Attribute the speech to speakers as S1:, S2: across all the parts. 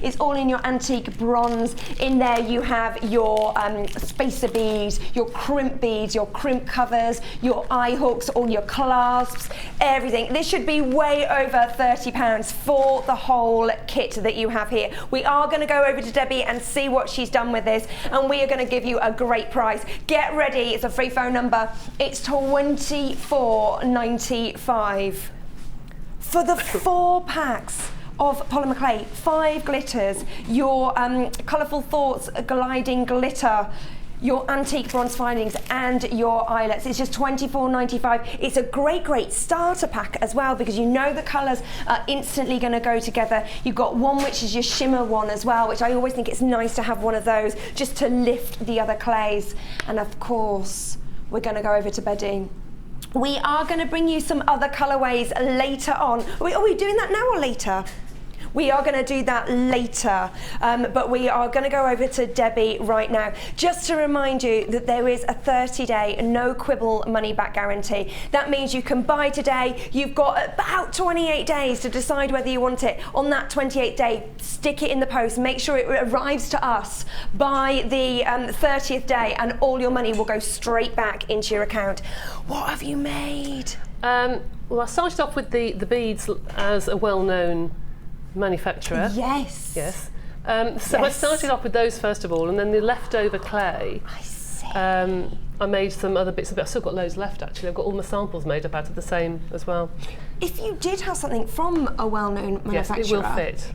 S1: It's all in your antique bronze. In there you have your spacer beads, your crimp beads, your crimp covers, your eye hooks, all your clasps, everything. This should be way over £30 for the whole kit that you have here. We are going to go over to Debbie and see what she's done with this, and we are going to give you a great price. Get ready, it's a free phone number. It's £24.95 for the 4 packs of polymer clay, 5 glitters, your colourful thoughts gliding glitter, your antique bronze findings, and your eyelets. It's just £24.95. It's a great starter pack as well, because you know the colours are instantly going to go together. You've got one which is your shimmer one as well, which I always think it's nice to have one of those just to lift the other clays. And of course, we're going to go over to bedding. We are going to bring you some other colourways later on. Are we doing that now or later? We are going to do that later, but we are going to go over to Debbie right now. Just to remind you that there is a 30-day no quibble money back guarantee. That means you can buy today. You've got about 28 days to decide whether you want it. On that 28th day, stick it in the post. Make sure it arrives to us by the 30th day, and all your money will go straight back into your account. What have you made?
S2: Well, I started off with the beads as a well-known manufacturer.
S1: Yes.
S2: Yes. So I started off with those first of all, and then the leftover clay.
S1: I see.
S2: I made some other bits of it. I've still got loads left actually. I've got all my samples made up out of the same as well.
S1: If you did have something from a well-known manufacturer,
S2: yes, it will fit.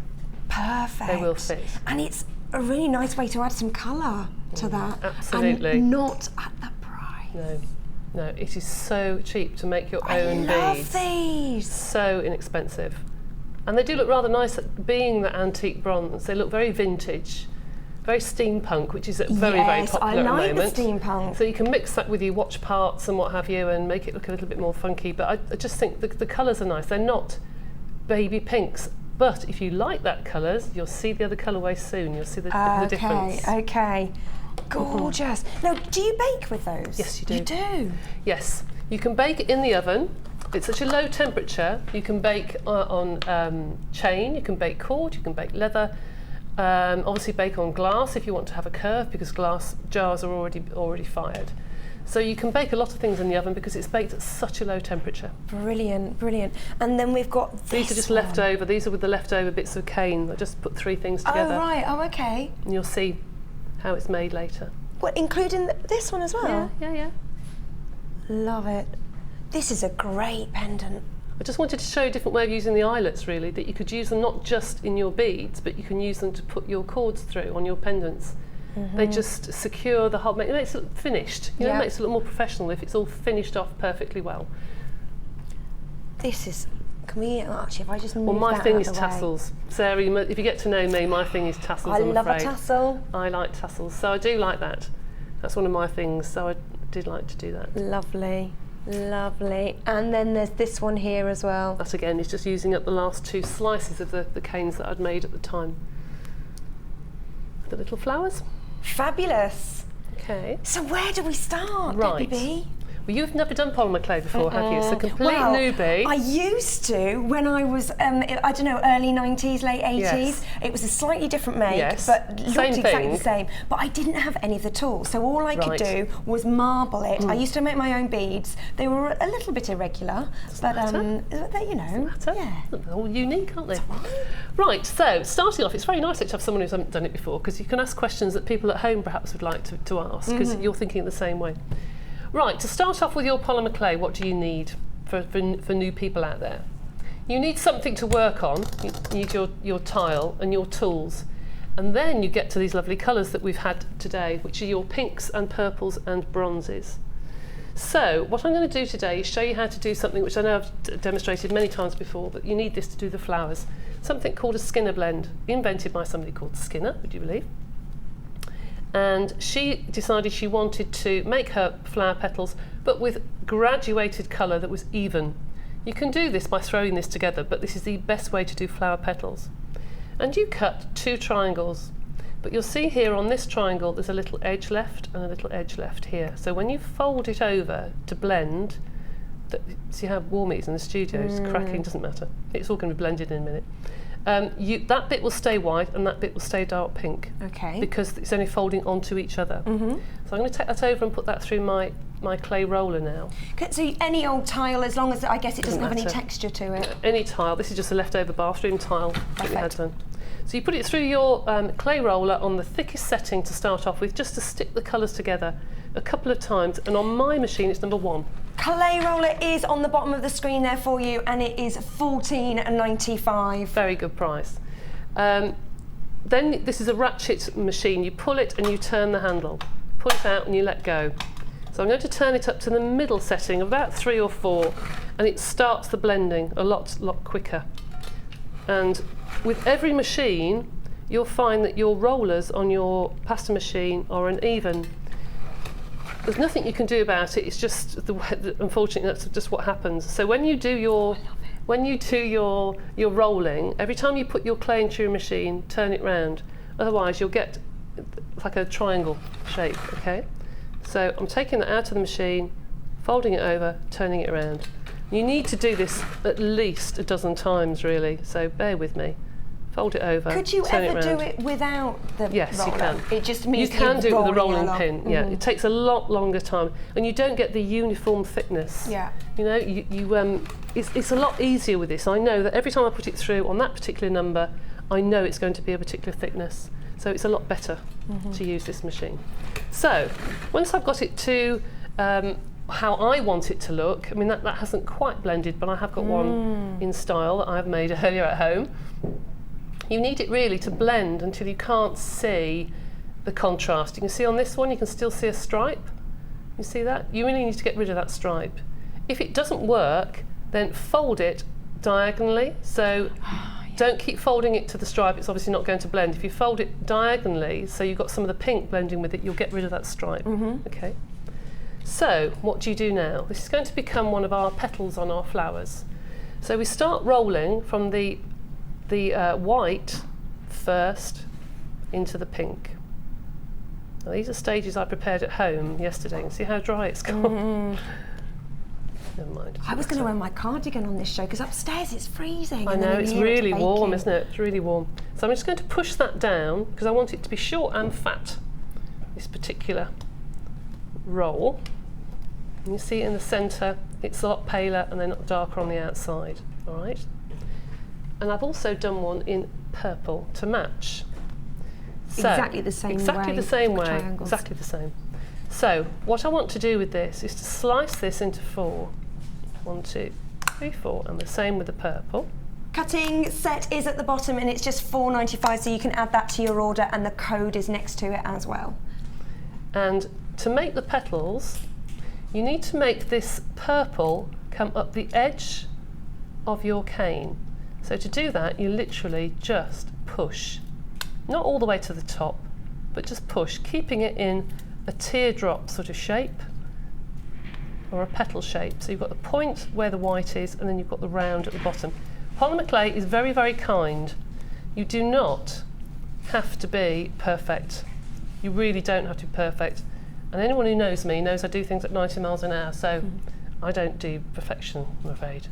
S1: Perfect.
S2: They will fit.
S1: And it's a really nice way to add some colour to that.
S2: Absolutely.
S1: And not at the price.
S2: No, it is so cheap to make your own beads.
S1: I love these.
S2: So inexpensive. And they do look rather nice, being the antique bronze. They look very vintage, very steampunk, which is very popular at the moment.
S1: I like the steampunk.
S2: So you can mix that with your watch parts and what have you, and make it look a little bit more funky. But I just think the colours are nice. They're not baby pinks, but if you like that colours, you'll see the other colourway soon. You'll see the difference.
S1: Okay. Gorgeous. Now, do you bake with those?
S2: Yes, you do.
S1: You do?
S2: Yes. You can bake in the oven. It's such a low temperature. You can bake on chain, you can bake cord, you can bake leather. Obviously bake on glass if you want to have a curve, because glass jars are already fired. So you can bake a lot of things in the oven because it's baked at such a low temperature.
S1: Brilliant, brilliant. And then we've got this.
S2: These are just leftover. These are with the leftover bits of cane. I just put 3 things together.
S1: Oh right, oh okay.
S2: And you'll see how it's made later.
S1: What, including this one as well?
S2: Yeah.
S1: Love it. This is a great pendant.
S2: I just wanted to show a different way of using the eyelets, really, that you could use them not just in your beads, but you can use them to put your cords through on your pendants. They just secure the whole, it makes it look finished. You know, it makes it look more professional if it's all finished off perfectly well.
S1: This is, can we, actually, if I just move
S2: Well, my
S1: that
S2: thing
S1: out
S2: is
S1: of the
S2: tassels. Sarah, if you get to know me, my thing is tassels,
S1: I
S2: I'm
S1: love
S2: afraid.
S1: a tassel.
S2: I like tassels, so I do like that. That's one of my things, so I did like to do that.
S1: Lovely. Lovely. And then there's this one here as well.
S2: That again is just using up the last 2 slices of the canes that I'd made at the time. The little flowers.
S1: Fabulous.
S2: Okay.
S1: So where do we start,
S2: Right.
S1: Debbie B?
S2: Well, you've never done polymer clay before, have you? So complete newbie.
S1: I used to when I was, I don't know, early 90s, late 80s.
S2: Yes.
S1: It was a slightly different make,
S2: Yes.
S1: but looked
S2: Same
S1: exactly
S2: thing.
S1: the same. But I didn't have any of the tools, so all I could do was marble it. I used to make my own beads. They were a little bit irregular, but they, you know,
S2: They're all unique, aren't they? Right, so starting off, it's very nice to have someone who hasn't done it before, because you can ask questions that people at home perhaps would like to ask, because you're thinking the same way. Right, to start off with your polymer clay, what do you need for new people out there? You need something to work on. You need your tile and your tools. And then you get to these lovely colours that we've had today, which are your pinks and purples and bronzes. So what I'm going to do today is show you how to do something which I know I've demonstrated many times before, but you need this to do the flowers. Something called a Skinner blend, invented by somebody called Skinner, would you believe? And she decided she wanted to make her flower petals, but with graduated colour that was even. You can do this by throwing this together, but this is the best way to do flower petals. And you cut 2 triangles, but you'll see here on this triangle there's a little edge left and a little edge left here. So when you fold it over to blend, see how warm it is in the studio, it's cracking, doesn't matter. It's all going to be blended in a minute. that bit will stay white and that bit will stay dark pink.
S1: Okay.
S2: Because it's only folding onto each other. So I'm going to take that over and put that through my clay roller now.
S1: So any old tile, as long as I guess it doesn't have any
S2: matter.
S1: texture to it.
S2: Any tile. This is just a leftover bathroom tile that we had
S1: Perfect.
S2: done. So you put it through your clay roller on the thickest setting to start off with, just to stick the colours together a couple of times. And on my machine, it's number 1.
S1: Clay roller is on the bottom of the screen there for you, and it is $14.95.
S2: Very good price. Then this is a ratchet machine. You pull it and you turn the handle. Pull it out and you let go. So I'm going to turn it up to the middle setting, about 3 or 4, and it starts the blending a lot quicker. And with every machine, you'll find that your rollers on your pasta machine are uneven. There's nothing you can do about it. It's just unfortunately that's just what happens. So when you do your rolling, every time you put your clay into your machine, turn it round. Otherwise, you'll get like a triangle shape. Okay. So I'm taking that out of the machine, folding it over, turning it around. You need to do this at least a dozen times, really. So bear with me. Fold it over.
S1: Could you
S2: turn
S1: ever
S2: it round.
S1: do it without the
S2: Yes,
S1: roller?
S2: you can.
S1: It just means
S2: you can do it with a rolling
S1: along.
S2: pin. Yeah, it takes a lot longer time, and you don't get the uniform thickness.
S1: Yeah.
S2: You know, it's a lot easier with this. I know that every time I put it through on that particular number, I know it's going to be a particular thickness. So it's a lot better to use this machine. So once I've got it to how I want it to look, I mean that hasn't quite blended, but I have got one in style that I've made earlier at home. You need it really to blend until you can't see the contrast. You can see on this one, you can still see a stripe. You see that? You really need to get rid of that stripe. If it doesn't work, then fold it diagonally. So don't keep folding it to the stripe, it's obviously not going to blend. If you fold it diagonally, so you've got some of the pink blending with it, you'll get rid of that stripe. Okay. So what do you do now? This is going to become one of our petals on our flowers. So we start rolling from the white first into the pink. Now these are stages I prepared at home yesterday, and see how dry it's gone. Never mind.
S1: I was going to wear my cardigan on this show because upstairs it's freezing.
S2: I
S1: and
S2: know,
S1: then in
S2: it's
S1: here
S2: really warm,
S1: baking.
S2: isn't it? It's really warm. So I'm just going to push that down because I want it to be short and fat, this particular roll. And you see in the centre, it's a lot paler and then darker on the outside. All right. And I've also done one in purple to match. So,
S1: Exactly the same
S2: exactly
S1: way
S2: the same
S1: for
S2: way,
S1: triangles.
S2: exactly the same. So what I want to do with this is to slice this into 4. 1, 2, 3, 4, and the same with the purple.
S1: Cutting set is at the bottom and it's just $4.95, so you can add that to your order, and the code is next to it as well.
S2: And to make the petals, you need to make this purple come up the edge of your cane. So to do that, you literally just push, not all the way to the top, but just push, keeping it in a teardrop sort of shape or a petal shape. So you've got the point where the white is, and then you've got the round at the bottom. Polymer clay is very, very kind. You do not have to be perfect. You really don't have to be perfect. And anyone who knows me knows I do things at 90 miles an hour, so I don't do perfection, I'm afraid.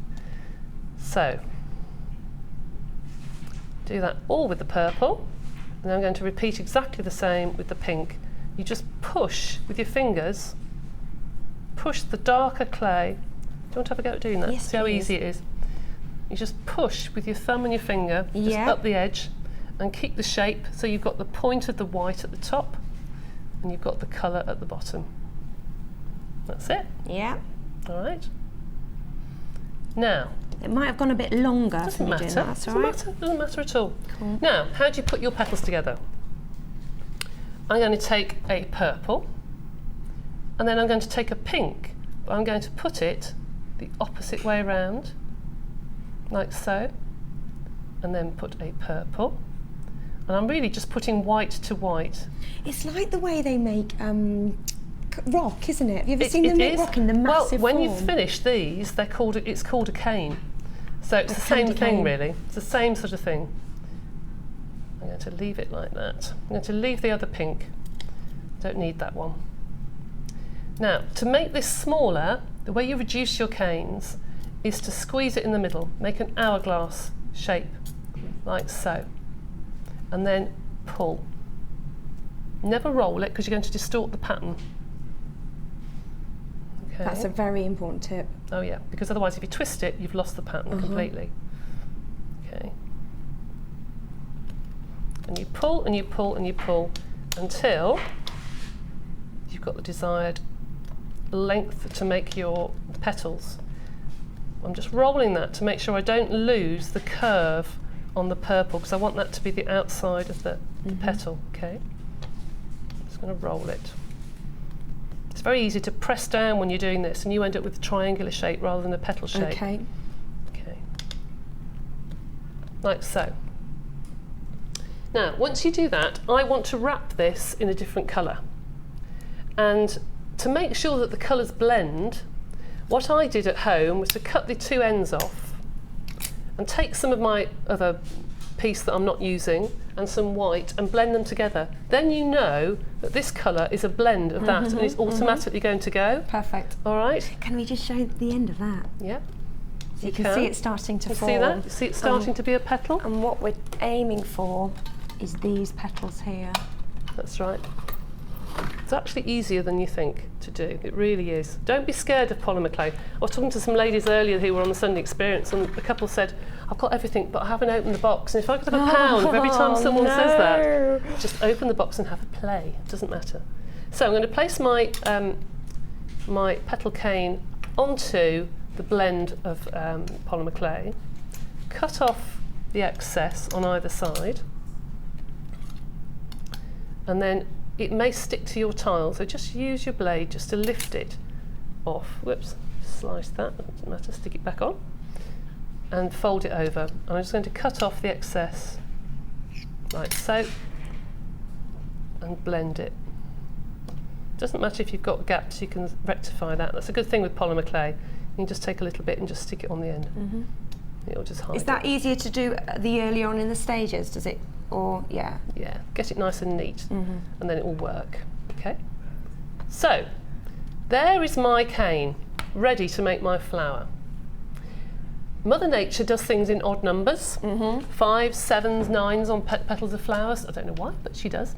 S2: So, do that all with the purple, and then I'm going to repeat exactly the same with the pink. You just push with your fingers, push the darker clay. Do you want to have a go at doing that?
S1: Yes,
S2: See how
S1: please.
S2: easy it is? You just push with your thumb and your finger, just
S1: Yeah.
S2: up the edge, and keep the shape so you've got the point of the white at the top, and you've got the colour at the bottom. That's it.
S1: Yeah.
S2: All right. Now,
S1: It might have gone a bit longer
S2: doesn't
S1: for me
S2: matter.
S1: doing that. That's all right.
S2: Doesn't matter at all.
S1: Cool.
S2: Now, how do you put your petals together? I'm going to take a purple, and then I'm going to take a pink, but I'm going to put it the opposite way around, like so, and then put a purple. And I'm really just putting white to white.
S1: It's like the way they make rock, isn't it? Have you ever seen them make
S2: is.
S1: rock in the massive
S2: Well, when
S1: form?
S2: you finish these, it's called a cane. So it's the same
S1: candy
S2: thing,
S1: cane.
S2: really. It's the same sort of thing. I'm going to leave it like that. I'm going to leave the other pink. Don't need that one. Now, to make this smaller, the way you reduce your canes is to squeeze it in the middle, make an hourglass shape, like so. And then pull. Never roll it because you're going to distort the pattern. Okay.
S1: That's a very important tip.
S2: Oh yeah, because otherwise if you twist it, you've lost the pattern completely. Okay. And you pull and you pull and you pull until you've got the desired length to make your petals. I'm just rolling that to make sure I don't lose the curve on the purple, because I want that to be the outside of the petal. Okay. Just going to roll it. It's very easy to press down when you're doing this, and you end up with a triangular shape rather than a petal shape.
S1: Okay.
S2: Okay. Like so. Now, once you do that, I want to wrap this in a different colour. And to make sure that the colours blend, what I did at home was to cut the two ends off and take some of my other piece that I'm not using and some white and blend them together. Then you know that this colour is a blend of that and it's automatically going to go.
S1: Perfect.
S2: All right?
S1: Can we just show the end of that?
S2: Yeah.
S1: So you can see it starting to form.
S2: See that? You see it starting to be a petal?
S1: And what we're aiming for is these petals here.
S2: That's right. It's actually easier than you think to do. It really is. Don't be scared of polymer clay. I was talking to some ladies earlier who were on the Sunday experience, and a couple said, I've got everything, but I haven't opened the box. And if I could have a pound for every time someone says that, just open the box and have a play. It doesn't matter. So I'm going to place my, my petal cane onto the blend of polymer clay, cut off the excess on either side, and then it may stick to your tile, so just use your blade just to lift it off. Whoops, slice that, doesn't matter, stick it back on, and fold it over. And I'm just going to cut off the excess, like so, and blend it. Doesn't matter if you've got gaps, you can rectify that. That's a good thing with polymer clay. You can just take a little bit and just stick it on the end. It'll just hide
S1: Is that easier to do the earlier on in the stages, does it? Or, yeah.
S2: Yeah, get it nice and neat, and then it will work. Okay. So, there is my cane, ready to make my flower. Mother Nature does things in odd numbers, 5s, 7s, 9s on petals of flowers. I don't know why, but she does.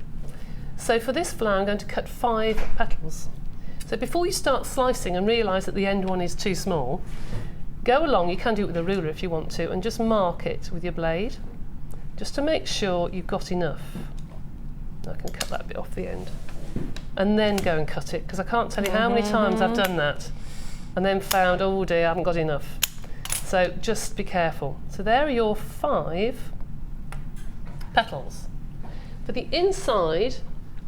S2: So for this flower, I'm going to cut 5 petals. So before you start slicing and realise that the end one is too small, go along, you can do it with a ruler if you want to, and just mark it with your blade, just to make sure you've got enough. I can cut that bit off the end. And then go and cut it, because I can't tell you how many times I've done that, and then found, oh dear, I haven't got enough. So just be careful. So there are your 5 petals. For the inside,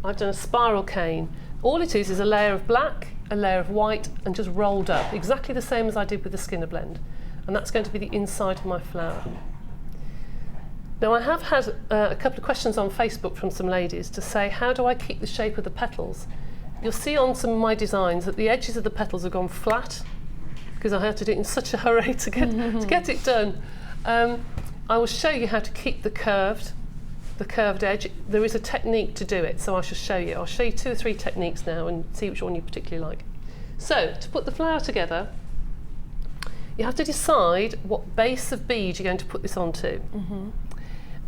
S2: I've done a spiral cane. All it is a layer of black, a layer of white, and just rolled up, exactly the same as I did with the Skinner blend. And that's going to be the inside of my flower. Now I have had a couple of questions on Facebook from some ladies to say, how do I keep the shape of the petals? You'll see on some of my designs that the edges of the petals have gone flat, because I had to do it in such a hurry to get it done. I will show you how to keep the curved edge. There is a technique to do it, so I shall show you. I'll show you 2 or 3 techniques now and see which one you particularly like. So, to put the flower together, you have to decide what base of bead you're going to put this onto.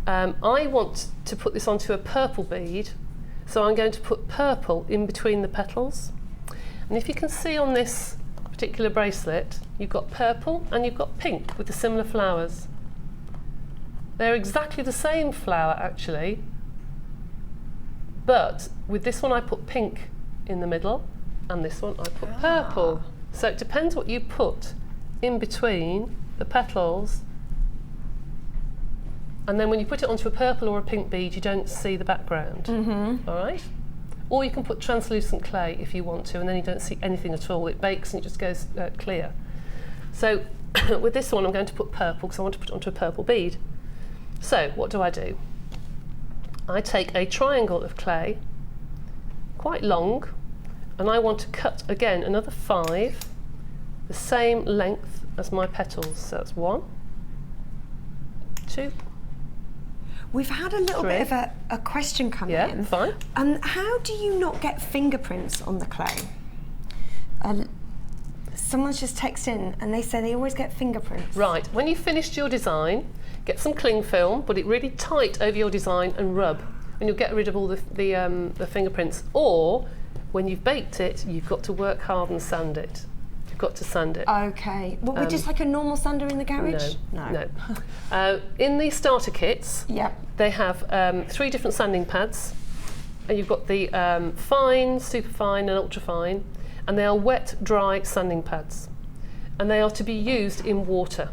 S2: I want to put this onto a purple bead, so I'm going to put purple in between the petals. And if you can see on this particular bracelet, you've got purple and you've got pink with the similar flowers. They're exactly the same flower actually, but with this one I put pink in the middle and this one I put purple. So it depends what you put in between the petals, and then when you put it onto a purple or a pink bead you don't see the background. All right? Or you can put translucent clay if you want to, and then you don't see anything at all. It bakes and it just goes clear. So with this one I'm going to put purple because I want to put it onto a purple bead. So what do? I take a triangle of clay, quite long, and I want to cut again another 5, the same length as my petals. So that's 1, 2.
S1: We've had a little bit of a question come in.
S2: Yeah, fine.
S1: How do you not get fingerprints on the clay? Someone's just texted in and they say they always get fingerprints.
S2: Right, when you've finished your design, get some cling film, put it really tight over your design and rub, and you'll get rid of all the fingerprints. Or when you've baked it, you've got to work hard and sand it. You've got to sand it.
S1: Okay. Well, we're just like a normal sander in the garage?
S2: No. In the starter kits, they have 3 different sanding pads. And you've got the fine, super fine and ultra fine, and they are wet, dry sanding pads. And they are to be used in water.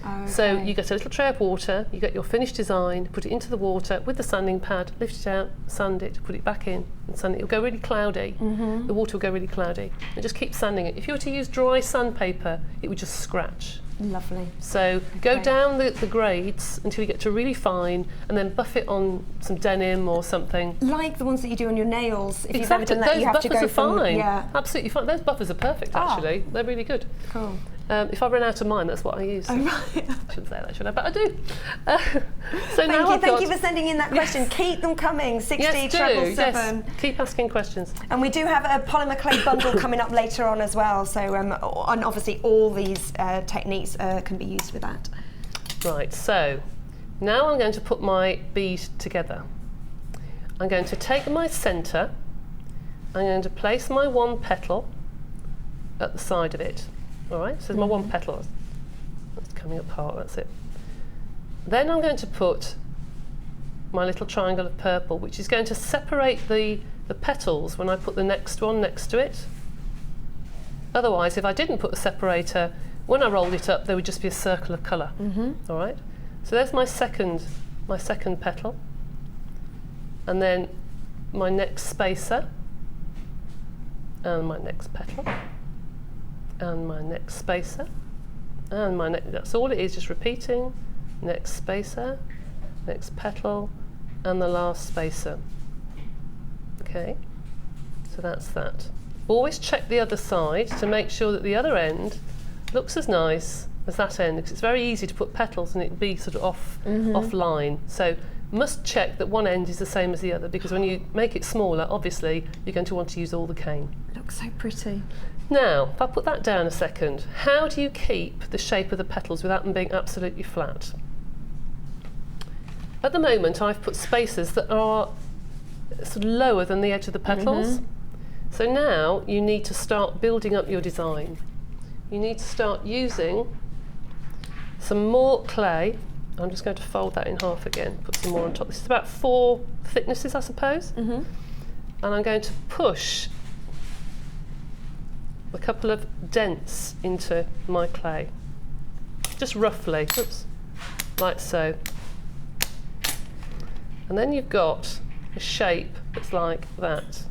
S1: Okay.
S2: So you get a little tray of water, you get your finished design, put it into the water with the sanding pad, lift it out, sand it, put it back in, and sand it. It'll go really cloudy. The water will go really cloudy. And just keep sanding it. If you were to use dry sandpaper, it would just scratch.
S1: Lovely.
S2: So go down the grades until you get to really fine, and then buff it on some denim or something.
S1: Like the ones that you do on your nails. If
S2: Exactly.
S1: you've ever done that,
S2: Those
S1: you have
S2: buffers
S1: to go
S2: are
S1: from,
S2: fine.
S1: Yeah.
S2: Absolutely fine. Those buffers are perfect, actually. They're really good.
S1: Cool.
S2: If I run out of mine, that's what I use.
S1: Oh, right.
S2: I shouldn't say that, should I? But I do. So
S1: Thank you for sending in that question. Keep them coming. 60-777.
S2: Yes. Keep asking questions.
S1: And we do have a polymer clay bundle coming up later on as well. So, and obviously all these techniques can be used with that.
S2: Right. So now I'm going to put my bead together. I'm going to take my centre. I'm going to place my one petal at the side of it. All right, so there's my one petal. That's coming apart, that's it. Then I'm going to put my little triangle of purple, which is going to separate the petals when I put the next one next to it. Otherwise, if I didn't put a separator, when I rolled it up, there would just be a circle of colour. All right, so there's my second petal. And then my next spacer, and my next petal. And my next spacer, and my next, that's all it is, just repeating, next spacer, next petal, and the last spacer. Okay, so that's that. Always check the other side to make sure that the other end looks as nice as that end, because it's very easy to put petals and it'd be sort of offline. So must check that one end is the same as the other, because when you make it smaller, obviously, you're going to want to use all the cane.
S1: It looks so pretty.
S2: Now, if I put that down a second, how do you keep the shape of the petals without them being absolutely flat? At the moment, I've put spacers that are sort of lower than the edge of the petals. So now you need to start building up your design. You need to start using some more clay. I'm just going to fold that in half again, put some more on top. This is about 4 thicknesses, I suppose. And I'm going to push a couple of dents into my clay, just roughly, like so. And then you've got a shape that's like that.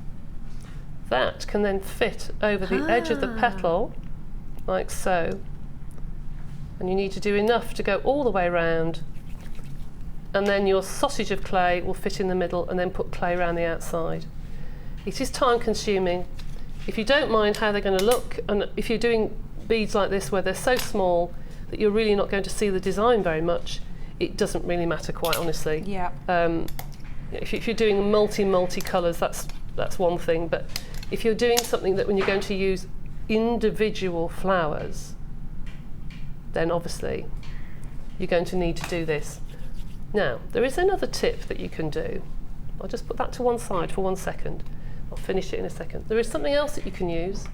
S2: That can then fit over the edge of the petal, like so. And you need to do enough to go all the way around, and then your sausage of clay will fit in the middle, and then put clay around the outside. It is time consuming. If you don't mind how they're going to look, and if you're doing beads like this where they're so small that you're really not going to see the design very much, it doesn't really matter, quite honestly.
S1: Yeah.
S2: If you're doing multi colours, that's one thing, but if you're doing something that when you're going to use individual flowers, then obviously you're going to need to do this. Now, there is another tip that you can do. I'll just put that to one side for 1 second. I'll finish it in a second. There is something else that you can use,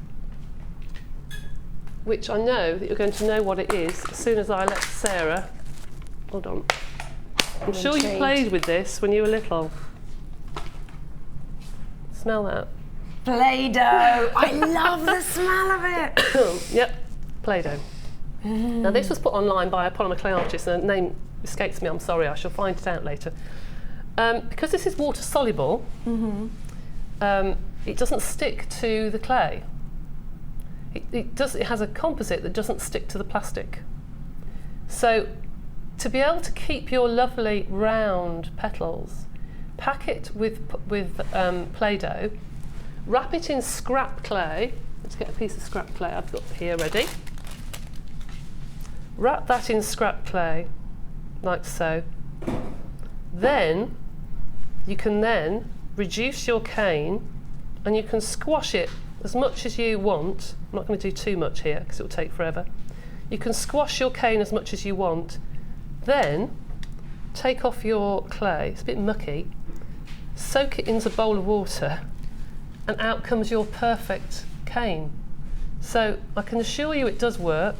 S2: which I know that you're going to know what it is as soon as I let Sarah. Hold on. I'm sure you played with this when you were little. Smell that.
S1: Play-Doh. I love the smell of it.
S2: Yep, Play-Doh. Now this was put online by a polymer clay artist, and the name escapes me, I'm sorry, I shall find it out later. Because this is water soluble, it doesn't stick to the clay. It has a composite that doesn't stick to the plastic. So to be able to keep your lovely round petals, pack it with Play-Doh, wrap it in scrap clay. Let's get a piece of scrap clay I've got here ready. Wrap that in scrap clay, like so. Then you can then reduce your cane, and you can squash it as much as you want. I'm not going to do too much here because it will take forever. You can squash your cane as much as you want. Then take off your clay, it's a bit mucky, soak it into a bowl of water, and out comes your perfect cane. So I can assure you it does work.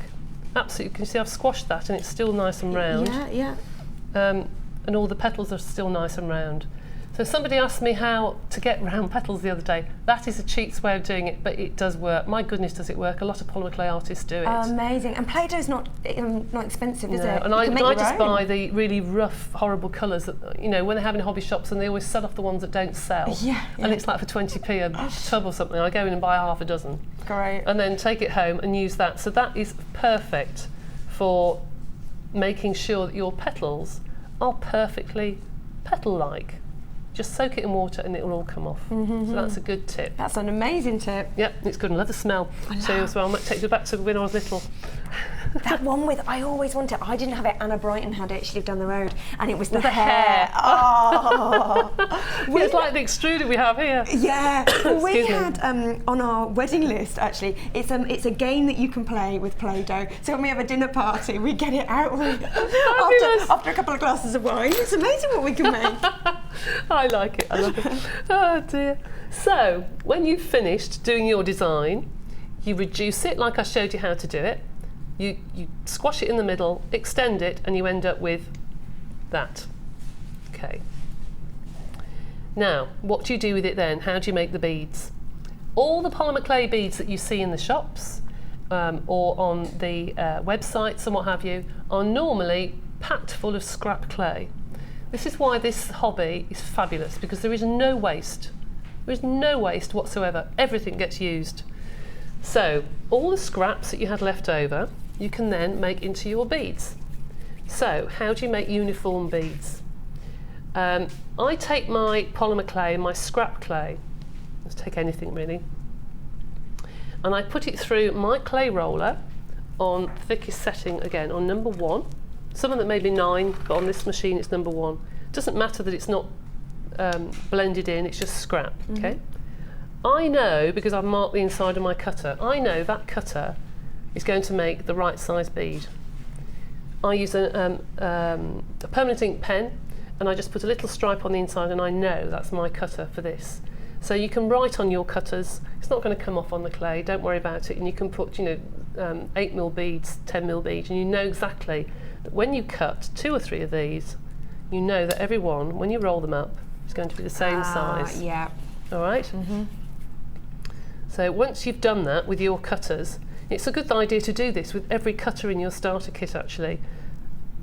S2: Absolutely, you can see I've squashed that and it's still nice and round.
S1: Yeah.
S2: And all the petals are still nice and round. So somebody asked me how to get round petals the other day. That is a cheats way of doing it, but it does work. My goodness, does it work? A lot of polymer clay artists do it.
S1: Amazing. And Play-Doh's not expensive, is it?
S2: And I just buy the really rough, horrible colours that, you know, when they're having hobby shops and they always sell off the ones that don't sell.
S1: Yeah.
S2: And it's like for 20p a tub or something. I go in and buy half a dozen.
S1: Great.
S2: And then take it home and use that. So that is perfect for making sure that your petals are perfectly petal-like. Just soak it in water and it will all come off. So that's a good tip.
S1: That's an amazing tip.
S2: Yep, it's good. And I love the smell too as well. I might take you back to when I was little.
S1: That one with, I always wanted, I didn't have it, Anna Brighton had it, she lived down the road, and it was the hair. Oh!
S2: It's like the extruder we have here.
S1: Yeah, well, we had on our wedding list, actually, it's a game that you can play with Play-Doh. So when we have a dinner party, we get it out after a couple of glasses of wine. It's amazing what we can make.
S2: I like it, I love it. Oh dear. So, when you've finished doing your design, you reduce it like I showed you how to do it. You squash it in the middle, extend it, and you end up with that. Okay. Now, what do you do with it then? How do you make the beads? All the polymer clay beads that you see in the shops or on the websites and what have you are normally packed full of scrap clay. This is why this hobby is fabulous, because there is no waste. There is no waste whatsoever. Everything gets used. So, all the scraps that you had left over, you can then make into your beads. So, how do you make uniform beads? I take my polymer clay, my scrap clay, let's take anything really, and I put it through my clay roller on thickest setting again, on number 1. Some of them may be 9, but on this machine it's number 1. It doesn't matter that it's not blended in, it's just scrap, okay? I know, because I've marked the inside of my cutter, I know that cutter is going to make the right size bead. I use a permanent ink pen, and I just put a little stripe on the inside, and I know that's my cutter for this. So you can write on your cutters, it's not going to come off on the clay, don't worry about it, and you can put, 8mm beads, 10mm beads, and you know exactly that when you cut 2 or 3 of these, you know that every one, when you roll them up, is going to be the same size.
S1: Yeah.
S2: All right? So once you've done that with your cutters, it's a good idea to do this with every cutter in your starter kit actually.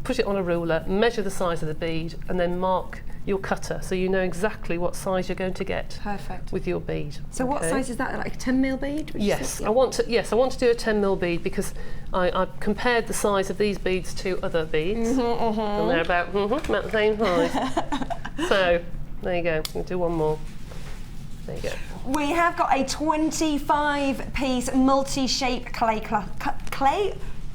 S2: Put it on a ruler, measure the size of the bead, and then mark your cutter so you know exactly what size you're going to get.
S1: Perfect.
S2: With your bead.
S1: So what size is that, like a 10mm bead?
S2: Yes, I want to do a 10mm bead because I've compared the size of these beads to other beads, and they're about the same size. So there you go. We'll do one more. There you go.
S1: We have got a 25-piece multi-shape clay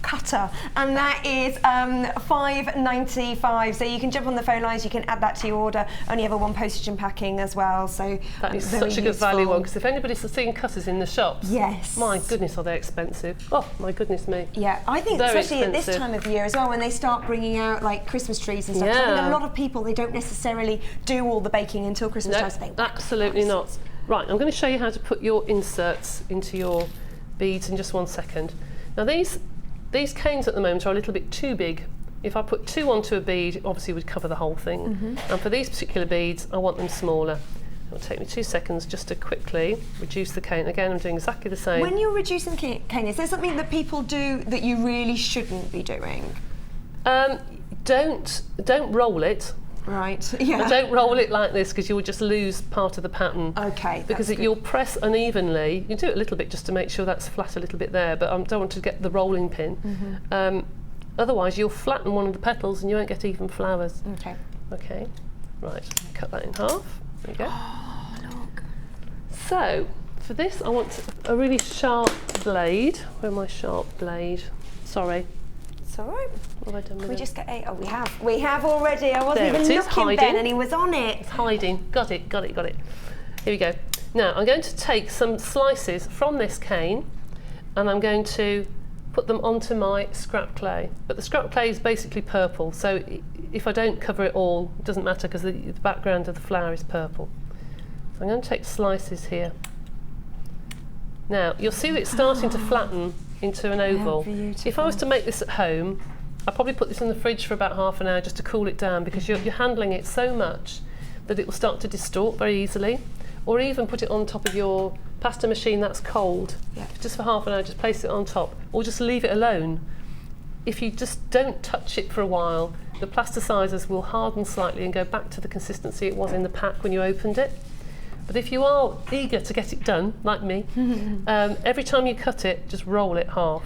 S1: cutter, and that is $5.95. So you can jump on the phone lines, you can add that to your order. Only ever 1 postage and packing as well. So
S2: that is such a good value one, because if anybody's seeing cutters in the shops,
S1: yes,
S2: my goodness, are they expensive? Oh my goodness me.
S1: Yeah, I think
S2: very
S1: especially
S2: expensive.
S1: At this time of year as well, when they start bringing out like Christmas trees and stuff.
S2: Yeah.
S1: I think a lot of people, they don't necessarily do all the baking until Christmas time. So they
S2: absolutely not. Right, I'm going to show you how to put your inserts into your beads in just 1 second. Now these canes at the moment are a little bit too big. If I put 2 onto a bead, obviously it would cover the whole thing. And for these particular beads, I want them smaller. It'll take me 2 seconds just to quickly reduce the cane. Again, I'm doing exactly the same.
S1: When you're reducing the cane, is there something that people do that you really shouldn't be doing?
S2: Don't roll it.
S1: Right, yeah.
S2: Don't roll it like this, because you'll just lose part of the pattern.
S1: Okay,
S2: because you'll press unevenly. You can do it a little bit just to make sure that's flat a little bit there, but I don't want to get the rolling pin. Otherwise you'll flatten one of the petals and you won't get even flowers.
S1: Okay.
S2: Okay, right, cut that in half. There you go.
S1: Oh, look.
S2: So, for this I want a really sharp blade. Where's my sharp blade? Sorry.
S1: It's all right.
S2: What have I done with
S1: Can we
S2: it?
S1: just get a... Oh, we have. We have already. I wasn't
S2: There
S1: even
S2: it is,
S1: looking
S2: hiding.
S1: then, and he was on it.
S2: It's hiding. Got it. Here we go. Now I'm going to take some slices from this cane and I'm going to put them onto my scrap clay. But the scrap clay is basically purple, so if I don't cover it all, it doesn't matter because the background of the flower is purple. So I'm going to take slices here. Now, you'll see that it's starting to flatten into an oval. If I was to make this at home, I'd probably put this in the fridge for about half an hour just to cool it down, because you're handling it so much that it will start to distort very easily. Or even put it on top of your pasta machine that's cold. Just for half an hour, just place it on top, or just leave it alone. If you just don't touch it for a while, the plasticizers will harden slightly and go back to the consistency it was in the pack when you opened it. But if you are eager to get it done, like me, every time you cut it, just roll it half.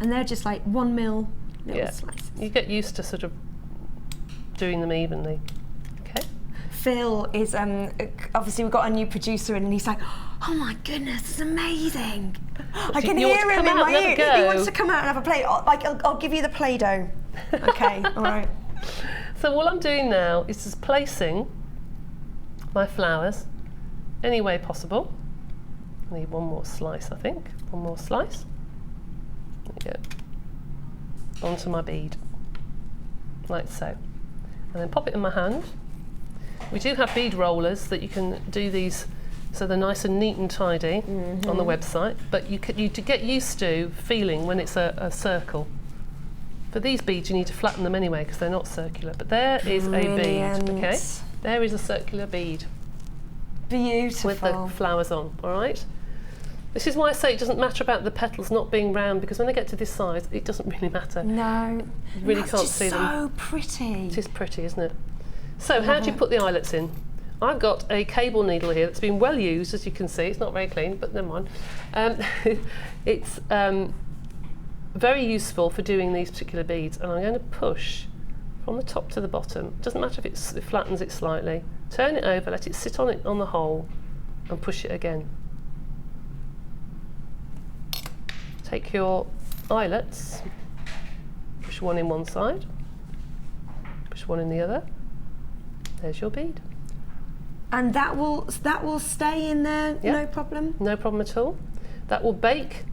S1: And they're just like 1 mil little slices.
S2: You get used to sort of doing them evenly. Okay.
S1: Phil is, obviously we've got a new producer in, and he's like, oh my goodness, it's amazing. I can hear him in my ear. He wants to come out and have a play. I'll give you the Play-Doh. Okay, all right.
S2: So all I'm doing now is just placing my flowers any way possible. I need one more slice, I think. One more slice. There we go. Onto my bead, like so. And then pop it in my hand. We do have bead rollers that you can do these so they're nice and neat and tidy on the website, but you get used to feeling when it's a circle. For these beads you need to flatten them anyway because they're not circular, but there is a bead, okay? There is a circular bead.
S1: Beautiful.
S2: With the flowers on, all right? This is why I say it doesn't matter about the petals not being round, because when they get to this size, it doesn't really matter.
S1: No.
S2: You really can't see them.
S1: So pretty.
S2: It is pretty, isn't it? So how do you put the eyelets in? I've got a cable needle here that's been well used, as you can see. It's not very clean, but never mind. It's very useful for doing these particular beads, and I'm going to push from the top to the bottom. It doesn't matter if it flattens it slightly. Turn it over, let it sit on it on the hole, and push it again. Take your eyelets, push one in one side, push one in the other. There's your bead.
S1: And that will stay in there, no problem?
S2: No problem at all. That will bake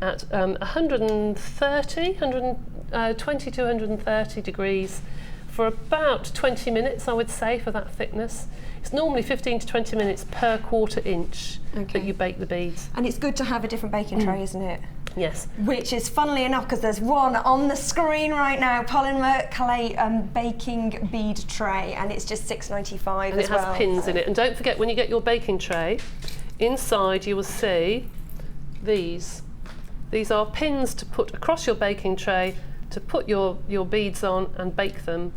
S2: at 120 to 130 degrees for about 20 minutes, I would say, for that thickness. It's normally 15 to 20 minutes per quarter inch that you bake the beads. And
S1: it's good to have a different baking tray, isn't it?
S2: Yes.
S1: Which is, funnily enough, because there's one on the screen right now, polymer clay baking bead tray, and it's just $6.95
S2: and
S1: as well.
S2: It has pins in it. And don't forget, when you get your baking tray, inside you will see these. These are pins to put across your baking tray to put your beads on and bake them.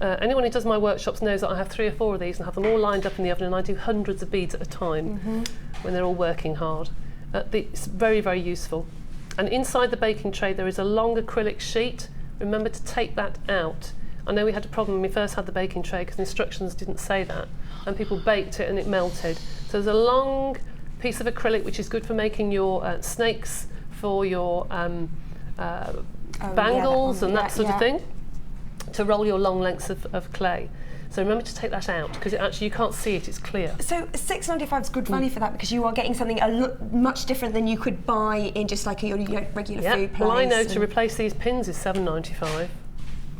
S2: Anyone who does my workshops knows that I have 3 or 4 of these and have them all lined up in the oven, and I do hundreds of beads at a time when they're all working hard. It's very, very useful. And inside the baking tray there is a long acrylic sheet. Remember to take that out. I know we had a problem when we first had the baking tray because the instructions didn't say that, and people baked it and it melted. So there's a long piece of acrylic which is good for making your snakes, for your bangles and that sort of thing, to roll your long lengths of clay. So remember to take that out, because you can't see it, it's clear.
S1: So $6.95 is good value for that, because you are getting something much different than you could buy in just like a regular food place.
S2: Well, I know to replace these pins is $7.95.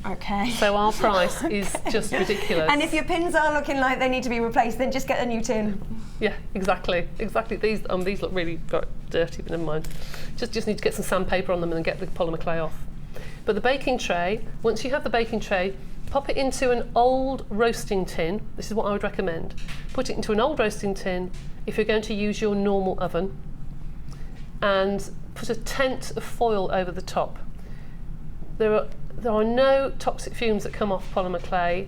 S1: Okay.
S2: So our price is just ridiculous.
S1: And if your pins are looking like they need to be replaced, then just get a new tin.
S2: Yeah, exactly. These look really dirty, but never mind. Just need to get some sandpaper on them and then get the polymer clay off. But the baking tray, once you have the baking tray, pop it into an old roasting tin. This is what I would recommend. Put it into an old roasting tin if you're going to use your normal oven, and put a tent of foil over the top. There are no toxic fumes that come off polymer clay.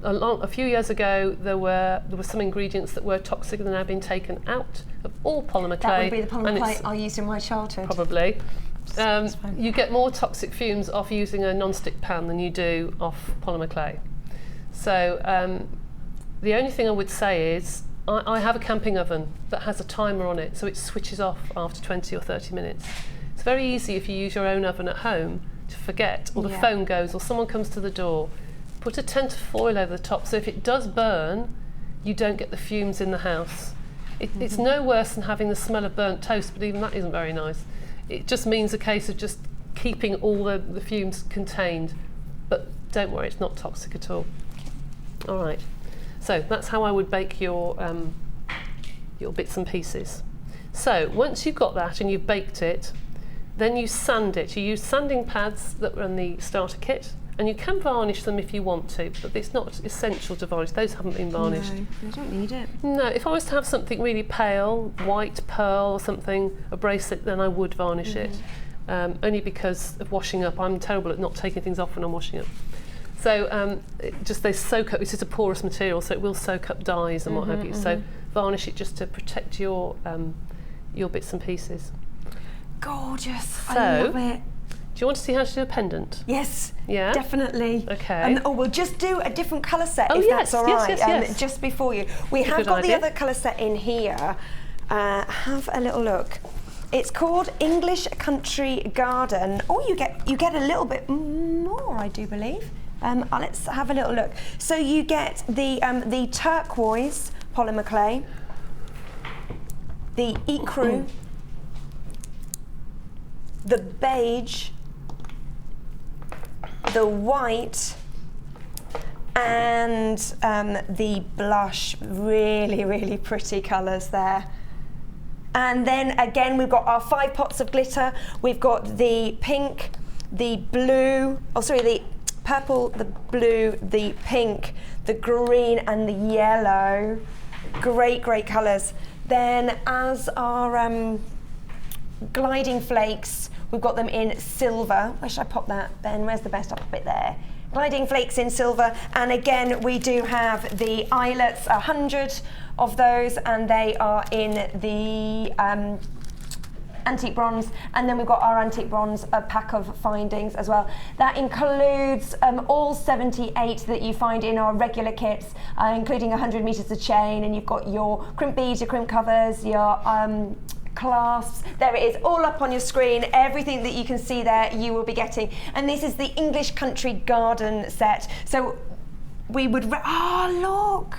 S2: A few years ago, there were some ingredients that were toxic that have now been taken out of all polymer clay.
S1: That would be the polymer clay I used in my childhood.
S2: Probably. You get more toxic fumes off using a non-stick pan than you do off polymer clay. So the only thing I would say is I have a camping oven that has a timer on it, so it switches off after 20 or 30 minutes. It's very easy if you use your own oven at home to forget, or the phone goes, or someone comes to the door. Put a tent of foil over the top, so if it does burn, you don't get the fumes in the house. It's no worse than having the smell of burnt toast, but even that isn't very nice. It just means a case of just keeping all the fumes contained. But Don't worry, it's not toxic at all. All right, so that's how I would bake your bits and pieces. So once you've got that and you've baked it, then you sand it. You use sanding pads that were in the starter kit, and you can varnish them if you want to, but it's not essential to varnish. Those haven't been varnished.
S1: No, I don't need it.
S2: No, if I was to have something really pale, white pearl or something, a bracelet, then I would varnish it. Only because of washing up. I'm terrible at not taking things off when I'm washing up. So they soak up. This is a porous material, so it will soak up dyes and what have you. So varnish it just to protect your bits and pieces.
S1: Gorgeous.
S2: So,
S1: I love it.
S2: Do you want to see how to do a pendant?
S1: Yes,
S2: Yeah?
S1: Definitely.
S2: Okay.
S1: We'll just do a different colour set if
S2: yes,
S1: that's all right.
S2: yes.
S1: Just before you. We have
S2: good
S1: got
S2: idea.
S1: the other colour set in here. Have a little look. It's called English Country Garden. Oh, you get a little bit more, I do believe. Let's have a little look. So you get the turquoise polymer clay, the ecru, the beige, the white, and the blush. Really, really pretty colours there. And then again, we've got our 5 pots of glitter. We've got the pink, the blue, the purple, the blue, the pink, the green, and the yellow. Great, great colours. Then as our gliding flakes, we've got them in silver. Where should I pop that, Ben? Where's the best? I'll pop it there. Gliding flakes in silver. And again, we do have the eyelets, 100 of those, and they are in the antique bronze. And then we've got our antique bronze, a pack of findings as well. That includes all 78 that you find in our regular kits, including 100 metres of chain, and you've got your crimp beads, your crimp covers, your clasps. There it is, all up on your screen. Everything that you can see there, you will be getting. And this is the English Country Garden set. So we would, look.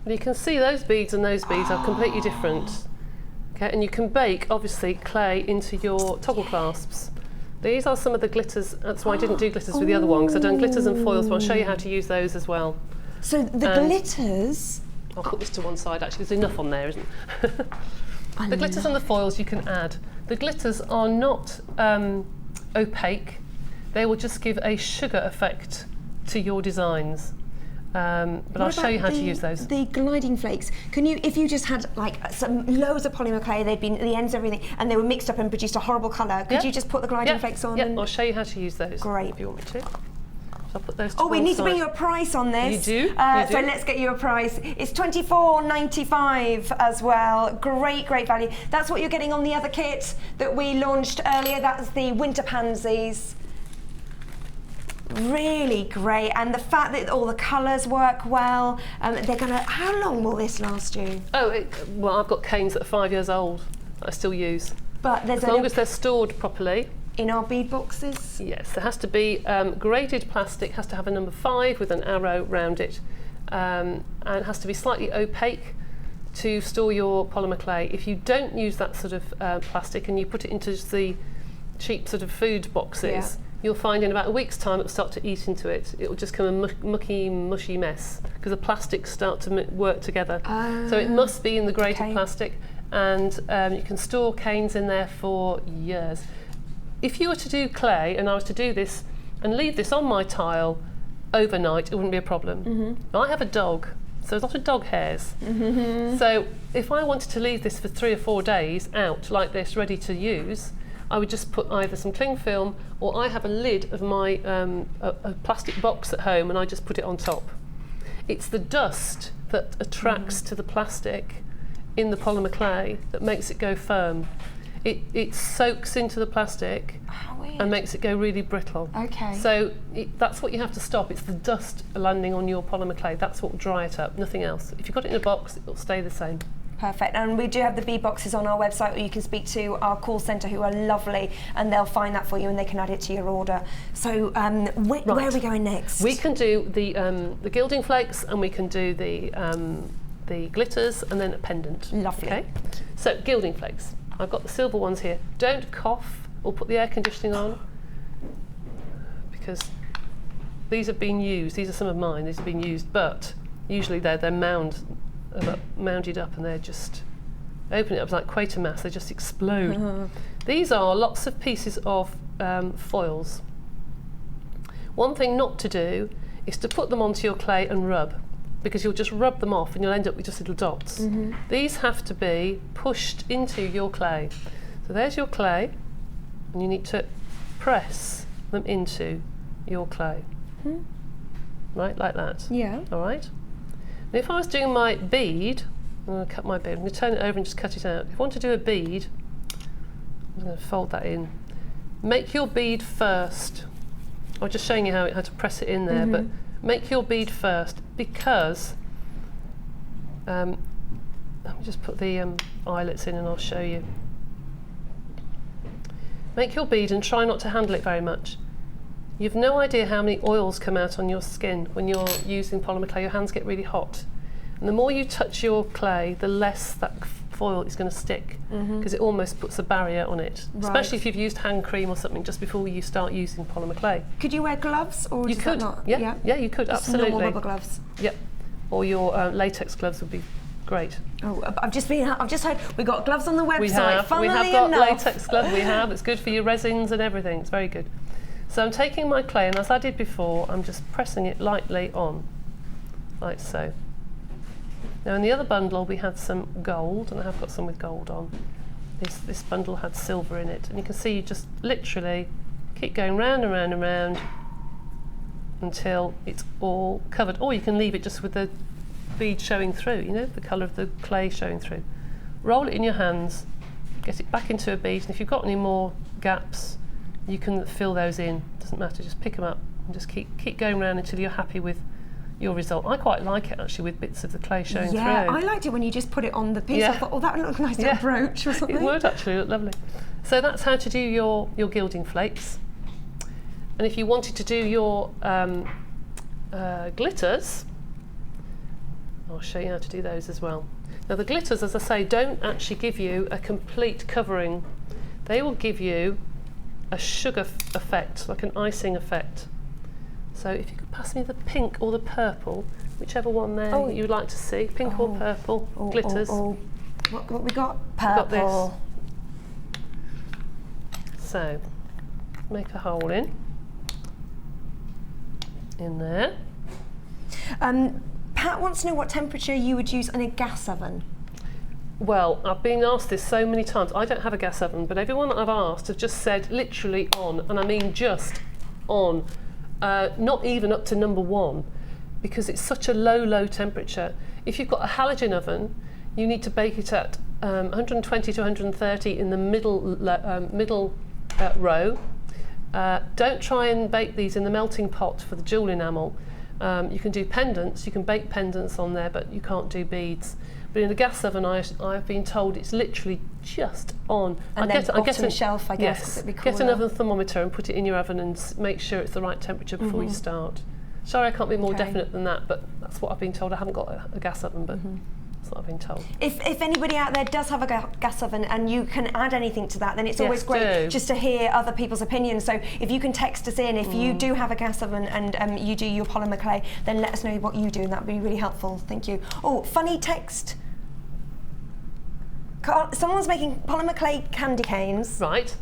S2: Well, you can see those beads and those beads are completely different. Okay, and you can bake, obviously, clay into your toggle clasps. These are some of the glitters. That's why I didn't do glitters with the other one, because I've done glitters and foils, but I'll show you how to use those as well.
S1: So the glitters...
S2: I'll put this to one side, actually. There's enough on there, isn't there? The glitters and the foils you can add. The glitters are not opaque. They will just give a sugar effect to your designs. But I'll show you how to use those.
S1: The gliding flakes, can you, if you just had like loads of polymer clay, they'd been the ends, everything, and they were mixed up and produced a horrible colour, could you just put the gliding flakes on?
S2: Yeah, I'll show you how to use those.
S1: Great.
S2: If you want me to. So I'll put those to
S1: we need to bring you a price on this.
S2: You do?
S1: So let's get you a price. It's $24.95 as well. Great, great value. That's what you're getting on the other kit that we launched earlier. That's the Winter Pansies. Really great, and the fact that all the colours work well. They're gonna. How long will this last you?
S2: Well, I've got canes that are 5 years old that I still use.
S1: But there's
S2: as long as they're stored properly.
S1: In our bead boxes?
S2: Yes, there has to be graded plastic, has to have a number 5 with an arrow round it, and it has to be slightly opaque to store your polymer clay. If you don't use that sort of plastic and you put it into the cheap sort of food boxes, you'll find in about a week's time it'll start to eat into it. It will just become a mucky, mushy mess because the plastics start to work together. So it must be in the graded plastic, and you can store canes in there for years. If you were to do clay and I was to do this and leave this on my tile overnight, it wouldn't be a problem. I have a dog, so there's a lot of dog hairs. So if I wanted to leave this for 3 or 4 days out like this, ready to use, I would just put either some cling film, or I have a lid of my a plastic box at home, and I just put it on top. It's the dust that attracts to the plastic in the polymer clay that makes it go firm. It soaks into the plastic and makes it go really brittle. So that's what you have to stop. It's the dust landing on your polymer clay. That's what will dry it up, nothing else. If you've got it in a box, it'll stay the same.
S1: Perfect, and we do have the bead boxes on our website where you can speak to our call centre, who are lovely, and they'll find that for you and they can add it to your order. So where are we going next?
S2: We can do the gilding flakes, and we can do the glitters, and then a pendant.
S1: Lovely.
S2: Okay. So gilding flakes. I've got the silver ones here. Don't cough or put the air conditioning on, because these have been used. These are some of mine. These have been used, but usually they're mounded up, and they're just open it up like Quatermass. They just explode. These are lots of pieces of foils. One thing not to do is to put them onto your clay and rub, because you'll just rub them off and you'll end up with just little dots. These have to be pushed into your clay. So there's your clay, and you need to press them into your clay. Right, like that.
S1: Yeah.
S2: All right. And if I was doing my bead, I'm going to cut my bead. I'm going to turn it over and just cut it out. If you want to do a bead, I'm going to fold that in. Make your bead first. I was just showing you how to press it in there, but make your bead first, because let me just put the eyelets in and I'll show you. Make your bead and try not to handle it very much. You've no idea how many oils come out on your skin when you're using polymer clay. Your hands get really hot. And the more you touch your clay, the less that foil is going to stick, because it almost puts a barrier on it, especially if you've used hand cream or something just before you start using polymer clay.
S1: Could you wear gloves, or
S2: you could?
S1: Not?
S2: Yeah, you could,
S1: just
S2: absolutely.
S1: Normal rubber gloves.
S2: Yep, or your latex gloves would be great.
S1: Oh, I've just heard we got gloves on the website.
S2: We have
S1: Funnily
S2: got
S1: enough.
S2: latex gloves. We have. It's good for your resins and everything. It's very good. So I'm taking my clay, and as I did before, I'm just pressing it lightly on, like so. Now in the other bundle we had some gold, and I have got some with gold on. This bundle had silver in it, and you can see you just literally keep going round and round and round until it's all covered. Or you can leave it just with the bead showing through, you know, the colour of the clay showing through. Roll it in your hands, get it back into a bead, and if you've got any more gaps, you can fill those in. Doesn't matter, just pick them up and just keep going round until you're happy with your result. I quite like it actually with bits of the clay showing through.
S1: Yeah, I liked it when you just put it on the piece. I thought, oh, that would look nice, little brooch or something.
S2: It would actually look lovely. So that's how to do your gilding flakes. And if you wanted to do your glitters, I'll show you how to do those as well. Now the glitters, as I say, don't actually give you a complete covering. They will give you a sugar effect, like an icing effect. So if you could pass me the pink or the purple, whichever one there you would like to see, pink or purple glitters.
S1: What we got? Purple.
S2: We've got this. So make a hole in there.
S1: Pat wants to know what temperature you would use in a gas oven.
S2: Well, I've been asked this so many times. I don't have a gas oven, but everyone that I've asked have just said literally on, and I mean just on. Not even up to number 1, because it's such a low temperature. If you've got a halogen oven, you need to bake it at 120 to 130 in the middle row. Don't try and bake these in the melting pot for the jewel enamel. You can do pendants, you can bake pendants on there, but you can't do beads. But in a gas oven, I've been told it's literally just on.
S1: And then bottom shelf, I guess, because it'd be cooler.
S2: Get an oven thermometer and put it in your oven and make sure it's the right temperature before you start. Sorry, I can't be more definite than that, but that's what I've been told. I haven't got a gas oven, but that's what I've been told.
S1: If anybody out there does have a gas oven and you can add anything to that, then it's always great just to hear other people's opinions. So if you can text us in, if you do have a gas oven and you do your polymer clay, then let us know what you do, and that would be really helpful. Thank you. Oh, funny text. Someone's making polymer clay candy canes.
S2: Right.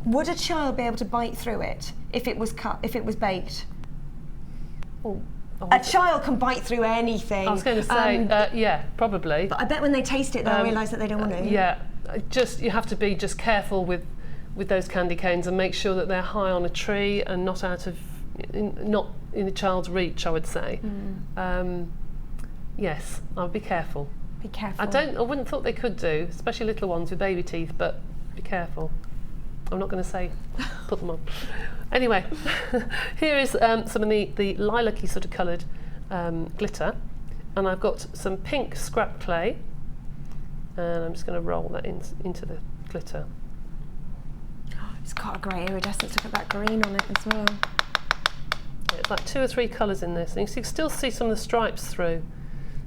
S1: Would a child be able to bite through it if it was baked? A child can bite through anything.
S2: I was going to say, yeah, probably.
S1: But I bet when they taste it, they'll realise that they don't want to.
S2: Yeah, you have to be just careful with those candy canes and make sure that they're high on a tree and not not in a child's reach, I would say. Yes, I'll be careful.
S1: Be careful.
S2: I wouldn't thought they could do, especially little ones with baby teeth, but be careful. I'm not going to say put them on. Anyway, here is some of the lilac-y sort of coloured glitter, and I've got some pink scrap clay, and I'm just going to roll that into the glitter.
S1: It's got a great iridescence. Look at that green on it as well.
S2: It's like 2 or 3 colours in this, and you can still see some of the stripes through.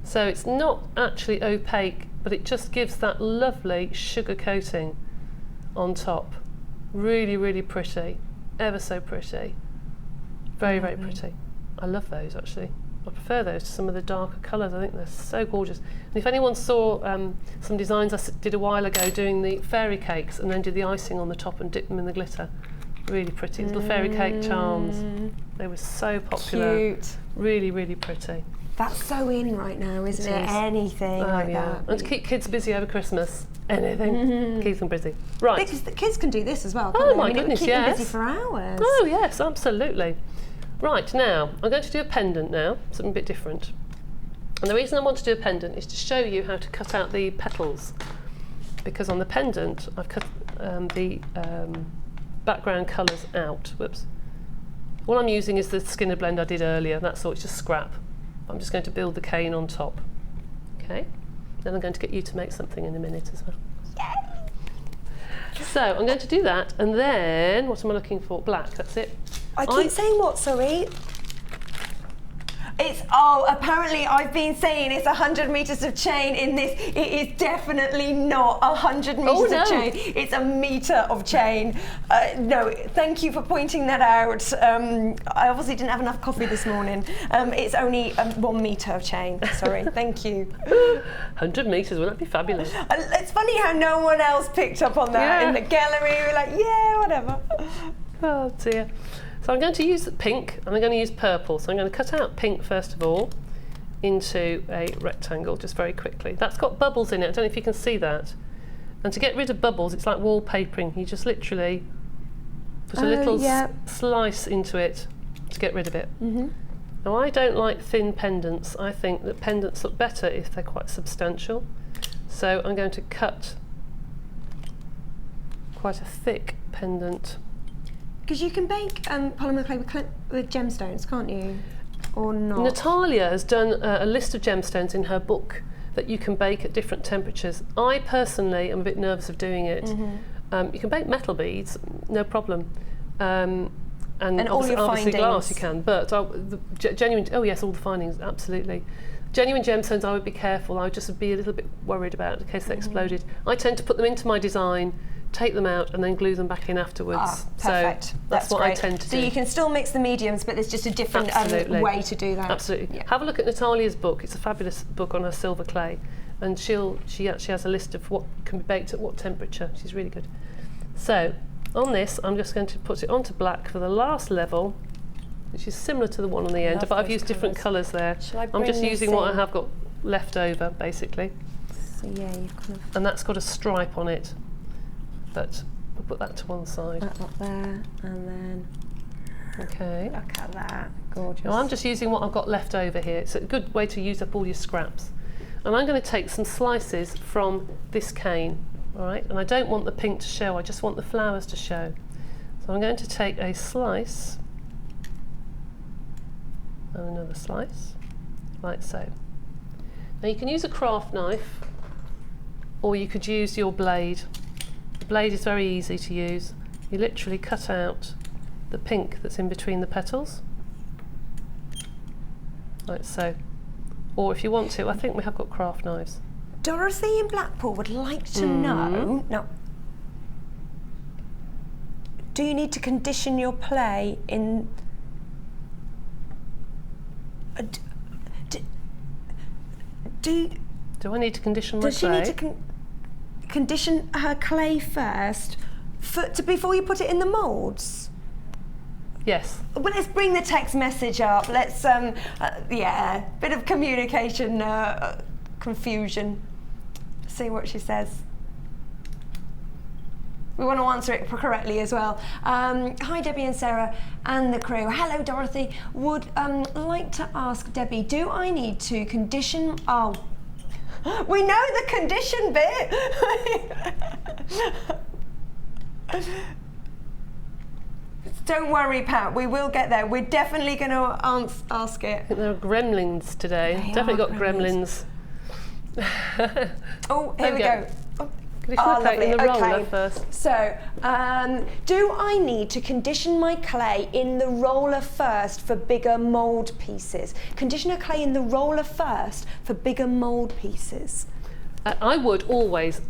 S2: So it's not actually opaque, but it just gives that lovely sugar coating on top. Really, really pretty. Ever so pretty. Very, very pretty. I love those actually. I prefer those to some of the darker colours. I think they're so gorgeous. And if anyone saw some designs I did a while ago doing the fairy cakes and then did the icing on the top and dipped them in the glitter, really pretty. Little fairy cake charms. They were so popular.
S1: Cute.
S2: Really, really pretty.
S1: That's so in right now, isn't it? Anything like that.
S2: And to keep kids busy over Christmas, anything keeps them busy. Right.
S1: Because the kids can do this as well.
S2: Oh
S1: they?
S2: my goodness,
S1: keep
S2: yes.
S1: them busy for hours.
S2: Oh yes, absolutely. Right, now I'm going to do a pendant now, something a bit different. And the reason I want to do a pendant is to show you how to cut out the petals, because on the pendant I've cut the background colours out. Whoops. All I'm using is the Skinner blend I did earlier. That's all. It's just scrap. I'm just going to build the cane on top. Okay. Then I'm going to get you to make something in a minute as well. Yay! So I'm going to do that, and then what am I looking for? Black. That's it.
S1: I keep saying what, sorry? It's, oh, apparently I've been saying it's 100 metres of chain in this. It is definitely not 100 metres of chain. It's a metre of chain. No, thank you for pointing that out. I obviously didn't have enough coffee this morning. It's only 1 metre of chain. Sorry, thank you.
S2: 100 metres, wouldn't that be fabulous?
S1: It's funny how no one else picked up on that in the gallery. We're like, yeah, whatever.
S2: Oh dear. So I'm going to use pink and I'm going to use purple. So I'm going to cut out pink first of all into a rectangle just very quickly. That's got bubbles in it. I don't know if you can see that. And to get rid of bubbles, it's like wallpapering. You just literally put a little slice into it to get rid of it. Now I don't like thin pendants. I think that pendants look better if they're quite substantial. So I'm going to cut quite a thick pendant.
S1: Because you can bake polymer clay with gemstones, can't you? Or not?
S2: Natalia has done a list of gemstones in her book that you can bake at different temperatures. I personally am a bit nervous of doing it. You can bake metal beads, no problem. And obviously glass you can, but genuine, oh yes, all the findings, absolutely. Genuine gemstones I would be careful. I would just be a little bit worried about in case they exploded. I tend to put them into my design, take them out and then glue them back in afterwards.
S1: Perfect.
S2: So that's what
S1: great.
S2: I tend to do.
S1: So you can still mix the mediums, but there's just a different way to do that.
S2: Absolutely. Yeah. Have a look at Natalia's book. It's a fabulous book on her silver clay, and she actually has a list of what can be baked at what temperature. She's really good. So on this, I'm just going to put it onto black for the last level, which is similar to the one on the end, but I've used different colours there. I'm just using what I have got left over, basically.
S1: So yeah, you've kind of...
S2: And that's got a stripe on it. But we'll put that to one side.
S1: That up there, and then...
S2: Okay.
S1: Look at that, gorgeous.
S2: Now I'm just using what I've got left over here. It's a good way to use up all your scraps. And I'm going to take some slices from this cane, all right? And I don't want the pink to show, I just want the flowers to show. So I'm going to take a slice, and another slice, like so. Now you can use a craft knife, or you could use your blade. The blade is very easy to use. You literally cut out the pink that's in between the petals, like so. Or if you want to, I think we have got craft knives.
S1: Dorothy in Blackpool would like to know, now, do you need to condition your play in...
S2: Do I need to condition my clay?
S1: Does she need to condition her clay first before you put it in the moulds?
S2: Yes.
S1: Well, let's bring the text message up. Let's, yeah, bit of communication confusion. See what she says. We want to answer it correctly as well. Hi Debbie and Sarah and the crew. Hello Dorothy. Would like to ask Debbie, do I need to condition... Oh, we know the condition bit. Don't worry, Pat, we will get there. We're definitely going to ask it.
S2: I think there are gremlins today. Definitely got gremlins.
S1: Oh, here we go.
S2: Lovely. In the roller first.
S1: So, do I need to condition my clay in the roller first for bigger mould pieces? Condition a clay in the roller first for bigger mould pieces.
S2: I would always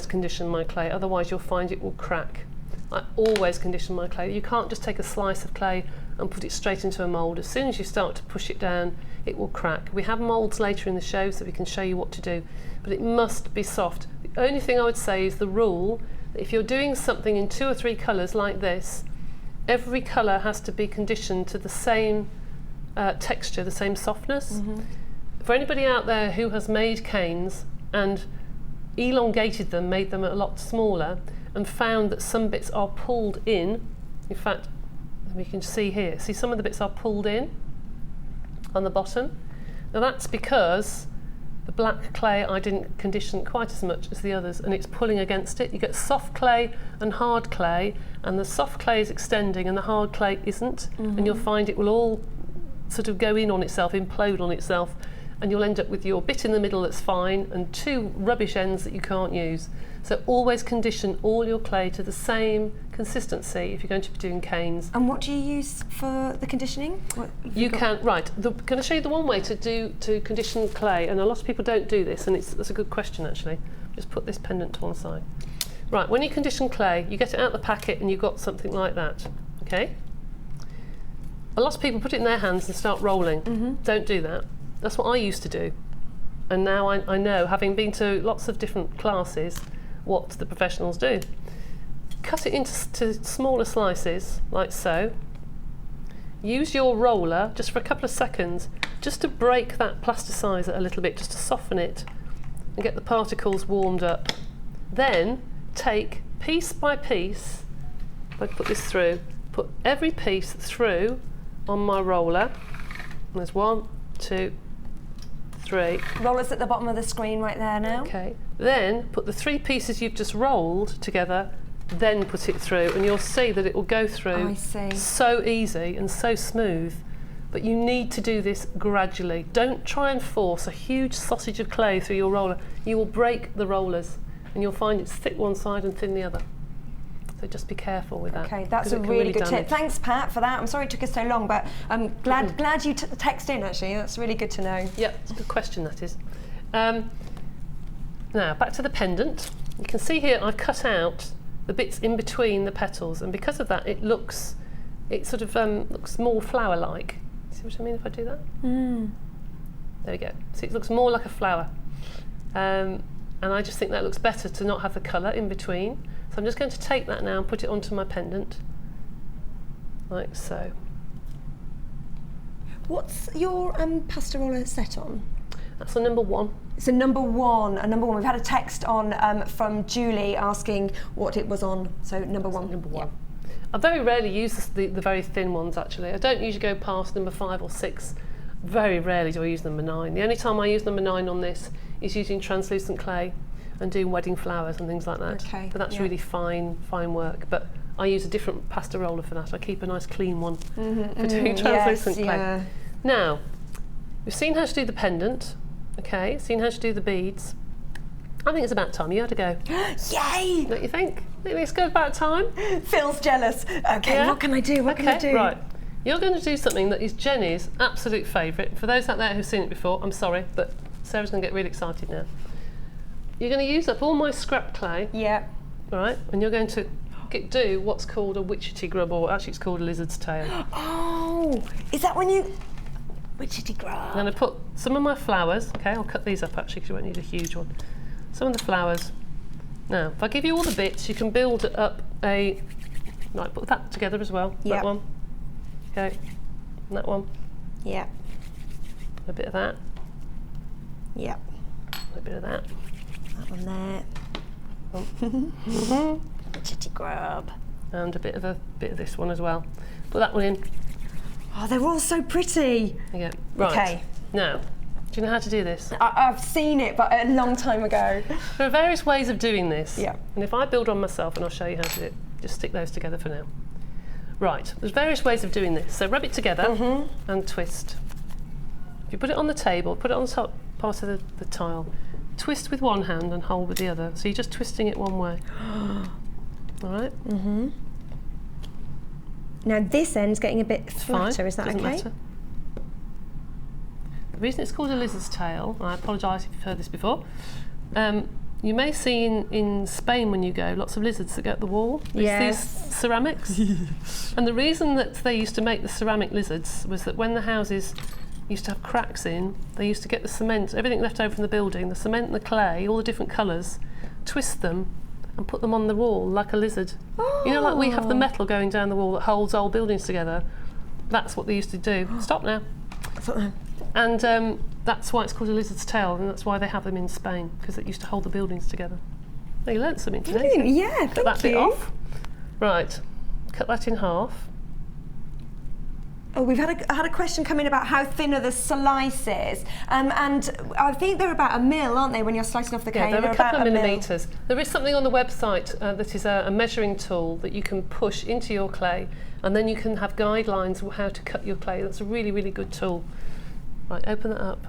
S2: condition my clay, otherwise you'll find it will crack. I always condition my clay. You can't just take a slice of clay and put it straight into a mould. As soon as you start to push it down, it will crack. We have moulds later in the show so we can show you what to do, but it must be soft. The only thing I would say is the rule that if you're doing something in 2 or 3 colours like this, every colour has to be conditioned to the same texture, the same softness. For anybody out there who has made canes and elongated them, made them a lot smaller, and found that some bits are pulled in fact, we can see here, see some of the bits are pulled in on the bottom. Now that's because the black clay I didn't condition quite as much as the others, and it's pulling against it. You get soft clay and hard clay, and the soft clay is extending and the hard clay isn't, and you'll find it will all sort of go in on itself, implode on itself, and you'll end up with your bit in the middle that's fine and 2 rubbish ends that you can't use. So always condition all your clay to the same consistency if you're going to be doing canes.
S1: And what do you use for the conditioning?
S2: You can, right, can I show you the one way to condition clay? And a lot of people don't do this, and that's a good question actually. Just put this pendant to one side. Right, when you condition clay, you get it out of the packet and you've got something like that, okay? A lot of people put it in their hands and start rolling. Don't do that. That's what I used to do. And now I know, having been to lots of different classes, what the professionals do. Cut it into smaller slices, like so. Use your roller just for a couple of seconds, just to break that plasticizer a little bit, just to soften it and get the particles warmed up. Then take piece by piece, if I put this through, put every piece through on my roller. There's 1, 2, 3.
S1: Roller's at the bottom of the screen right there now.
S2: Okay. Then put the 3 pieces you've just rolled together, then put it through, and you'll see that it will go through so easy and so smooth. But you need to do this gradually. Don't try and force a huge sausage of clay through your roller. You will break the rollers and you'll find it's thick one side and thin the other. So just be careful with that.
S1: Okay, that's a really good tip. Thanks, Pat, for that. I'm sorry it took us so long, but I'm glad you took the text in, actually. That's really good to know.
S2: Yep, it's a good question, that is. Now, back to the pendant. You can see here I've cut out the bits in between the petals, and because of that, it sort of looks more flower-like. See what I mean if I do that? There we go. See, it looks more like a flower. And I just think that looks better to not have the colour in between. So I'm just going to take that now and put it onto my pendant, like so.
S1: What's your pasta roller set on?
S2: That's a number 1.
S1: It's a number 1. We've had a text on from Julie asking what it was on. So number 1.
S2: Number 1. Yeah. I very rarely use the very thin ones actually. I don't usually go past number 5 or 6. Very rarely do I use number 9. The only time I use number 9 on this is using translucent clay and doing wedding flowers and things like that.
S1: Okay,
S2: but that's really fine work. But I use a different pasta roller for that. I keep a nice clean one for doing translucent clay. Yeah. Now, we've seen how to do the pendant, okay, seen how to do the beads. I think it's about time you had a go.
S1: Yay!
S2: Don't you think? It's good about time.
S1: Phil's jealous. Okay, yeah? What can I do? What can I do?
S2: Right. You're going to do something that is Jenny's absolute favourite. For those out there who've seen it before, I'm sorry, but Sarah's going to get really excited now. You're going to use up all my scrap clay.
S1: Yeah.
S2: Right, and you're going to do what's called a witchetty grub, or actually it's called a lizard's tail.
S1: Oh, is that when you... Witchetty grub.
S2: I'm going to put some of my flowers, okay, I'll cut these up actually because you won't need a huge one. Some of the flowers. Now, if I give you all the bits, you can build up a... Right, put that together as well.
S1: Yep.
S2: That one. Okay, and that one.
S1: Yeah.
S2: A bit of that.
S1: Yeah.
S2: A bit of that.
S1: That one there. Witchetty grub.
S2: And a bit of this one as well. Put that one in.
S1: Oh, they're all so pretty.
S2: Yeah. Right.
S1: Okay.
S2: Now, do you know how to do this?
S1: I've seen it, but a long time ago.
S2: There are various ways of doing this.
S1: Yeah.
S2: And if I build on myself, and I'll show you how to do it, just stick those together for now. Right. There's various ways of doing this. So rub it together and twist. If you put it on the table, put it on the top part of the tile. Twist with one hand and hold with the other. So you're just twisting it one way. All right?
S1: Now this end's getting a bit flatter,
S2: fine.
S1: Is that
S2: Doesn't
S1: okay?
S2: Matter. The reason it's called a lizard's tail, and I apologise if you've heard this before, You may see in Spain when you go, lots of lizards that go up the wall. These ceramics. And the reason that they used to make the ceramic lizards was that when the houses used to have cracks in, they used to get the cement, everything left over from the building, the cement and the clay, all the different colours, twist them and put them on the wall like a lizard.
S1: Oh.
S2: You know, like we have the metal going down the wall that holds old buildings together. That's what they used to do. Stop now. And that's why it's called a lizard's tail, and that's why they have them in Spain, because it used to hold the buildings together. Now, you learnt something today.
S1: Brilliant. Yeah,
S2: cut that bit off. Right, cut that in half.
S1: Oh, we've had a question come in about how thin are the slices, and I think they're about 1 mil, aren't they, when you're slicing off the cane?
S2: Yeah, they're a couple of millimetres. There is something on the website that is a measuring tool that you can push into your clay, and then you can have guidelines of how to cut your clay. That's a really, really good tool. Right, open that up.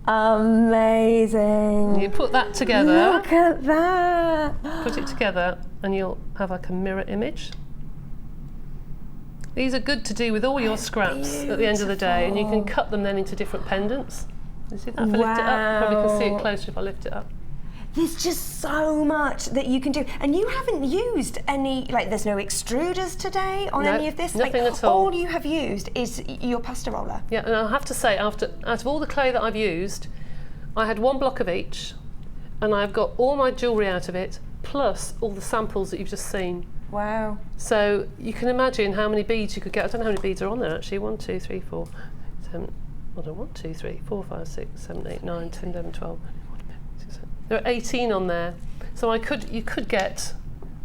S1: Amazing.
S2: You put that together.
S1: Look at that.
S2: Put it together and you'll have like a mirror image. These are good to do with all your scraps at the end of the day, and you can cut them then into different pendants. You see that? If I lift it up, probably can see it closer if I lift it up.
S1: There's just so much that you can do, and you haven't used any, like there's no extruders today on any of this?
S2: Nothing at all.
S1: All you have used is your pasta roller.
S2: Yeah, and I'll have to say, out of all the clay that I've used, I had 1 block of each, and I've got all my jewellery out of it, plus all the samples that you've just seen.
S1: Wow.
S2: So you can imagine how many beads you could get. I don't know how many beads are on there actually. 1, 2, 3, 4, 7, I don't know, 1, 2, 3, 4, 5, 6, 7, 8, 9, 10, 11, 12. There are 18 on there. So you could get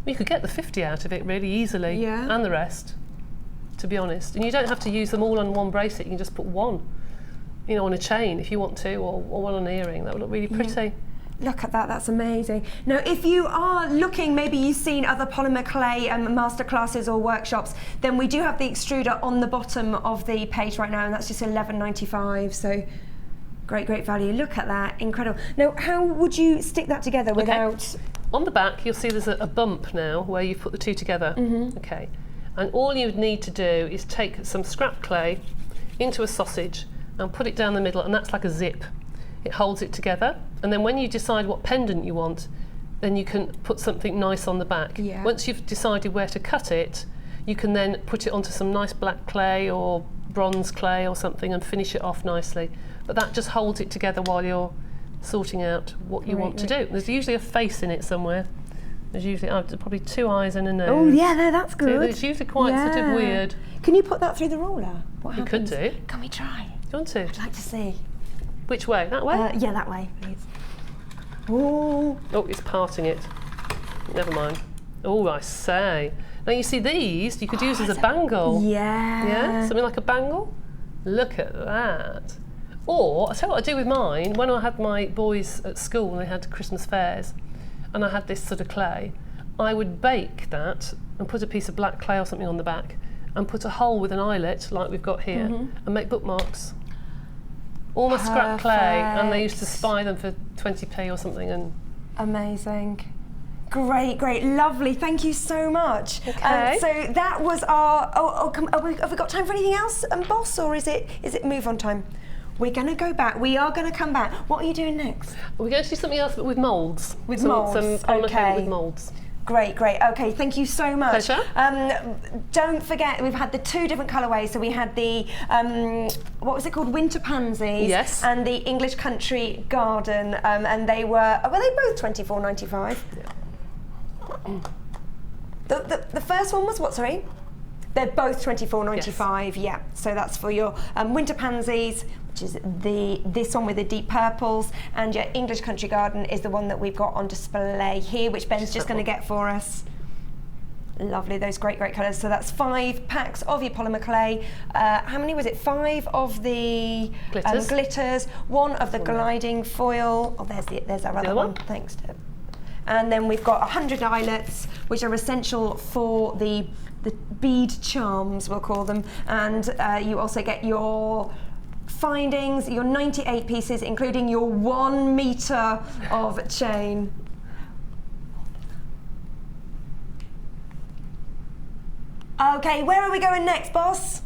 S2: the 50 out of it really easily, and the rest, to be honest. And you don't have to use them all on one bracelet. You can just put one, you know, on a chain if you want to, or one on an earring. That would look really pretty.
S1: Look at that, that's amazing. Now, if you are looking, maybe you've seen other polymer clay masterclasses or workshops, then we do have the extruder on the bottom of the page right now, and that's just $11.95. So great value. Look at that, incredible. Now, how would you stick that together without...
S2: On the back, you'll see there's a bump now where you've put the two together. Okay, and all you would need to do is take some scrap clay into a sausage and put it down the middle, and that's like a zip. It holds it together, and then when you decide what pendant you want, then you can put something nice on the back. Once you've decided where to cut it, you can then put it onto some nice black clay or bronze clay or something and finish it off nicely. But that just holds it together while you're sorting out what you want to do. There's usually a face in it somewhere. There's usually probably 2 eyes and a nose.
S1: Oh yeah, no, that's good.
S2: So it's usually quite sort of weird.
S1: Can you put that through the roller? What happens?
S2: You could do.
S1: Can we try?
S2: Do you want to?
S1: I'd like to see.
S2: Which way? That way?
S1: Yeah, that way, please. Oh,
S2: it's parting it. Never mind. Oh, I say. Now you see these, you could use as a bangle. Yeah, something like a bangle. Look at that. Or, I'll tell you what I do with mine. When I had my boys at school and they had Christmas fairs, and I had this sort of clay, I would bake that and put a piece of black clay or something on the back and put a hole with an eyelet, like we've got here, and make bookmarks. All my scrap clay, and they used to spy them for 20p or something. And
S1: amazing. Great, lovely. Thank you so much.
S2: Okay.
S1: So that was our. Have we got time for anything else, boss, or is it move on time? We're going to go back. We are going to come back. What are you doing next?
S2: We're going to do something else, but with moulds.
S1: With
S2: some
S1: moulds.
S2: polymer with moulds.
S1: Great. Okay, thank you so much.
S2: Pleasure.
S1: Don't forget, we've had the 2 different colourways. So we had the, what was it called? Winter Pansies.
S2: Yes.
S1: And the English Country Garden. And they were they both $24.95? Yeah. The first one was what, sorry? They're both $24.95, yeah. So that's for your Winter Pansies, which is this one with the deep purples, and your English Country Garden is the one that we've got on display here, which Ben's just going to get for us. Lovely, those great colours. So that's 5 packs of your polymer clay. How many was it? 5 of the glitters, 1 of the gliding foil. Oh, there's our other one. Thanks, Deb. And then we've got 100 eyelets, which are essential for the bead charms, we'll call them. And you also get your findings, your 98 pieces, including your 1 metre of chain. Okay, where are we going next, boss?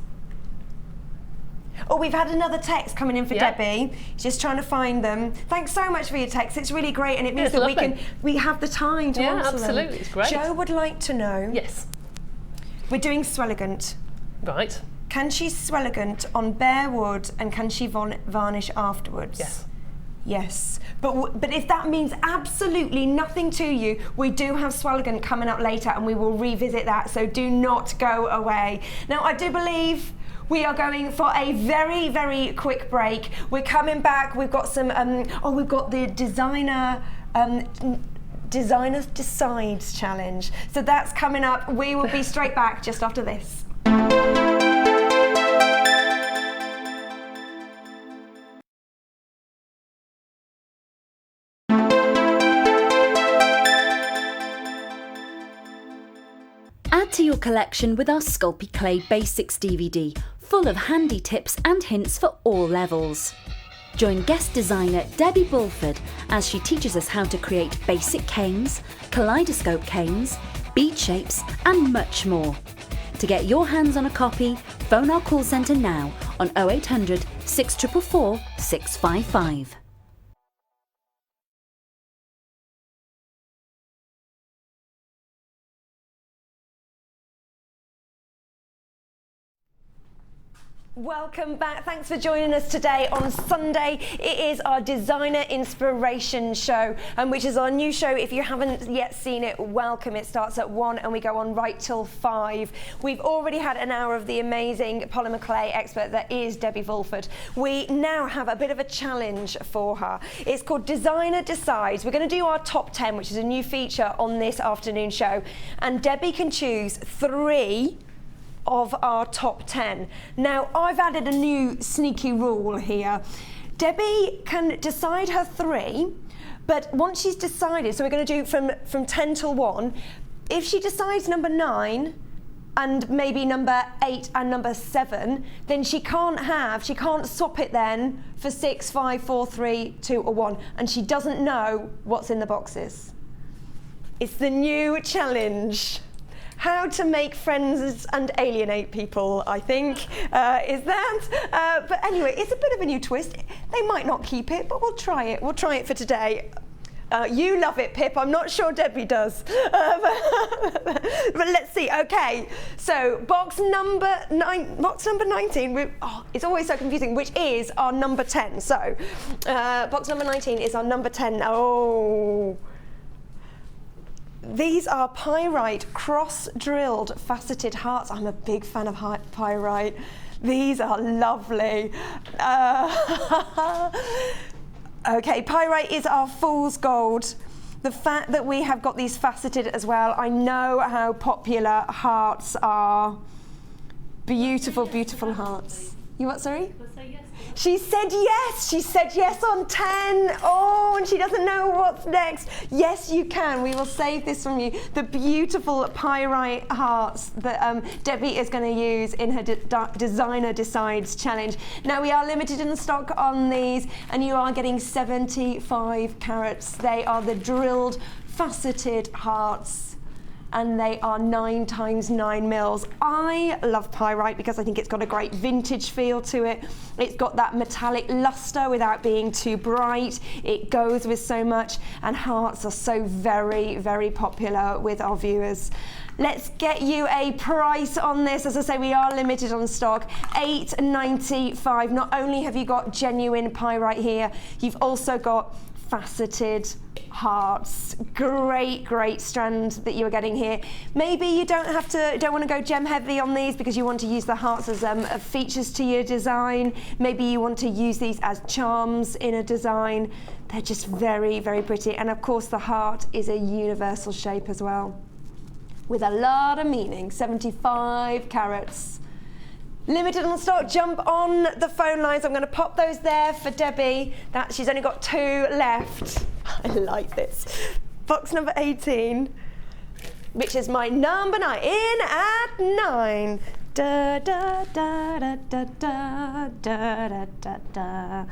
S1: Oh, we've had another text coming in for
S2: Yep.
S1: Debbie. Just trying to find them. Thanks so much for your text. It's really great, and it means
S2: it's
S1: that
S2: lovely.
S1: we have the time to
S2: Yeah,
S1: answer
S2: absolutely.
S1: them.
S2: It's great.
S1: Jo would like to know.
S2: Yes.
S1: We're doing swelligant.
S2: Right.
S1: Can she swelligant on bare wood, and can she varnish afterwards?
S2: Yes.
S1: Yes, but if that means absolutely nothing to you, we do have swelligant coming up later, and we will revisit that, so do not go away. Now, I do believe we are going for a very, very quick break. We're coming back. We've got some, we've got the Designer Decides Challenge. So that's coming up. We will be straight back just after this.
S3: Add to your collection with our Sculpey Clay Basics DVD, full of handy tips and hints for all levels. Join guest designer Debbie Bulford as she teaches us how to create basic canes, kaleidoscope canes, bead shapes and much more. To get your hands on a copy, phone our call centre now on 0800 644 655.
S1: Welcome back. Thanks for joining us today on Sunday. It is our Designer Inspiration show, which is our new show. If you haven't yet seen it, welcome. It starts at 1 and we go on right till 5. We've already had an hour of the amazing polymer clay expert that is Debbie Bulford. We now have a bit of a challenge for her. It's called Designer Decides. We're going to do our top 10, which is a new feature on this afternoon show, and Debbie can choose 3 of our top 10. Now, I've added a new sneaky rule here. Debbie can decide her 3, but once she's decided, so we're going to do from 10 till 1, if she decides number 9 and maybe number 8 and number 7, then she can't swap it then for 6, 5, 4, 3, 2 or 1, and she doesn't know what's in the boxes. It's the new challenge. How to make friends and alienate people, I think, is that. But anyway, it's a bit of a new twist. They might not keep it, but we'll try it. We'll try it for today. You love it, Pip. I'm not sure Debbie does. But let's see. Okay, so box number 19. It's always so confusing, which is our number 10. So box number 19 is our number 10. Oh. These are pyrite cross-drilled faceted hearts. I'm a big fan of pyrite. These are lovely. Okay, pyrite is our fool's gold. The fact that we have got these faceted as well, I know how popular hearts are. Beautiful, beautiful hearts. You what, sorry? She said yes. She said yes on 10. Oh, and she doesn't know what's next. Yes, you can. We will save this from you. The beautiful pyrite hearts that Debbie is going to use in her Designer Decides challenge. Now, we are limited in stock on these, and you are getting 75 carats. They are the drilled, faceted hearts, and they are 9 times 9 mils. I love pyrite because I think it's got a great vintage feel to it. It's got that metallic luster without being too bright. It goes with so much, and hearts are so very, very popular with our viewers. Let's get you a price on this. As I say, we are limited on stock, $8.95. Not only have you got genuine pyrite here, you've also got faceted hearts. Great strand that you are getting here. Maybe you don't want to go gem heavy on these because you want to use the hearts as features to your design. Maybe you want to use these as charms in a design. They're just very, very pretty. And of course the heart is a universal shape as well, with a lot of meaning. 75 carats. Limited on stock. Jump on the phone lines. I'm going to pop those there for Debbie. She's only got 2 left. I like this. Box number 18, which is my number 9. In at 9. Da da da da da da da da da.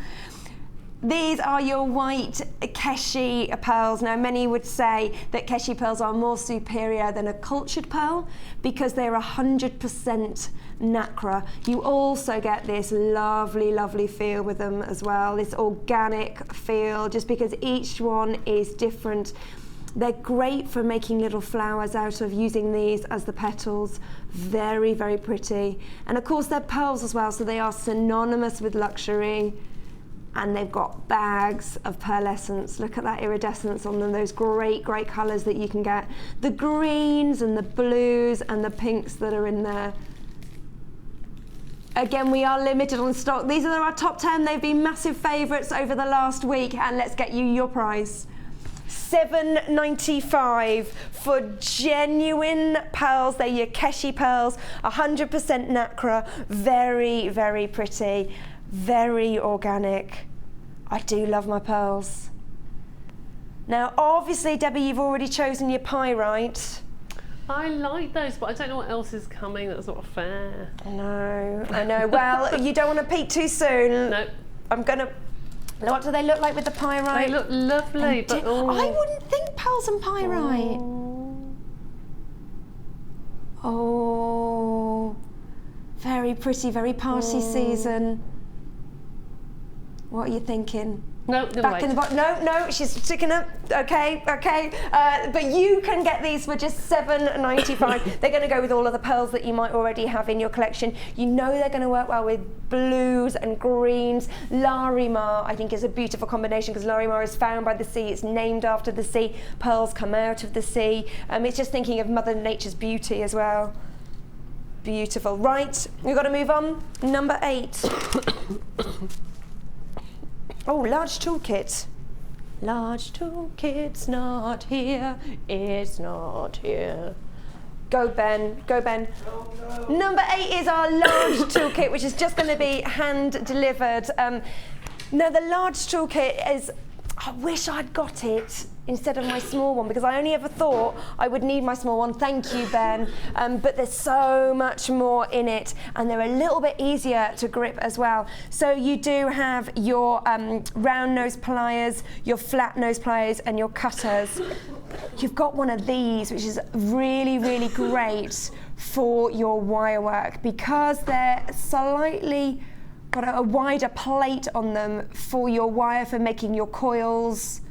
S1: These are your white Keshi pearls. Now, many would say that Keshi pearls are more superior than a cultured pearl because they're 100% nacre. You also get this lovely, lovely feel with them as well, this organic feel, just because each one is different. They're great for making little flowers out of, using these as the petals. Very, very pretty. And of course, they're pearls as well, so they are synonymous with luxury. And they've got bags of pearlescence. Look at that iridescence on them, those great, great colours that you can get. The greens and the blues and the pinks that are in there. Again, we are limited on stock. These are our top 10. They've been massive favourites over the last week, and let's get you your price. $7.95 for genuine pearls. They're your Keshi pearls, 100% nacre, very, very pretty. Very organic. I do love my pearls. Now, obviously, Debbie, you've already chosen your pyrite.
S2: I like those, but I don't know what else is coming. That's not fair.
S1: I know. Well, you don't want to peek too soon.
S2: No.
S1: I'm gonna. What do they look like with the pyrite?
S2: They look lovely, but
S1: I wouldn't think pearls and pyrite. Oh, very pretty, very party season. What are you thinking?
S2: No,
S1: back in the box. No, she's sticking up. Okay. But you can get these for just $7.95. They're going to go with all of the pearls that you might already have in your collection. You know they're going to work well with blues and greens. Larimar, I think, is a beautiful combination because Larimar is found by the sea. It's named after the sea. Pearls come out of the sea. It's just thinking of Mother Nature's beauty as well. Beautiful. Right, we've got to move on. Number 8. Oh, large toolkit. Large toolkit's not here. It's not here. Go, Ben. Go, Ben. Oh, no. Number 8 is our large toolkit, which is just going to be hand delivered. Now, the large toolkit is. I wish I'd got it instead of my small one because I only ever thought I would need my small one. Thank you, Ben. But there's so much more in it and they're a little bit easier to grip as well. So you do have your round nose pliers, your flat nose pliers and your cutters. You've got one of these, which is really, really great for your wire work because they're slightly got a wider plate on them for your wire for making your coils.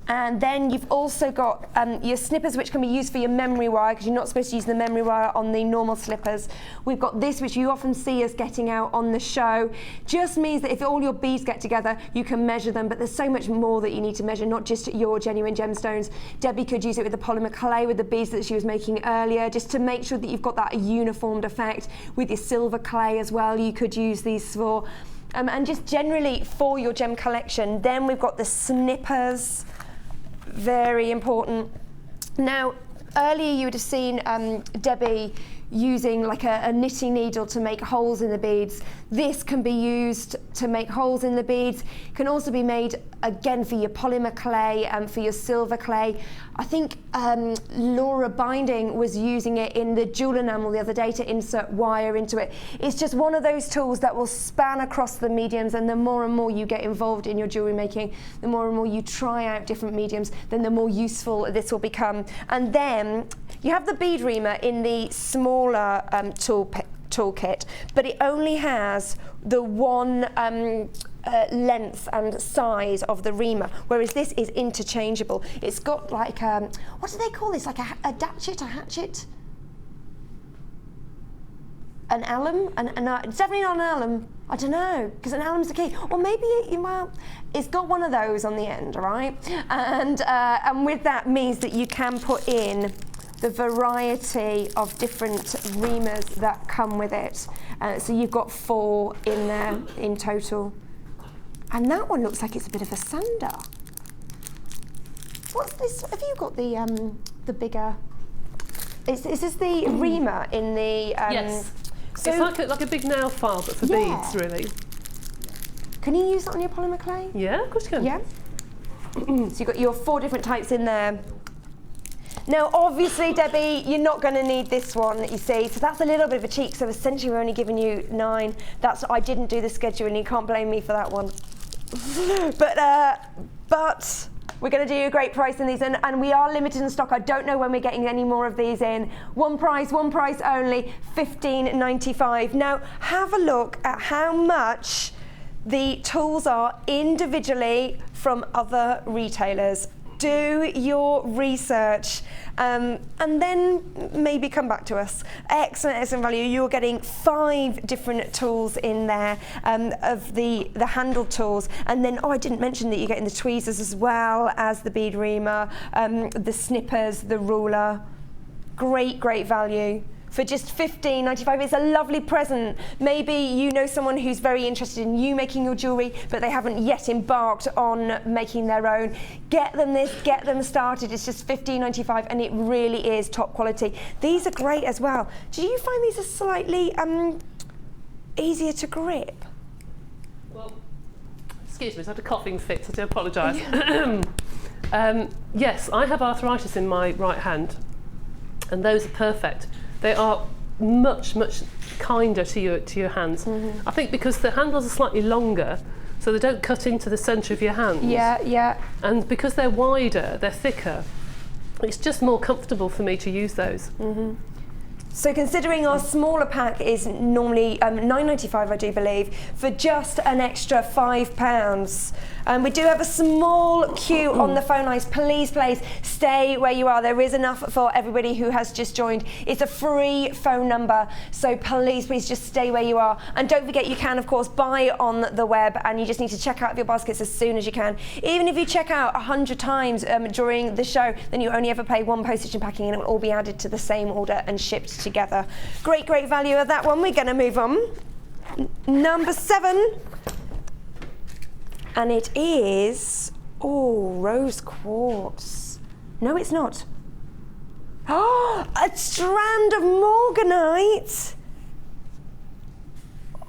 S1: And then you've also got your snippers, which can be used for your memory wire, because you're not supposed to use the memory wire on the normal slippers. We've got this, which you often see us getting out on the show. Just means that if all your beads get together, you can measure them, but there's so much more that you need to measure, not just your genuine gemstones. Debbie could use it with the polymer clay, with the beads that she was making earlier, just to make sure that you've got that uniformed effect. With your silver clay as well, you could use these for. And just generally for your gem collection. Then we've got the snippers. Very important. Now, earlier you would have seen Debbie using like a knitting needle to make holes in the beads. This can be used to make holes in the beads. It can also be made again for your polymer clay and for your silver clay. I think Laura Binding was using it in the jewel enamel the other day to insert wire into it. It's just one of those tools that will span across the mediums, and the more and more you get involved in your jewellery making, the more and more you try out different mediums, then the more useful this will become. And then you have the bead reamer in the smaller toolkit, but it only has the one length and size of the reamer, whereas this is interchangeable. It's got like, what do they call this? Like a hatchet? An alum? It's definitely not an alum. I don't know, because an alum's the key. Or maybe, it's got one of those on the end, right? And with that means that you can put in the variety of different reamers that come with it. So you've got 4 in there in total. And that one looks like it's a bit of a sander. What's this? Have you got the bigger? Is this the reamer in the?
S2: Yes. So it's like a big nail file, but for beads, really.
S1: Can you use that on your polymer clay?
S2: Yeah, of course you can.
S1: Yeah. So you've got your 4 different types in there. Now, obviously, Debbie, you're not going to need this one, you see, so that's a little bit of a cheat. So essentially, we're only giving you 9. I didn't do the scheduling. You can't blame me for that one. But we're going to do a great price in these, and we are limited in stock. I don't know when we're getting any more of these in. One price only, $15.95. Now, have a look at how much the tools are individually from other retailers. Do your research and then maybe come back to us. Excellent value. You're getting 5 different tools in there of the handled tools. And then, I didn't mention that you're getting the tweezers as well as the bead reamer, the snippers, the ruler. Great value. For just $15.95, it's a lovely present. Maybe you know someone who's very interested in you making your jewellery, but they haven't yet embarked on making their own. Get them this, get them started. It's just $15.95, and it really is top quality. These are great as well. Do you find these are slightly easier to grip?
S2: Well, excuse me, I had a coughing fit, I do apologise. Yes, I have arthritis in my right hand, and those are perfect. They are much kinder to your hands. Mm-hmm. I think because the handles are slightly longer, so they don't cut into the centre of your hands.
S1: Yeah.
S2: And because they're wider, they're thicker, it's just more comfortable for me to use those.
S1: Mm-hmm. So considering our smaller pack is normally $9.95, I do believe, for just an extra £5. We do have a small queue on the phone lines. Please stay where you are. There is enough for everybody who has just joined. It's a free phone number, so please just stay where you are. And don't forget, you can of course buy on the web, and you just need to check out your baskets as soon as you can. Even if you check out 100 times during the show, then you only ever pay 1 postage and packing, and it will all be added to the same order and shipped together. Great value of that one. We're going to move on. Number 7. And it is, rose quartz. No, it's not. Oh, a strand of morganite.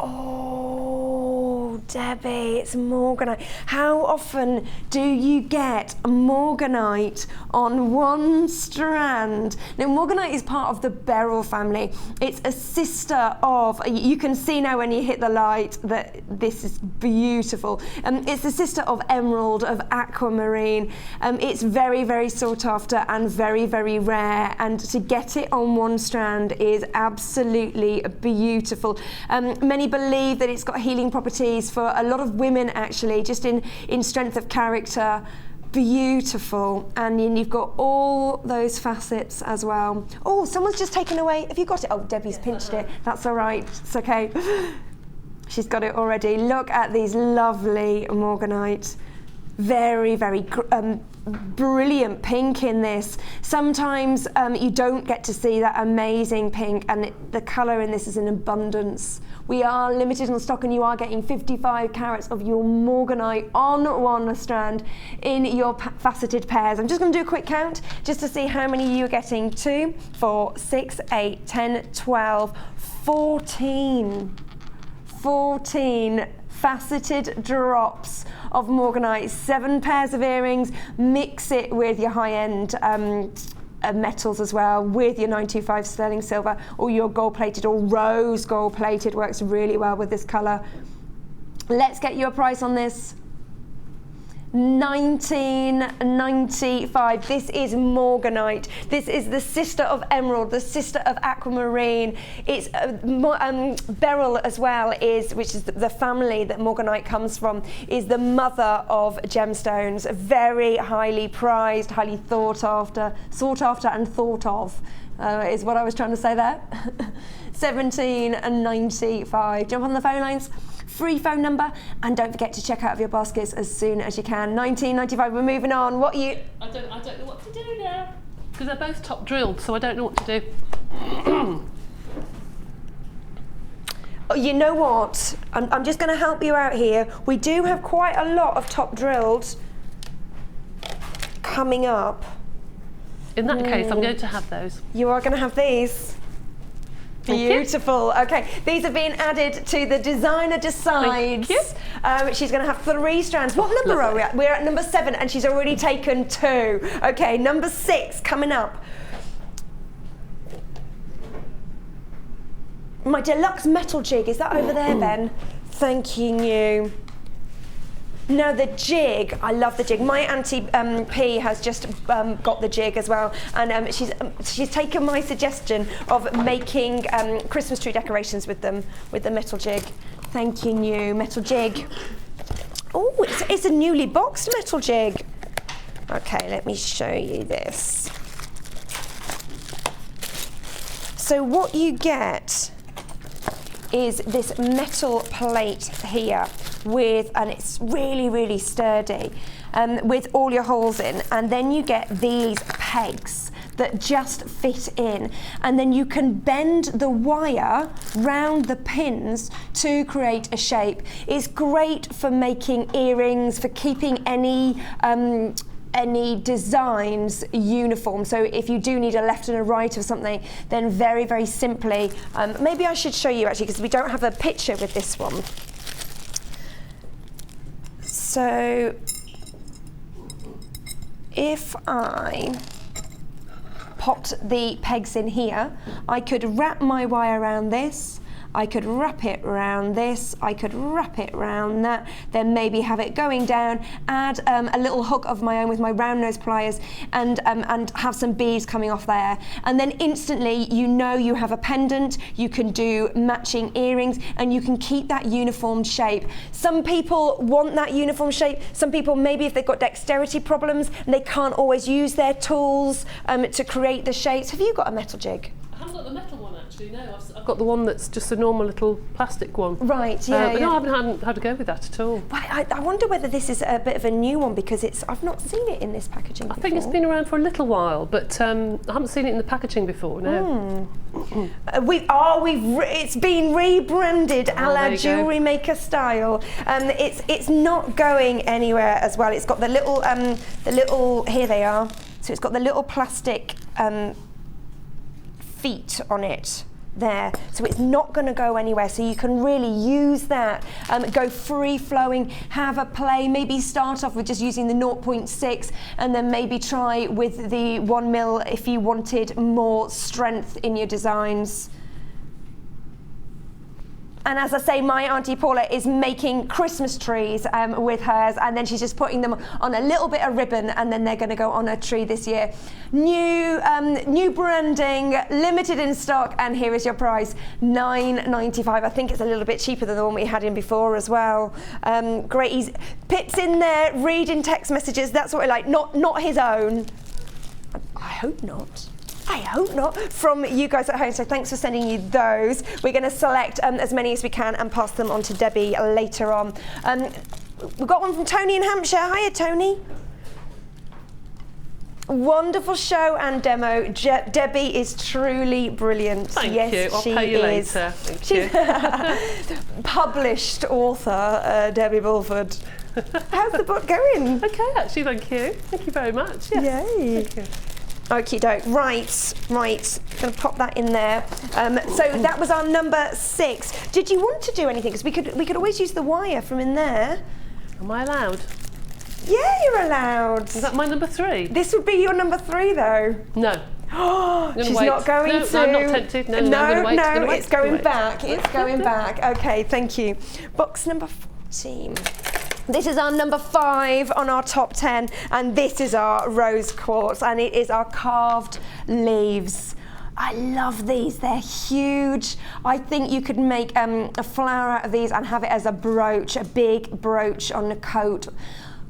S1: Oh, Debbie, it's morganite. How often do you get morganite on one strand? Now, morganite is part of the beryl family. It's a sister of, you can see now when you hit the light that this is beautiful. It's the sister of emerald, of aquamarine. It's very sought after and very rare, and to get it on one strand is absolutely beautiful. Many believe that it's got healing properties for a lot of women, actually, just in strength of character. Beautiful. And then you've got all those facets as well. Oh, someone's just taken away. Have you got it? Oh, Debbie's pinched it. That's all right. It's okay. She's got it already. Look at these lovely morganite. Very brilliant pink in this. Sometimes you don't get to see that amazing pink, and the colour in this is in abundance. We are limited on stock, and you are getting 55 carats of your morganite on one strand in your faceted pairs. I'm just going to do a quick count just to see how many you're getting. 2, 4, 6, 8, 10, 12, 14 faceted drops of morganite. 7 pairs of earrings. Mix it with your high-end metals as well, with your 925 sterling silver, or your gold-plated or rose gold-plated. Works really well with this colour. Let's get you a price on this. $19.95. This is morganite. This is the sister of emerald, the sister of aquamarine. It's beryl as well, which is the family that morganite comes from, is the mother of gemstones. Very highly prized, highly sought after and thought of. Is what I was trying to say there. $17.95. Jump on the phone lines. Free phone number, and don't forget to check out of your baskets as soon as you can. $19.95. We're moving on. What you?
S2: I don't know what to do now, because they're both top drilled, so I don't know what to do.
S1: Oh, you know what? I'm just going to help you out here. We do have quite a lot of top drilled coming up.
S2: In that case, I'm going to have those.
S1: You are going to have these. Beautiful. Okay, these have been added to the Designer Decides. She's going to have 3 strands. What number are we at? We're at number 7 and she's already taken 2. Okay, number 6 coming up. My deluxe metal jig, is that over there, Ben? Thanking you. Now the jig, I love the jig. My Auntie P has just got the jig as well, and she's taken my suggestion of making Christmas tree decorations with them, with the metal jig. Thanking you, metal jig. Oh, it's a newly boxed metal jig. Okay, let me show you this. So what you get is this metal plate here and it's really, really sturdy, with all your holes in, and then you get these pegs that just fit in, and then you can bend the wire round the pins to create a shape. It's great for making earrings, for keeping any designs uniform. So if you do need a left and a right or something, then very, very simply, maybe I should show you actually, because we don't have a picture with this one. So if I popped the pegs in here, I could wrap my wire around this, I could wrap it around this, I could wrap it around that, then maybe have it going down, add a little hook of my own with my round nose pliers, and have some beads coming off there. And then instantly you know you have a pendant, you can do matching earrings, and you can keep that uniform shape. Some people want that uniform shape, some people maybe if they've got dexterity problems and they can't always use their tools to create the shapes. Have you got a metal jig?
S2: I haven't got the metal one actually, no. I've got the one that's just a normal little plastic one.
S1: Right, yeah.
S2: But no, I haven't had to go with that at all.
S1: Well, I wonder whether this is a bit of a new one, because I've not seen it in this packaging before.
S2: I think it's been around for a little while, but I haven't seen it in the packaging before, no.
S1: It's been rebranded a la JewelleryMaker style. It's not going anywhere as well. It's got the little, here they are. So it's got the little plastic feet on it there, so it's not going to go anywhere, so you can really use that, go free flowing, have a play, maybe start off with just using the 0.6 and then maybe try with the 1mm if you wanted more strength in your designs. And as I say, my Auntie Paula is making Christmas trees with hers, and then she's just putting them on a little bit of ribbon, and then they're going to go on a tree this year. New branding, limited in stock, and here is your price, $9.95. I think it's a little bit cheaper than the one we had in before as well. Great, easy. Pip's in there, reading text messages, that's what I like, not his own. I hope not. I hope not, from you guys at home, so thanks for sending you those. We're going to select as many as we can and pass them on to Debbie later on. We've got one from Tony in Hampshire. Hiya, Tony. Wonderful show and demo. Debbie is truly brilliant.
S2: Thank
S1: yes,
S2: you. I'll pay you later. Thank you.
S1: Published author, Debbie Bulford. How's the book going?
S2: Okay, actually, thank you. Thank you very much. Yes.
S1: Yay.
S2: Thank you.
S1: Okie doke. Right. Going to pop that in there. So that was our number 6. Did you want to do anything? Because we could always use the wire from in there.
S2: Am I allowed?
S1: Yeah, you're allowed.
S2: Is that my number 3?
S1: This would be your number 3, though.
S2: No.
S1: She's not going to.
S2: No, I'm not tempted. No,
S1: it's going back. It's going back. Okay, thank you. Box number 14. This is our number 5 on our top 10, and this is our rose quartz, and it is our carved leaves. I love these, they're huge. I think you could make a flower out of these and have it as a brooch, a big brooch on a coat.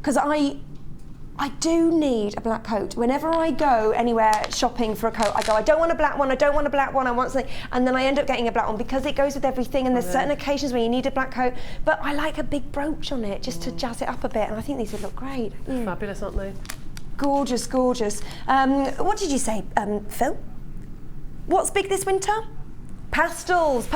S1: Because I do need a black coat. Whenever I go anywhere shopping for a coat, I go, I don't want a black one, I don't want a black one, I want something, and then I end up getting a black one because it goes with everything, and there's certain occasions where you need a black coat, but I like a big brooch on it just to jazz it up a bit, and I think these would look great.
S2: Fabulous, aren't they?
S1: Gorgeous, gorgeous. What did you say, Phil? What's big this winter? Pastels,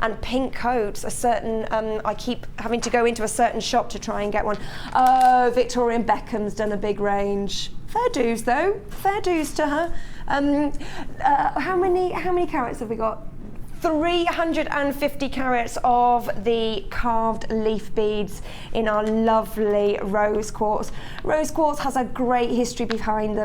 S1: and pink coats. I keep having to go into a certain shop to try and get one. Oh, Victoria Beckham's done a big range. Fair dues though, fair dues to her. How many carats have we got? 350 carats of the carved leaf beads in our lovely rose quartz. Rose quartz has a great history behind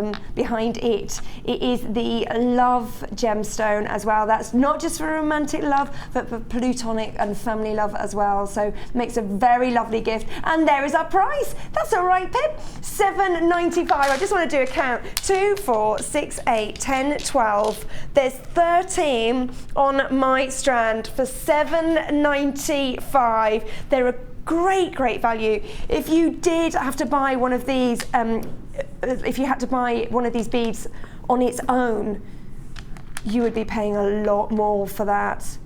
S1: it. It is the love gemstone as well. That's not just for romantic love, but for platonic and family love as well. So makes a very lovely gift. And there is our price. That's all right, Pip. $7.95. I just want to do a count. 2, 4, 6, 8, 10, 12. There's 13 on my strand for $7.95. They're a great value. If you did have to buy one of these, if you had to buy one of these beads on its own, you would be paying a lot more for that.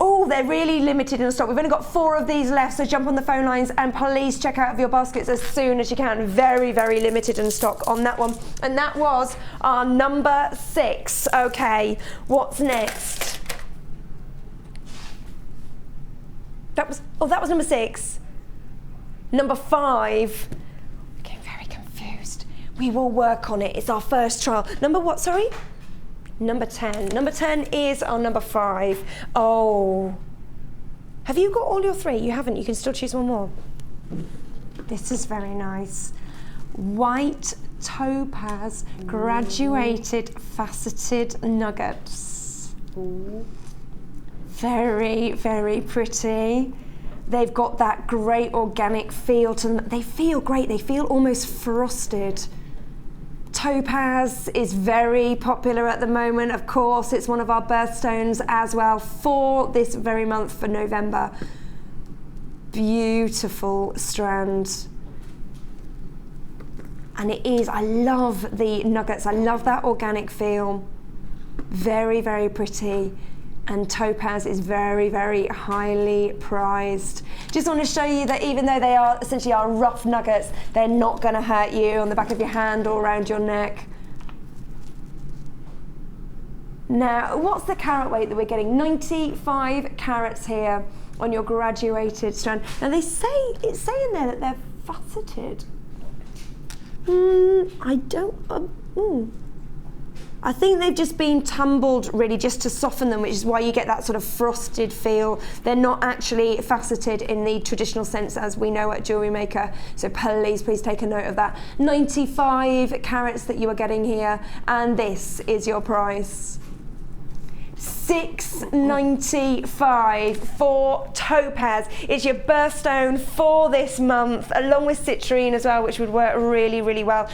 S1: Oh, they're really limited in stock. We've only got 4 of these left, so jump on the phone lines and please check out your baskets as soon as you can. Very limited in stock on that one. And that was our number 6. Okay, what's next? That was number 6. Number 5. I'm getting very confused. We will work on it. It's our first trial. Number what, sorry? Number 10. Number 10 is our number 5. Oh. Have you got all your 3? You haven't. You can still choose one more. This is very nice. White topaz graduated faceted nuggets.
S2: Ooh.
S1: Very pretty. They've got that great organic feel to them. They feel great. They feel almost frosted. Topaz is very popular at the moment. Of course, it's one of our birthstones as well for this very month, for November. Beautiful strand. And it is, I love the nuggets. I love that organic feel. Very pretty. And topaz is very highly prized. Just want to show you that even though they are essentially our rough nuggets, they're not going to hurt you on the back of your hand or around your neck. Now, what's the carat weight that we're getting? 95 carats here on your graduated strand. Now it's saying there that they're faceted. I think they've just been tumbled really just to soften them, which is why you get that sort of frosted feel. They're not actually faceted in the traditional sense as we know at Jewellery Maker. So please take a note of that. 95 carats that you are getting here, and this is your price. $6.95 for topaz. It's your birthstone for this month, along with citrine as well, which would work really well.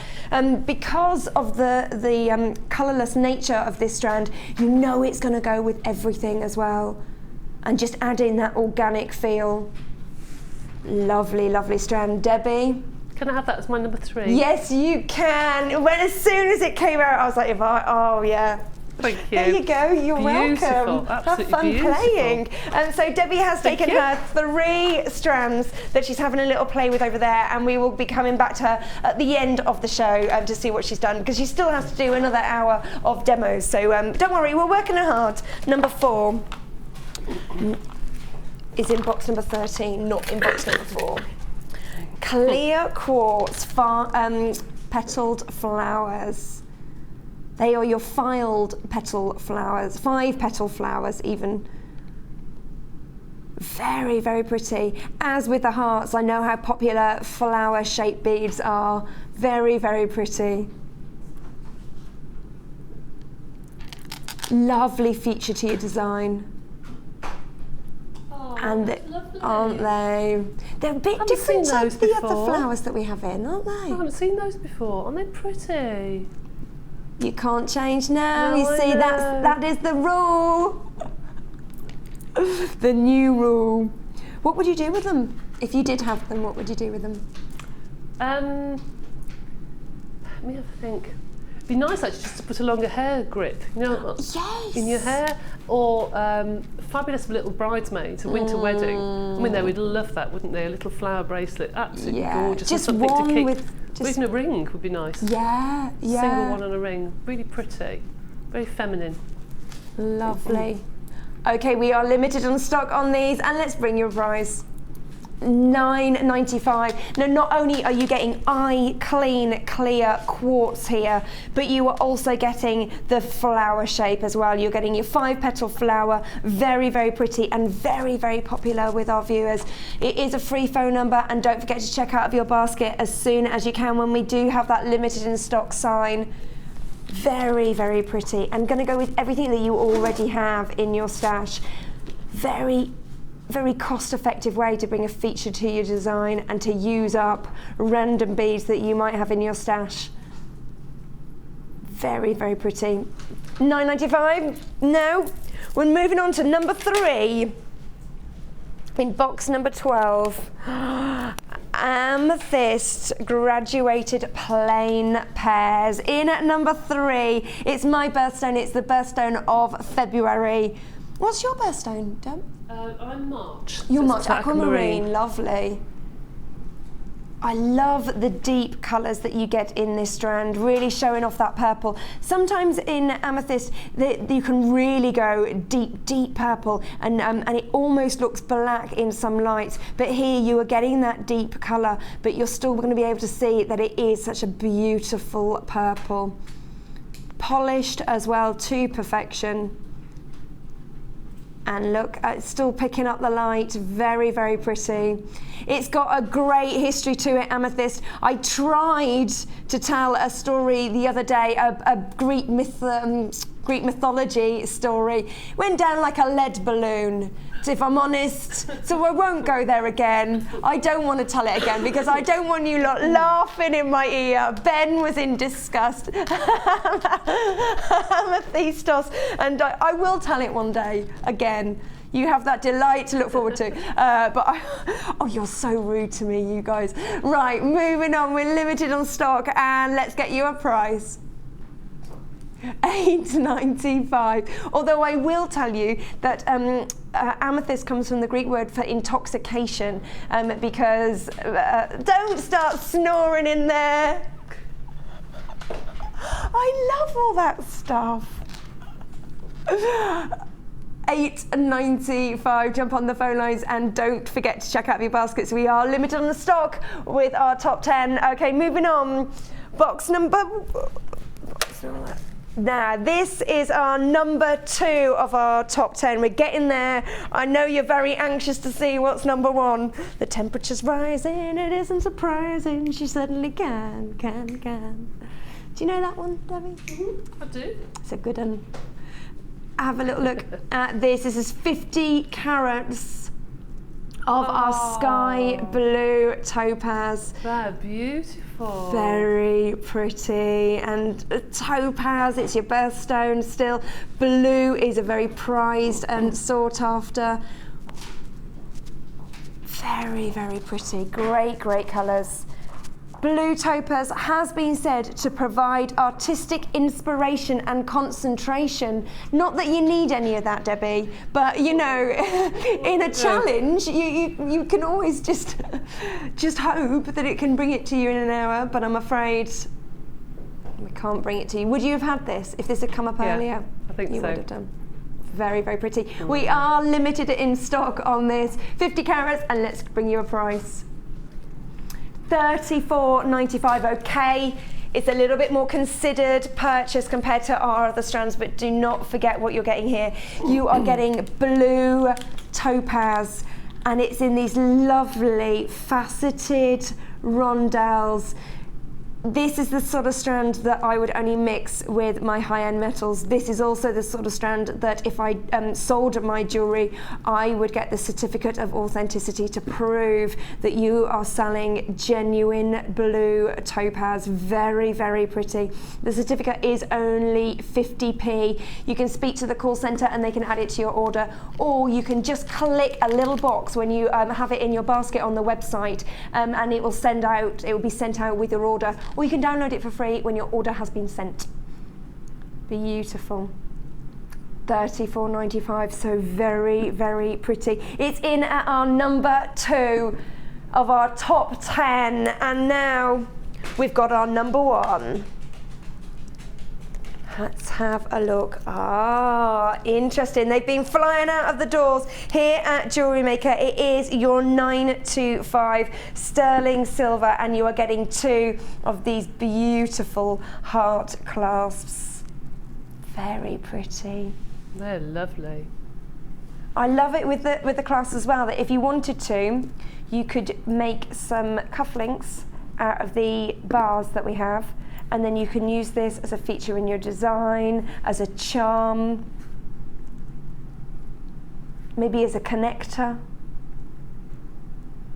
S1: Because of the colourless nature of this strand, you know it's going to go with everything as well. And just add in that organic feel. Lovely strand. Debbie?
S2: Can I have that as my number 3?
S1: Yes, you can. As soon as it came out, I was like, oh yeah.
S2: Thank you.
S1: There you go, you're
S2: beautiful.
S1: welcome.
S2: Absolutely
S1: Have fun
S2: beautiful.
S1: playing. So Debbie has taken her 3 strands that she's having a little play with over there, and we will be coming back to her at the end of the show to see what she's done, because she still has to do another hour of demos. So don't worry, we're working her hard. Number 4 is in box number 13, not in box number 4. Clear quartz petalled flowers. They are your filed petal flowers, 5 petal flowers even. Very pretty. As with the hearts, I know how popular flower shaped beads are. Very pretty. Lovely feature to your design.
S2: Oh,
S1: and aren't they? They're a bit different to the other flowers that we have in, aren't they?
S2: I haven't seen those before. Aren't they pretty?
S1: You can't change now.
S2: No,
S1: you see, that is the rule. The new rule. What would you do with them? If you did have them, what would you do with them?
S2: Let me have a think. It'd be nice actually just to put a longer hair grip, you know,
S1: yes.
S2: in your hair, or fabulous little bridesmaids, a winter wedding. I mean, they would love that, wouldn't they? A little flower bracelet, absolutely gorgeous.
S1: Just
S2: and something
S1: one
S2: to keep.
S1: with.
S2: Or even a ring would be nice.
S1: Yeah.
S2: Single one on a ring, really pretty, very feminine.
S1: Lovely. Okay, we are limited on stock on these, and let's bring your prize. 9.95. Now, not only are you getting eye clean, clear quartz here, but you are also getting the flower shape as well. You're getting your 5-petal flower, very, very pretty and very, very popular with our viewers. It is a free phone number, and don't forget to check out of your basket as soon as you can when we do have that limited in stock sign. Very, very pretty. I'm going to go with everything that you already have in your stash. Very cost-effective way to bring a feature to your design and to use up random beads that you might have in your stash. Very, very pretty. $9.95? No. We're moving on to number 3 in box number 12. Amethyst graduated plain pairs in at number 3. It's my birthstone. It's the birthstone of February. What's your birthstone, Deb?
S2: I'm March.
S1: You're
S2: So
S1: March.
S2: it's
S1: Aquamarine, lovely. I love the deep colours that you get in this strand, really showing off that purple. Sometimes in amethyst, you can really go deep, deep purple, and it almost looks black in some lights. But here you are getting that deep colour, but you're still going to be able to see that it is such a beautiful purple. Polished as well to perfection. And look, it's still picking up the light, very, very pretty. It's got a great history to it, amethyst. I tried to tell a story the other day, a Greek mythology story. Went down like a lead balloon, if I'm honest. So I won't go there again. I don't want to tell it again because I don't want you lot laughing in my ear. Ben was in disgust. Amethystos. And I will tell it one day again. You have that delight to look forward to. Oh, you're so rude to me, you guys. Right, moving on. We're limited on stock, and let's get you a price. $8.95. Although I will tell you that amethyst comes from the Greek word for intoxication, because don't start snoring in there. I love all that stuff. $8.95. Jump on the phone lines and don't forget to check out your baskets. We are limited on the stock with our top 10. Okay, moving on. Box number. Now, this is our number 2 of our top 10. We're getting there. I know you're very anxious to see what's number 1. The temperature's rising, it isn't surprising. She suddenly can. Do you know that one, Debbie?
S2: I do.
S1: It's a good one. Have a little look at this. This is 50 carats of our sky blue topaz.
S2: They're beautiful.
S1: Very pretty. And topaz, it's your birthstone still. Blue is a very prized and sought after. Very, very pretty. Great, great colours. Blue topaz has been said to provide artistic inspiration and concentration. Not that you need any of that, Debbie, but you know, in a challenge, you can always just hope that it can bring it to you in an hour, but I'm afraid we can't bring it to you. Would you have had this if this had come up earlier?
S2: I think
S1: you
S2: so.
S1: would have done. Very, very pretty. We are limited in stock on this. 50 carats, and let's bring you a price. $34.95. Okay, it's a little bit more considered purchase compared to our other strands, but do not forget what you're getting here. You are getting blue topaz, and it's in these lovely faceted rondelles. This is the sort of strand that I would only mix with my high-end metals. This is also the sort of strand that if I sold my jewellery, I would get the certificate of authenticity to prove that you are selling genuine blue topaz. Very, very pretty. The certificate is only 50p. You can speak to the call centre and they can add it to your order, or you can just click a little box when you have it in your basket on the website, and it will be sent out with your order. Or you can download it for free when your order has been sent. Beautiful. $34.95, so very, very pretty. It's in at our number 2 of our top 10, and now we've got our number 1. Let's have a look. Ah, interesting. They've been flying out of the doors here at JewelleryMaker. It is your 925 sterling silver, and you are getting 2 of these beautiful heart clasps. Very pretty.
S2: They're lovely.
S1: I love it with the clasp as well, that if you wanted to, you could make some cufflinks out of the bars that we have, and then you can use this as a feature in your design, as a charm, maybe as a connector.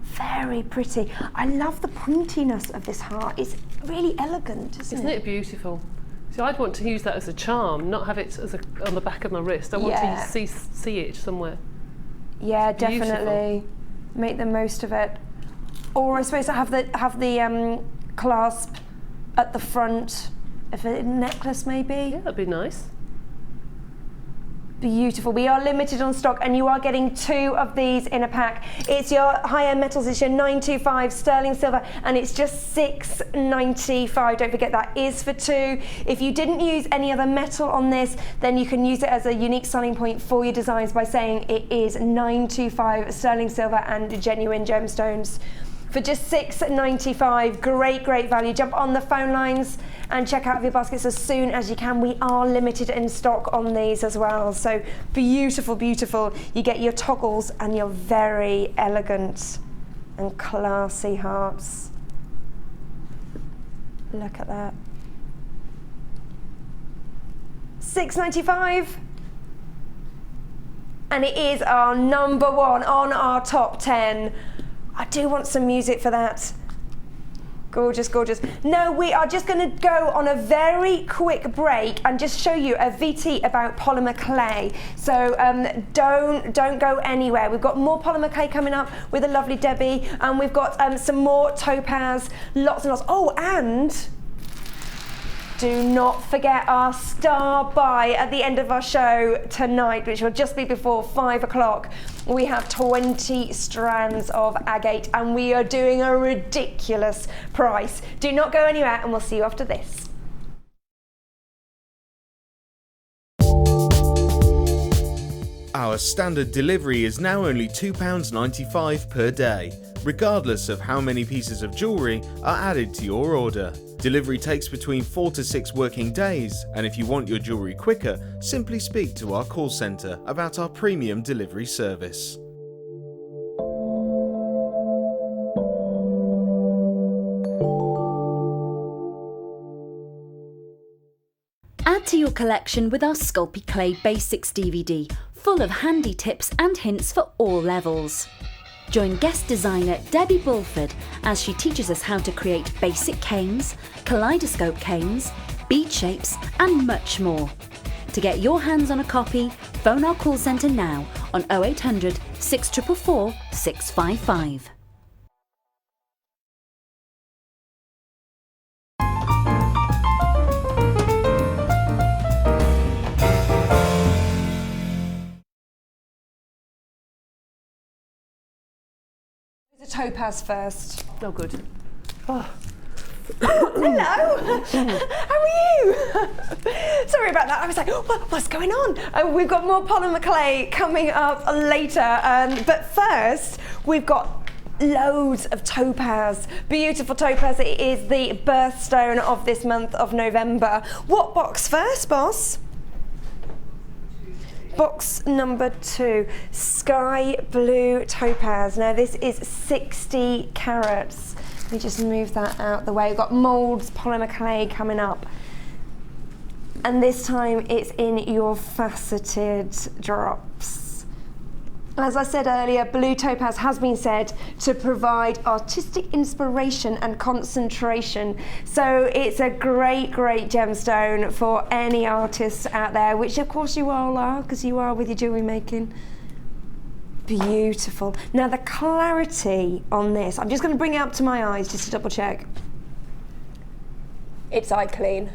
S1: Very pretty. I love the pointiness of this heart. It's really elegant, isn't
S2: it beautiful? So I'd want to use that as a charm, not have it as on the back of my wrist. I want to see it somewhere.
S1: Yeah, definitely. Make the most of it. Or I suppose I have the clasp at the front of a necklace, maybe.
S2: Yeah, that'd be nice.
S1: Beautiful. We are limited on stock, and you are getting 2 of these in a pack. It's your high-end metals. It's your 925 sterling silver, and it's just $6.95. Don't forget that is for 2. If you didn't use any other metal on this, then you can use it as a unique selling point for your designs by saying it is 925 sterling silver and genuine gemstones. For just $6.95, great value. Jump on the phone lines and check out your baskets as soon as you can. We are limited in stock on these as well. So beautiful. You get your toggles and your very elegant and classy hearts. Look at that. $6.95. And it is our number 1 on our top 10. I do want some music for that. Gorgeous. No, we are just going to go on a very quick break and just show you a VT about polymer clay. So don't go anywhere. We've got more polymer clay coming up with the lovely Debbie, and we've got some more topaz, lots and lots. Oh, and do not forget our star buy at the end of our show tonight, which will just be before 5 o'clock. We have 20 strands of agate, and we are doing a ridiculous price. Do not go anywhere, and we'll see you after this.
S4: Our standard delivery is now only £2.95 per day, regardless of how many pieces of jewellery are added to your order. Delivery takes between 4 to 6 working days, and if you want your jewellery quicker, simply speak to our call centre about our premium delivery service.
S3: Add to your collection with our Sculpey Clay Basics DVD, full of handy tips and hints for all levels. Join guest designer Debbie Bulford as she teaches us how to create basic canes, kaleidoscope canes, bead shapes and much more. To get your hands on a copy, phone our call centre now on 0800 644 655.
S1: The topaz first.
S2: Oh, good.
S1: Oh. Hello. How are you? Sorry about that. I was like, what's going on? We've got more polymer clay coming up later, but first we've got loads of topaz, beautiful topaz. It is the birthstone of this month of November. What box first, boss? Box number 2, sky blue topaz. Now this is 60 carats. Let me just move that out the way. We've got moulds, polymer clay coming up. And this time it's in your faceted drops. As I said earlier, blue topaz has been said to provide artistic inspiration and concentration. So it's a great gemstone for any artists out there, which of course you all are, because you are with your jewellery making. Beautiful. Now the clarity on this, I'm just going to bring it up to my eyes just to double check. It's eye clean.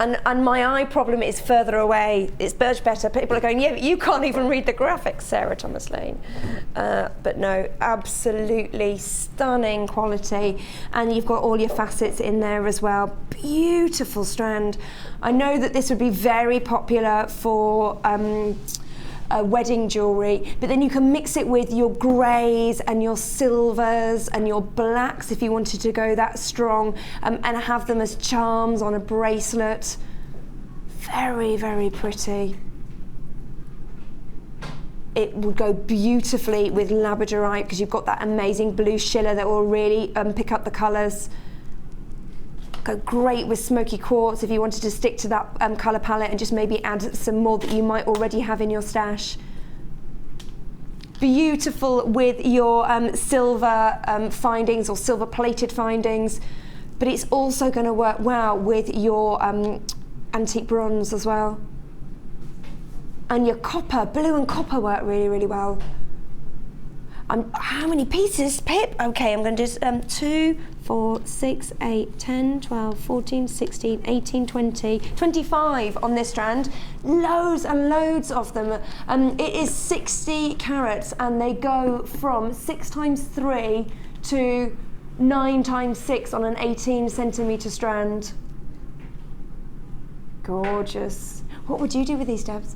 S1: And my eye problem is further away. It's much better. People are going, yeah, but you can't even read the graphics, Sarah Thomas Lane. But no, absolutely stunning quality. And you've got all your facets in there as well. Beautiful strand. I know that this would be very popular for wedding jewellery, but then you can mix it with your greys and your silvers and your blacks if you wanted to go that strong, and have them as charms on a bracelet. Very, very pretty. It would go beautifully with labradorite because you've got that amazing blue schiller that will really pick up the colours. Go great with smoky quartz if you wanted to stick to that colour palette and just maybe add some more that you might already have in your stash. Beautiful with your silver findings or silver plated findings, but it's also going to work well with your antique bronze as well. And your copper, blue and copper work really, really well. How many pieces, Pip? Okay, I'm going to do 2, 4, 6, 8, 10, 12, 14, 16, 18, 20, 25 on this strand. Loads and loads of them. It is 60 carats and they go from 6 times 3 to 9 times 6 on an 18 centimetre strand. Gorgeous. What would you do with these, Debs?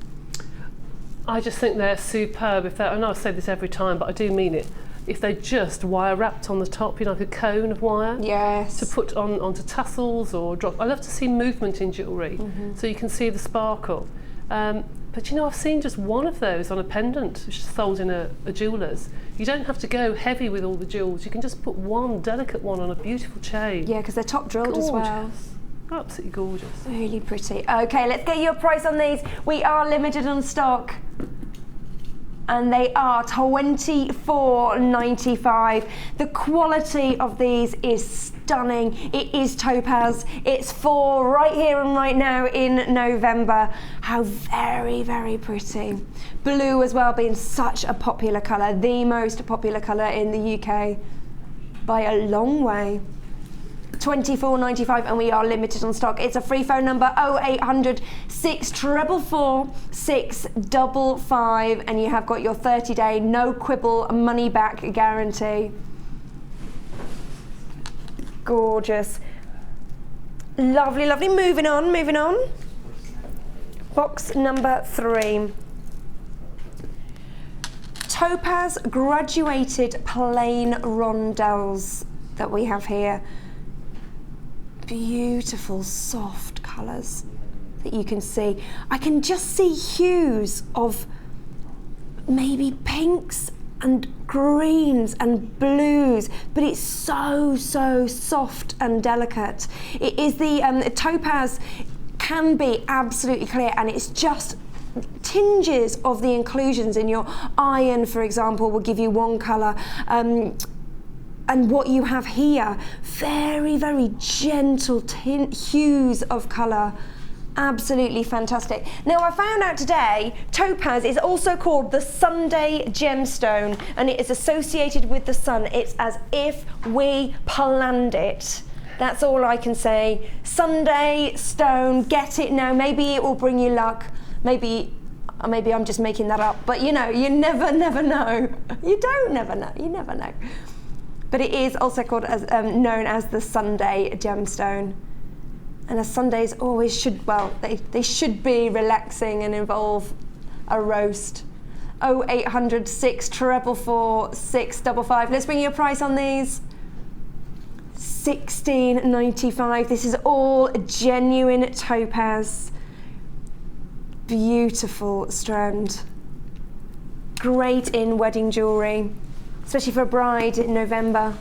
S2: I just think they're superb. I know I say this every time, but I do mean it. If they just wire wrapped on the top, like a cone of wire,
S1: yes,
S2: to put onto tassels or drop. I love to see movement in jewellery, so you can see the sparkle. But I've seen just one of those on a pendant, which is sold in a jeweller's. You don't have to go heavy with all the jewels. You can just put one delicate one on a beautiful chain.
S1: Yeah, because they're top drilled as well.
S2: Absolutely gorgeous.
S1: Really pretty. Okay, let's get you a price on these. We are limited on stock. And they are $24.95. The quality of these is stunning. It is topaz. It's for right here and right now in November. How very, very pretty. Blue as well being such a popular colour, the most popular colour in the UK by a long way. $24.95 and we are limited on stock. It's a free phone number 0800 644 655 and you have got your 30-day no quibble money back guarantee. Gorgeous. Lovely, lovely. Moving on. Box number 3. Topaz graduated plain rondelles that we have here. Beautiful soft colours that you can see. I can just see hues of maybe pinks and greens and blues, but it's so soft and delicate. It is the topaz can be absolutely clear, and it's just tinges of the inclusions in your iron, for example, will give you one colour. And what you have here, very, very gentle hues of colour. Absolutely fantastic. Now, I found out today, topaz is also called the Sunday gemstone, and it is associated with the sun. It's as if we planned it. That's all I can say. Sunday stone, get it now. Maybe it will bring you luck. Maybe I'm just making that up. But you never know. You never know. But it is also called known as the Sunday gemstone. And a Sundays always they should be relaxing and involve a roast. 0800 644 655. Let's bring you a price on these. $16.95. This is all genuine topaz. Beautiful strand. Great in wedding jewellery, especially for a bride in November.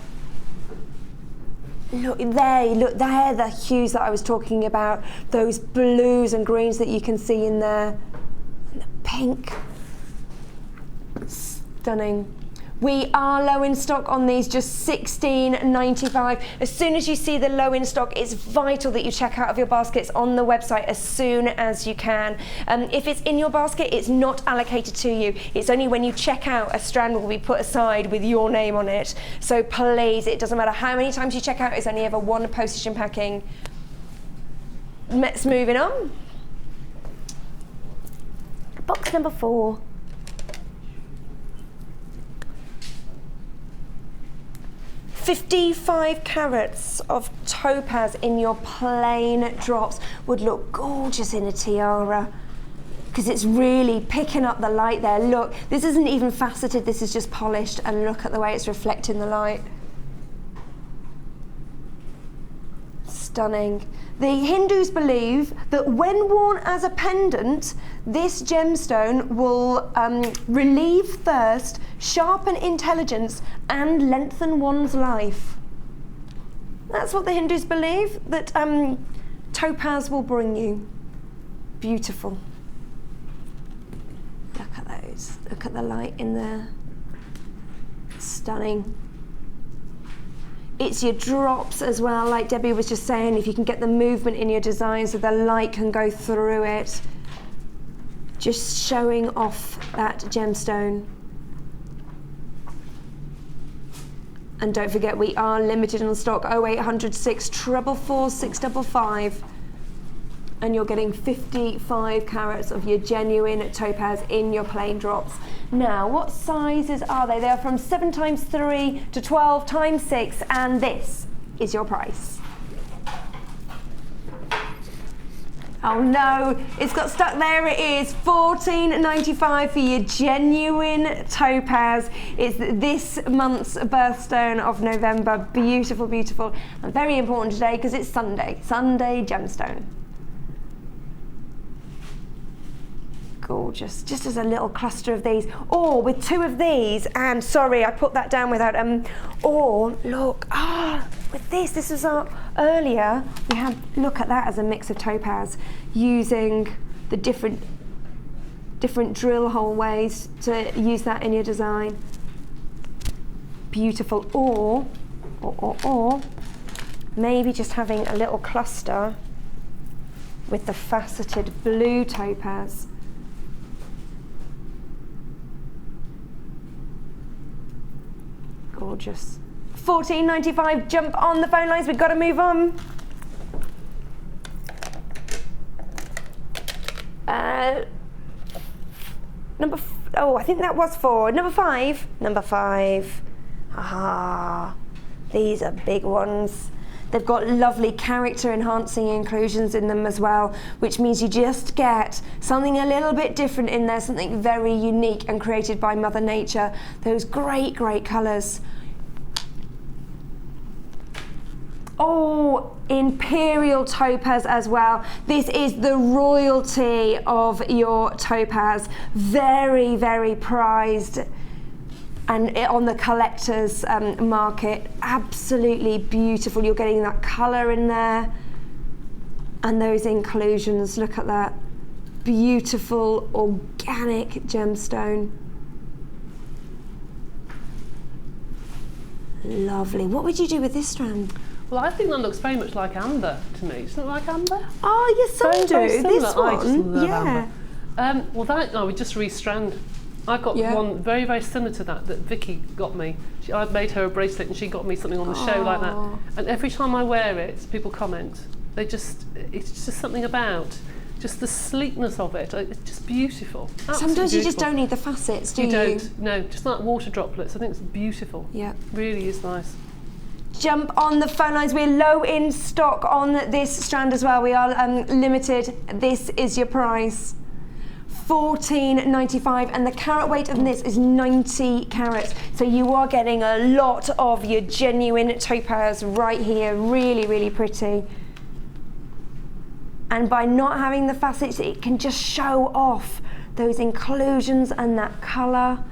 S1: Look, they're the hues that I was talking about. Those blues and greens that you can see in there. And the pink. Stunning. We are low in stock on these, just $16.95. As soon as you see the low in stock, it's vital that you check out of your baskets on the website as soon as you can. If it's in your basket, it's not allocated to you. It's only when you check out, a strand will be put aside with your name on it. So please, it doesn't matter how many times you check out, it's only ever one postage and packing. Let's moving on. Box number 4. $55 carats of topaz in your plain drops would look gorgeous in a tiara, because it's really picking up the light there. Look, this isn't even faceted, this is just polished, and look at the way it's reflecting the light. Stunning. The Hindus believe that when worn as a pendant, this gemstone will relieve thirst, sharpen intelligence, and lengthen one's life. That's what the Hindus believe, that topaz will bring you. Beautiful. Look at those. Look at the light in there. Stunning. It's your drops as well, like Debbie was just saying, if you can get the movement in your design so the light can go through it. Just showing off that gemstone. And don't forget, we are limited on stock, 0800 644 655. And you're getting 55 carats of your genuine topaz in your plain drops. Now, what sizes are they? They are from 7x3 to 12x6, and this is your price. Oh no, it's got stuck. There it is, $14.95 for your genuine topaz. It's this month's birthstone of November. Beautiful, beautiful, and very important today because it's Sunday gemstone. Gorgeous, just as a little cluster of these, or with 2 of these, and sorry I put that down without or look, with this was our earlier, we had, look at that as a mix of topaz, using the different drill hole ways to use that in your design. Beautiful. Or maybe just having a little cluster with the faceted blue topaz. Gorgeous. $14.95. Jump on the phone lines. We've got to move on. I think that was 4. Number 5. Number 5. These are big ones. They've got lovely character enhancing inclusions in them as well, which means you just get something a little bit different in there, something very unique and created by Mother Nature. Those great, great colours. Oh, imperial topaz as well. This is the royalty of your topaz. Very, very prized. And on the collector's market, absolutely beautiful. You're getting that colour in there and those inclusions. Look at that beautiful organic gemstone. Lovely. What would you do with this strand?
S2: Well, I think that looks very much like amber to me. Doesn't it look like amber?
S1: Oh, yes, some do. This one,
S2: I just love amber. Well, that I would just restrand. I've got one very, very similar to that Vicky got me. I made her a bracelet and she got me something on the show like that. And every time I wear it, people comment. It's just something about just the sleekness of it. It's just beautiful. Absolutely
S1: Sometimes you
S2: beautiful.
S1: just don't need the facets, do you?
S2: You don't, no. Just like water droplets. I think it's beautiful.
S1: Yeah.
S2: Really is nice.
S1: Jump on the phone lines. We're low in stock on this strand as well. We are limited. This is your price. $14.95, and the carat weight of this is 90 carats. So you are getting a lot of your genuine topaz right here. Really, really pretty. And by not having the facets, it can just show off those inclusions and that colour.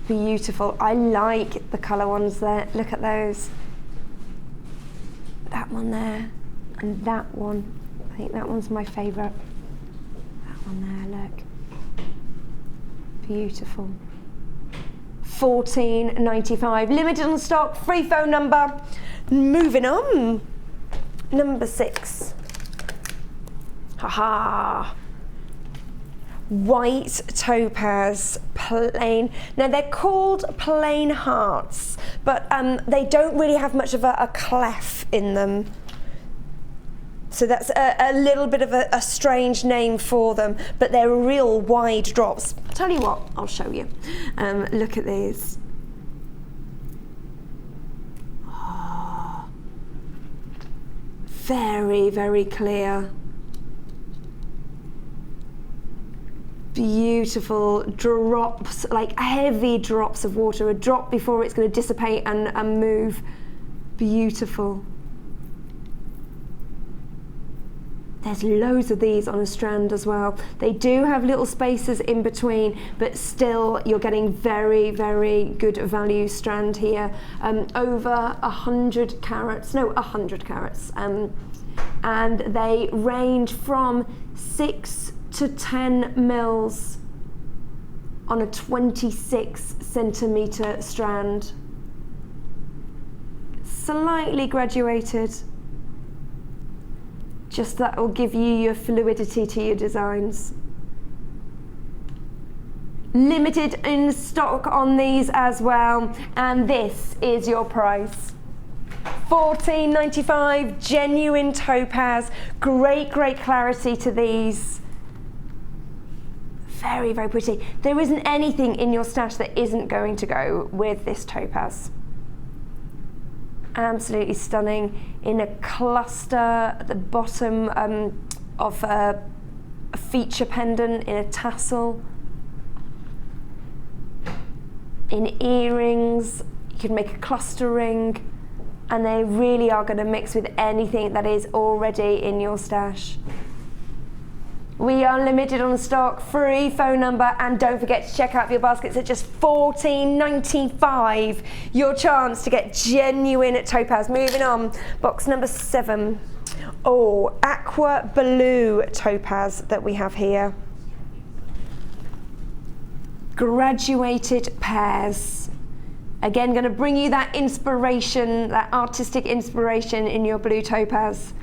S1: Beautiful. I like the colour ones there. Look at those. That one there and that one. I think that one's my favourite. That one there, look. Beautiful. $14.95. Limited on stock, free phone number. Moving on. Number 6. Haha. White topaz, plain. Now they're called plain hearts, but they don't really have much of a clef in them. So that's a little bit of a strange name for them, but they're real wide drops. Tell you what, I'll show you. Look at these. Oh, very, very clear. Beautiful drops, like heavy drops of water, a drop before it's going to dissipate and move. Beautiful. There's loads of these on a strand as well. They do have little spaces in between, but still you're getting very, very good value strand here. Over 100 carats, no, 100 carats. And they range from 6 to 10 mils on a 26 centimetre strand. Slightly graduated. Just that will give you your fluidity to your designs. Limited in stock on these as well, and this is your price. $14.95, genuine topaz, great clarity to these. Very, very pretty. There isn't anything in your stash that isn't going to go with this topaz. Absolutely stunning in a cluster at the bottom of a feature pendant, in a tassel, in earrings. You could make a cluster ring, and they really are going to mix with anything that is already in your stash. We are limited on stock, free phone number, and don't forget to check out your baskets at just $14.95. Your chance to get genuine topaz. Moving on, box number 7. Oh, aqua blue topaz that we have here. Graduated pairs. Again, going to bring you that inspiration, that artistic inspiration in your blue topaz.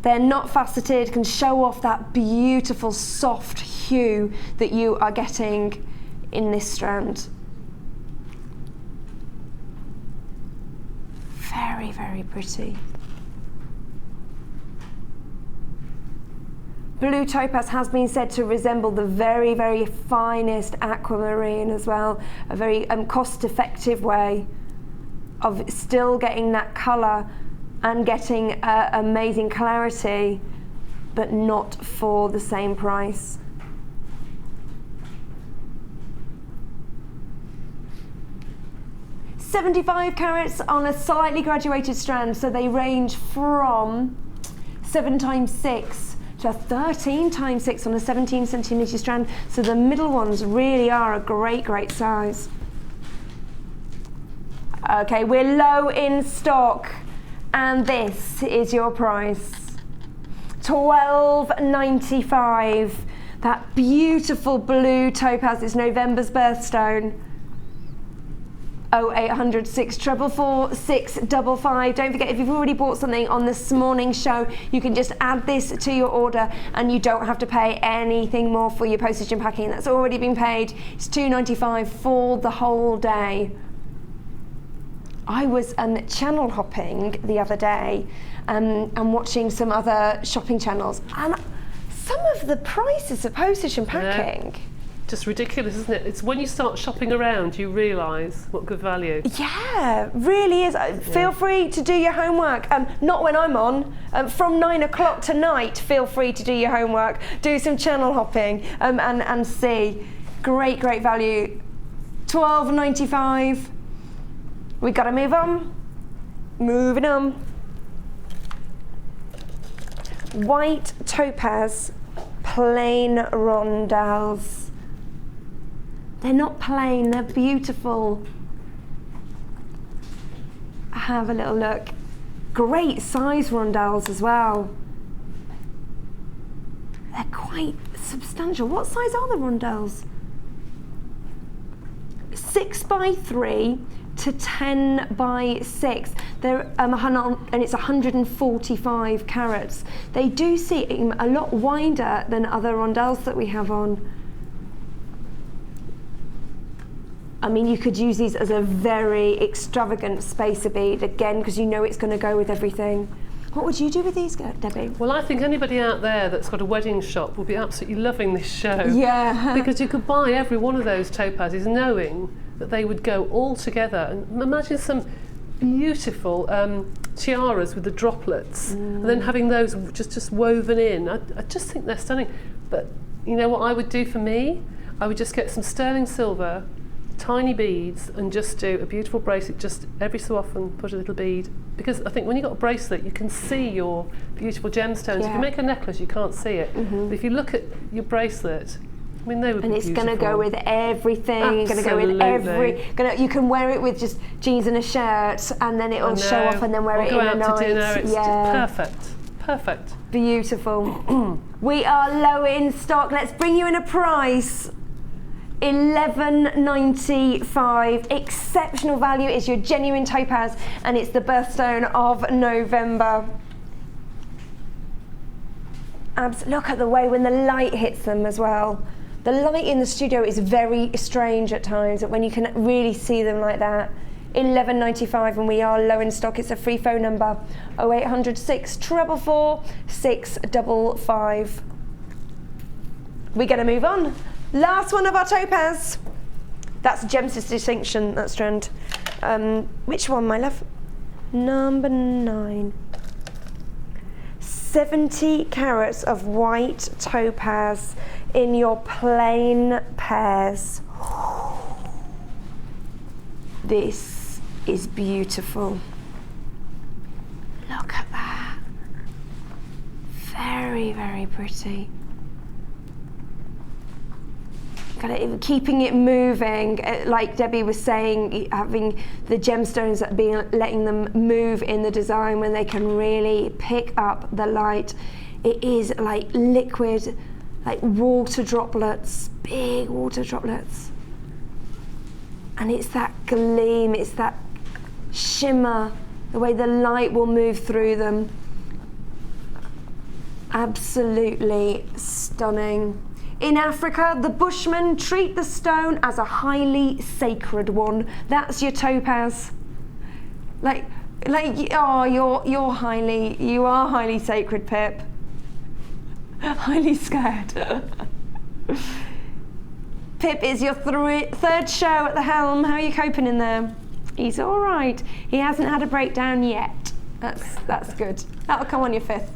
S1: They're not faceted, can show off that beautiful soft hue that you are getting in this strand. Very, very pretty. Blue topaz has been said to resemble the very, very finest aquamarine as well. A very cost-effective way of still getting that colour and getting amazing clarity, but not for the same price. $75 carats on a slightly graduated strand, so they range from 7x6 to 13x6 on a 17 centimetre strand, so the middle ones really are a great size. Okay, we're low in stock, and this is your price. $12.95. That beautiful blue topaz is November's birthstone. 0800 644 655. Don't forget, if you've already bought something on this morning's show, you can just add this to your order and you don't have to pay anything more for your postage and packing. That's already been paid. It's $2.95 for the whole day. I was channel hopping the other day and watching some other shopping channels, and some of the prices of postage and packing.
S2: Yeah. Just ridiculous, isn't it? It's when you start shopping around you realise what good value.
S1: Yeah, really is. Feel free to do your homework. Not when I'm on. From 9 o'clock tonight, feel free to do your homework. Do some channel hopping and see. Great value. $12.95. We gotta move on. Moving on. White topaz, plain rondelles. They're not plain, they're beautiful. Have a little look. Great size rondelles as well. They're quite substantial. What size are the rondelles? 6x3 to 10x6. They're and it's 145 carats. They do seem a lot wider than other rondelles that we have on. I mean, you could use these as a very extravagant spacer bead, again, because you know it's going to go with everything. What would you do with these, Debbie?
S2: Well, I think anybody out there that's got a wedding shop will be absolutely loving this show.
S1: Yeah.
S2: Because you could buy every one of those topazes knowing that they would go all together. And imagine some beautiful tiaras with the droplets, and then having those just woven in. I just think they're stunning. But you know what I would do for me? I would just get some sterling silver, tiny beads, and just do a beautiful bracelet, just every so often put a little bead, because I think when you've got a bracelet you can see your beautiful gemstones. If you make a necklace you can't see it, but if you look at your bracelet, I mean, they would
S1: and
S2: be
S1: it's
S2: beautiful.
S1: going to go with everything. Going to go with you can wear it with just jeans and a shirt, and then it'll show off, and then wear it in a night.
S2: Dinner. It's perfect.
S1: Beautiful. We are low in stock. Let's bring you in a price. $11.95. Exceptional value. It's your genuine topaz, and it's the birthstone of November. Look at the way when the light hits them as well. The light in the studio is very strange at times, when you can really see them like that. $11.95, and we are low in stock. It's a free phone number, 0800 644 655. We're going to move on. Last one of our topaz. That's Gems Distinction, that strand. Which one, my love? Number 9. 70 carats of white topaz in your plain pairs. This is beautiful. Look at that. Very, very pretty. Keeping it moving, like Debbie was saying, having the gemstones letting them move in the design when they can really pick up the light. It is like liquid, like water droplets, big water droplets. And it's that gleam, it's that shimmer, the way the light will move through them. Absolutely stunning. In Africa, the Bushmen treat the stone as a highly sacred one. That's your topaz. You are highly sacred, Pip. Highly scared. Pip is your third show at the helm. How are you coping in there? He's all right. He hasn't had a breakdown yet. That's good. That'll come on your 5th.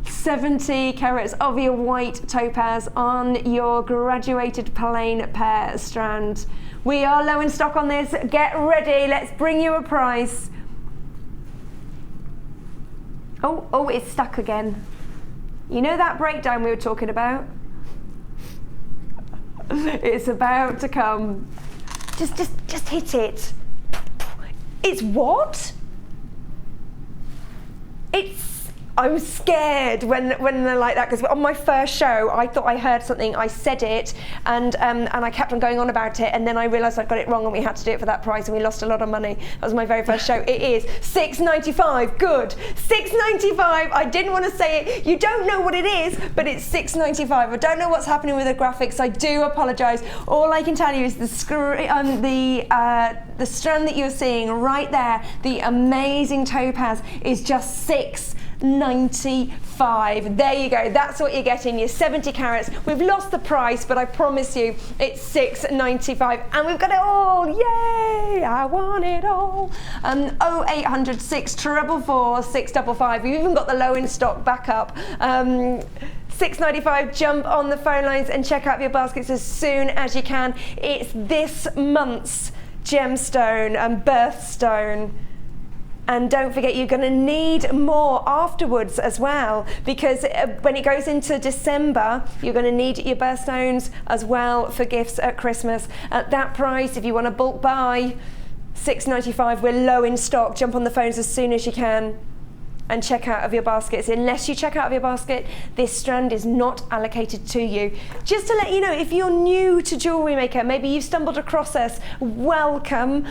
S1: 70 carats of your white topaz on your graduated plain pair strand. We are low in stock on this. Get ready. Let's bring you a price. Oh, it's stuck again. You know that breakdown we were talking about? It's about to come. Just hit it. It's what? I'm scared when they're like that, because on my first show I thought I heard something, I said it, and I kept on going on about it, and then I realised I'd got it wrong and we had to do it for that price, and we lost a lot of money. That was my very first show. It is $6.95. Good. $6.95. I didn't want to say it. You don't know what it is, but it's $6.95. I don't know what's happening with the graphics. I do apologise. All I can tell you is the strand that you're seeing right there, the amazing topaz, is just $6.95. There you go. That's what you're getting. Your 70 carats. We've lost the price, but I promise you it's $6.95, and we've got it all. Yay! I want it all. 0800 644 655. We've even got the low in stock backup. $6.95. Jump on the phone lines and check out your baskets as soon as you can. It's this month's gemstone and birthstone. And don't forget, you're going to need more afterwards as well, because when it goes into December, you're going to need your birthstones as well for gifts at Christmas. At that price, if you want to bulk buy, $6.95. We're low in stock. Jump on the phones as soon as you can. and check out of your baskets. Unless you check out of your basket, this strand is not allocated to you. Just to let you know, if you're new to Jewellery Maker, maybe you've stumbled across us, welcome.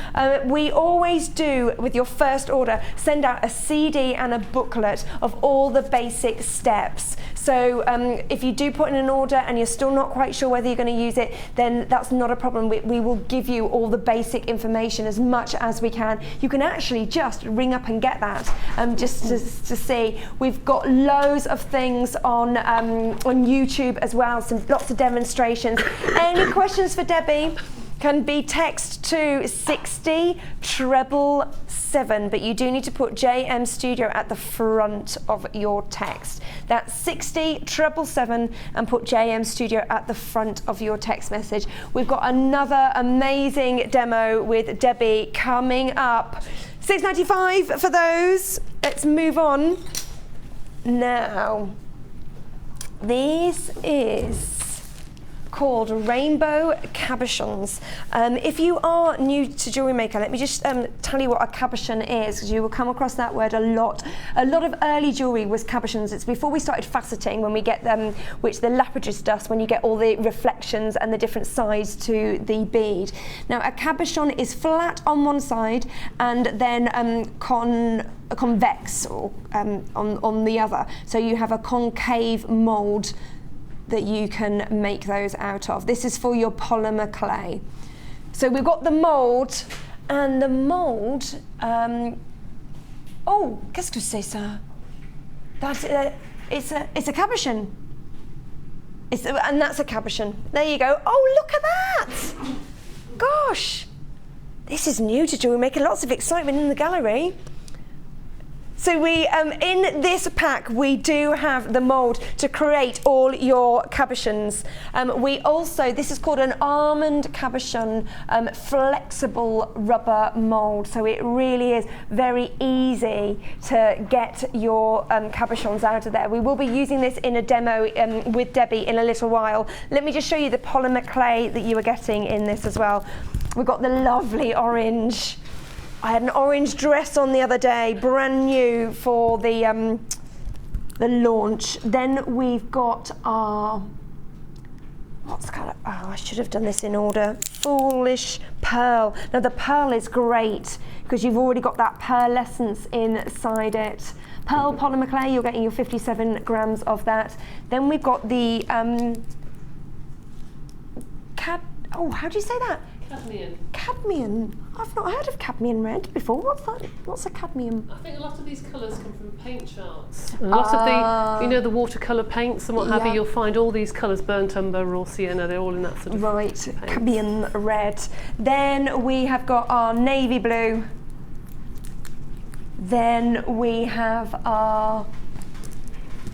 S1: We always do, with your first order, send out a CD and a booklet of all the basic steps. So if you do put in an order and you're still not quite sure whether you're going to use it, then that's not a problem. We will give you all the basic information as much as we can. You can actually just ring up and get that, just to see. We've got loads of things on YouTube as well, lots of demonstrations. Any questions for Debbie? Can be text to 60777, but you do need to put JM Studio at the front of your text. That's 60777 and put JM Studio at the front of your text message. We've got another amazing demo with Debbie coming up. $6.95 for those. Let's move on. Now, this is called Rainbow Cabochons. If you are new to Jewellery Maker, let me just tell you what a cabochon is, because you will come across that word a lot. A lot of early jewellery was cabochons. It's before we started faceting, when we get them, which the lapidus does, when you get all the reflections and the different sides to the bead. Now, a cabochon is flat on one side and then convex or, on the other. So you have a concave mould that you can make those out of. This is for your polymer clay. So we've got the mould, and the mould, oh, qu'est-ce que c'est ça? It's a cabochon. And that's a cabochon. There you go. Oh, look at that! Gosh, this is new to Jewellery Maker. Lots of excitement in the gallery. So we, in this pack, we do have the mould to create all your cabochons. We also, this is called an almond cabochon flexible rubber mould. So it really is very easy to get your cabochons out of there. We will be using this in a demo with Debbie in a little while. Let me just show you the polymer clay that you are getting in this as well. We've got the lovely orange. I had an orange dress on the other day, brand new for the launch. Then we've got our, what's colour? Oh, I should have done this in order. Foolish pearl. Now the pearl is great because you've already got that pearlescence inside it. Pearl polymer clay, you're getting your 57 grams of that. Then we've got the how do you say that?
S2: Cadmium.
S1: Cadmium. I've not heard of cadmium red before. What's that? What's a cadmium?
S2: I think a lot of these colours come from paint charts. A lot of the, you know, the watercolour paints and what have you, you'll find all these colours, burnt umber, raw sienna, they're all in that sort of paint.
S1: Cadmium red. Then we have got our navy blue. Then we have our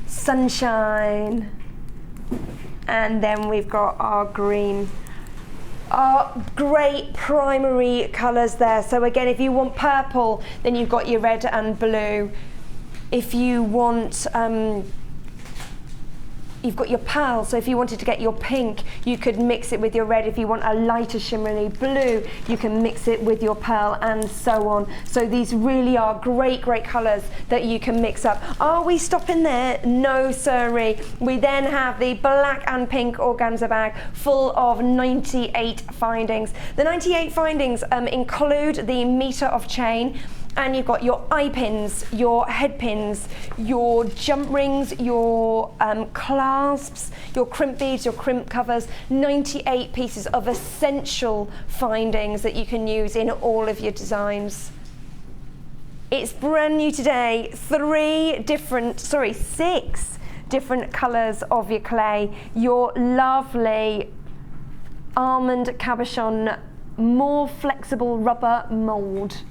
S1: sunshine. And then we've got our green. Great primary colours there. So again, if you want purple, then you've got your red and blue. If you want, you've got your pearl, so if you wanted to get your pink, you could mix it with your red. If you want a lighter shimmery blue, you can mix it with your pearl, and so on. So these really are great colours that you can mix up. Are we stopping there? No, sirree. We then have the black and pink organza bag full of 98 findings. The 98 findings include the metre of chain, and you've got your eye pins, your head pins, your jump rings, your clasps, your crimp beads, your crimp covers, 98 pieces of essential findings that you can use in all of your designs. It's brand new today, 6 different colours of your clay, your lovely almond cabochon, more flexible rubber mould.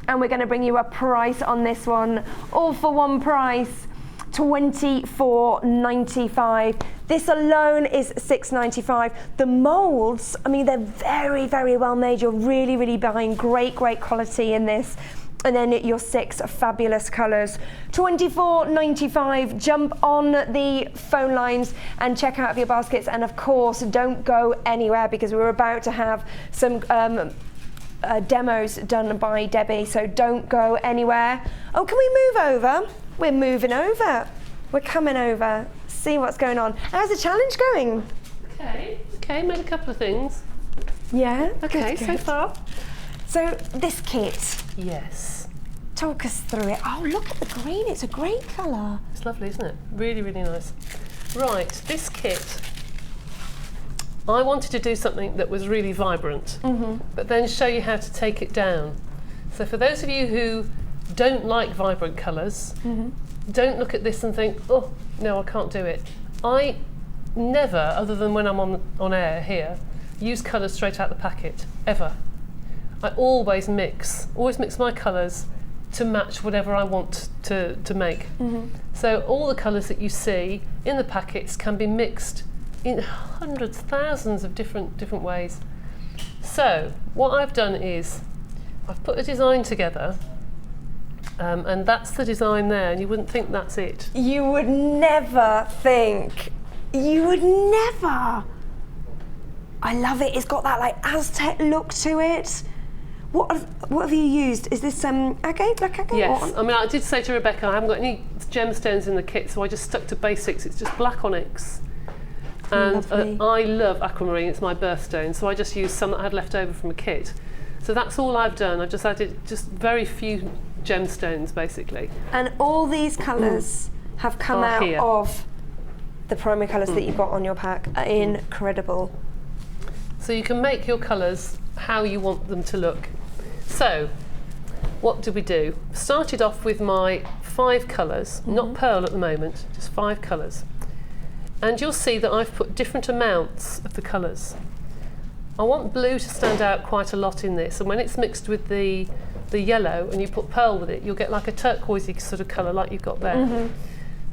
S1: And we're going to bring you a price on this one, all for one price, $24.95. This alone is $6.95. The moulds, I mean, they're very well made. You're really buying great quality in this. And then your 6 fabulous colours. $24.95. Jump on the phone lines and check out your baskets. And of course, don't go anywhere, because we're about to have some demos done by Debbie, so don't go anywhere. Oh, can we move over? We're moving over. We're coming over. See what's going on. How's the challenge going?
S2: Okay, made a couple of things.
S1: Yeah.
S2: Okay,
S1: good,
S2: so
S1: good.
S2: far.
S1: So this kit,
S2: Yes.
S1: talk us through it. Oh, look at the green. It's a great colour.
S2: It's lovely, isn't it? Really, really nice. Right, this kit, I wanted to do something that was really vibrant, but then show you how to take it down. So for those of you who don't like vibrant colours, don't look at this and think, oh, no, I can't do it. I never, other than when I'm on air here, use colours straight out the packet, ever. I always mix my colours to match whatever I want to make. So all the colours that you see in the packets can be mixed in hundreds, thousands of different ways. So what I've done is I've put a design together, and that's the design there, and you wouldn't think that's it.
S1: You would never think. You would never. I love it. It's got that like Aztec look to it. What have you used? Is this agate, black agate?
S2: Yes, I mean I did say to Rebecca I haven't got any gemstones in the kit, so I just stuck to basics. It's just black onyx. And I love aquamarine, it's my birthstone, so I just used some that I had left over from a kit. So that's all I've done. I've just added just very few gemstones basically.
S1: And all these colours have come out
S2: here.
S1: of the primary colours that you've got on your pack. Incredible.
S2: So you can make your colours how you want them to look. So what did we do? Started off with my 5 colours, not pearl at the moment, just 5 colours. And you'll see that I've put different amounts of the colours. I want blue to stand out quite a lot in this, and when it's mixed with the yellow and you put pearl with it, you'll get like a turquoisey sort of colour like you've got there.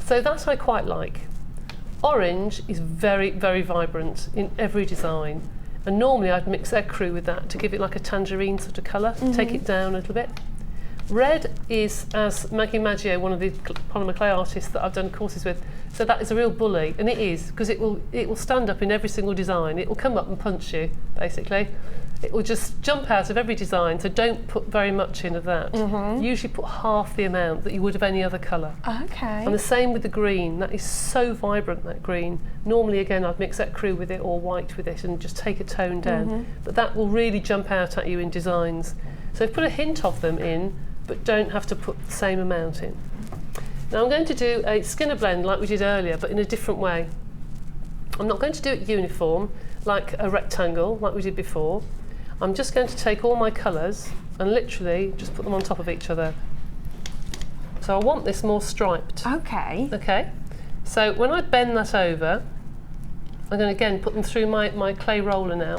S2: So that I quite like. Orange is very, very vibrant in every design, and normally I'd mix ecru with that to give it like a tangerine sort of colour, take it down a little bit. Red is, as Maggie Maggio, one of the polymer clay artists that I've done courses with, so that is a real bully, and it is, because it will stand up in every single design. It will come up and punch you, basically. It will just jump out of every design, so don't put very much in of that. Usually put half the amount that you would of any other colour.
S1: Okay.
S2: And the same with the green. That is so vibrant, that green. Normally, again, I'd mix ecru with it or white with it and just take a tone down. But that will really jump out at you in designs. So put a hint of them in, but don't have to put the same amount in. Now I'm going to do a skinner blend like we did earlier, but in a different way. I'm not going to do it uniform, like a rectangle, like we did before. I'm just going to take all my colours and literally just put them on top of each other. So I want this more striped.
S1: Okay.
S2: Okay. So when I bend that over, I'm going to again put them through my clay roller now,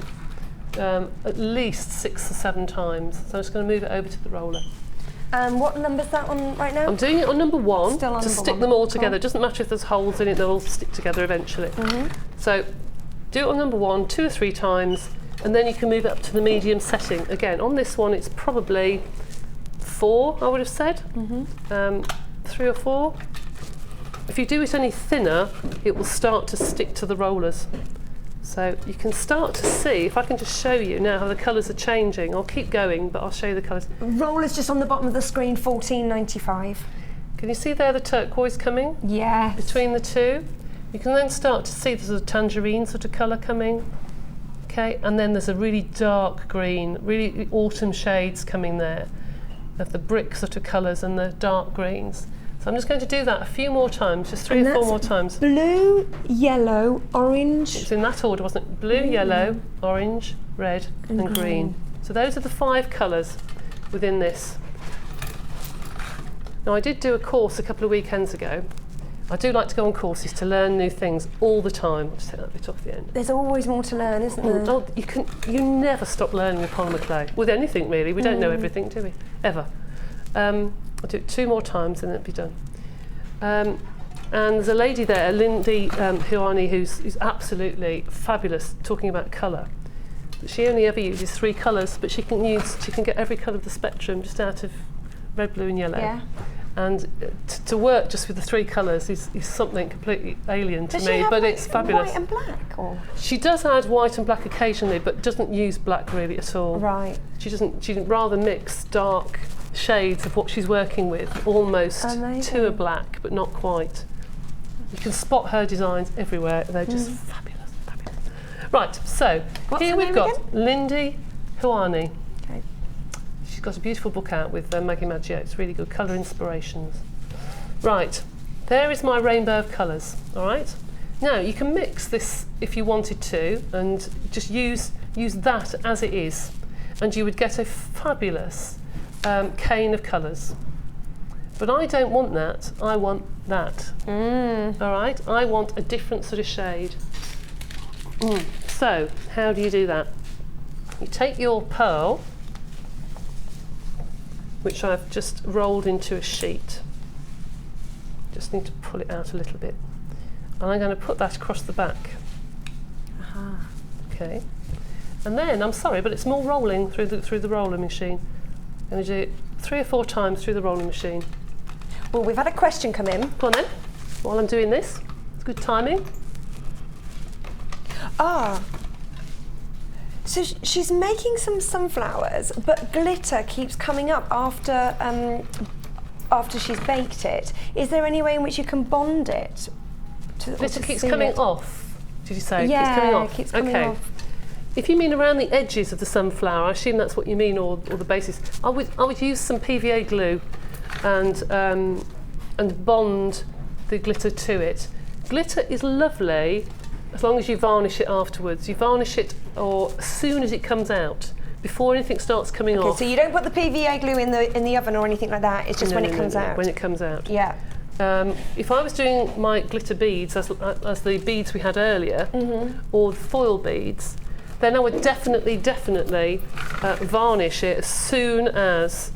S2: at least 6 or 7 times. So I'm just going to move it over to the roller.
S1: What number's that on right now?
S2: I'm doing it on number 1
S1: Still on
S2: to
S1: number
S2: stick
S1: 1.
S2: them all together. It doesn't matter if there's holes in it, they'll all stick together eventually. So do it on number 1 2 or 3 times, and then you can move it up to the medium setting. Again, on this one it's probably 4, I would have said, 3 or 4. If you do it any thinner, it will start to stick to the rollers. So you can start to see, if I can just show you now how the colours are changing. I'll keep going, but I'll show you the colours.
S1: Roller's just on the bottom of the screen, $14.95.
S2: Can you see there the turquoise coming?
S1: Yes.
S2: Between the two? You can then start to see there's a tangerine sort of colour coming. Okay, and then there's a really dark green, really autumn shades coming there of the brick sort of colours and the dark greens. So I'm just going to do that a few more times, just 3 or 4 more times.
S1: Blue, yellow, orange.
S2: It's in that order, wasn't it? Blue, yellow, orange, red and green. So those are the 5 colours within this. Now I did do a course a couple of weekends ago. I do like to go on courses to learn new things all the time. I'll just take that bit off the end.
S1: There's always more to learn, isn't there?
S2: Oh, you never stop learning with polymer clay. With anything really, we don't know everything, do we? Ever. I'll do it 2 more times and it'll be done. And there's a lady there, Lindy Huani, who's absolutely fabulous talking about colour. She only ever uses 3 colours, but she can get every colour of the spectrum just out of red, blue and yellow.
S1: Yeah.
S2: And to work just with the 3 colours is something completely alien to me, but it's fabulous.
S1: White and black, or?
S2: She does add white and black occasionally, but doesn't use black really at all.
S1: Right.
S2: She rather mix dark shades of what she's working with, almost to a black, but not quite. You can spot her designs everywhere. They're just fabulous, fabulous. Right, so here we've got Lindy Huani.
S1: Okay.
S2: She's got a beautiful book out with Maggie Maggio. It's really good, colour inspirations. Right, there is my rainbow of colours, all right? Now, you can mix this if you wanted to, and just use that as it is, and you would get a fabulous cane of colours. But I don't want that, I want that. All right, I want a different sort of shade. So, how do you do that? You take your pearl, which I've just rolled into a sheet. Just need to pull it out a little bit. And I'm going to put that across the back. Okay. And then, I'm sorry, but it's more rolling through the roller machine. I'm going to do it 3 or 4 times through the rolling machine.
S1: Well, we've had a question come in.
S2: Go on then, while I'm doing this. It's good timing.
S1: So she's making some sunflowers, but glitter keeps coming up after she's baked it. Is there any way in which you can bond it?
S2: Glitter keeps coming off, did you say?
S1: Yeah,
S2: it keeps coming off.
S1: off.
S2: If you mean around the edges of the sunflower, I assume that's what you mean, or the bases. I would use some PVA glue and bond the glitter to it. Glitter is lovely as long as you varnish it afterwards. You varnish it as soon as it comes out, before anything starts coming off.
S1: So you don't put the PVA glue in the oven or anything like that. It's just when it comes out.
S2: When it comes out.
S1: Yeah.
S2: If I was doing my glitter beads as the beads we had earlier, or the foil beads, then I would definitely varnish it as soon as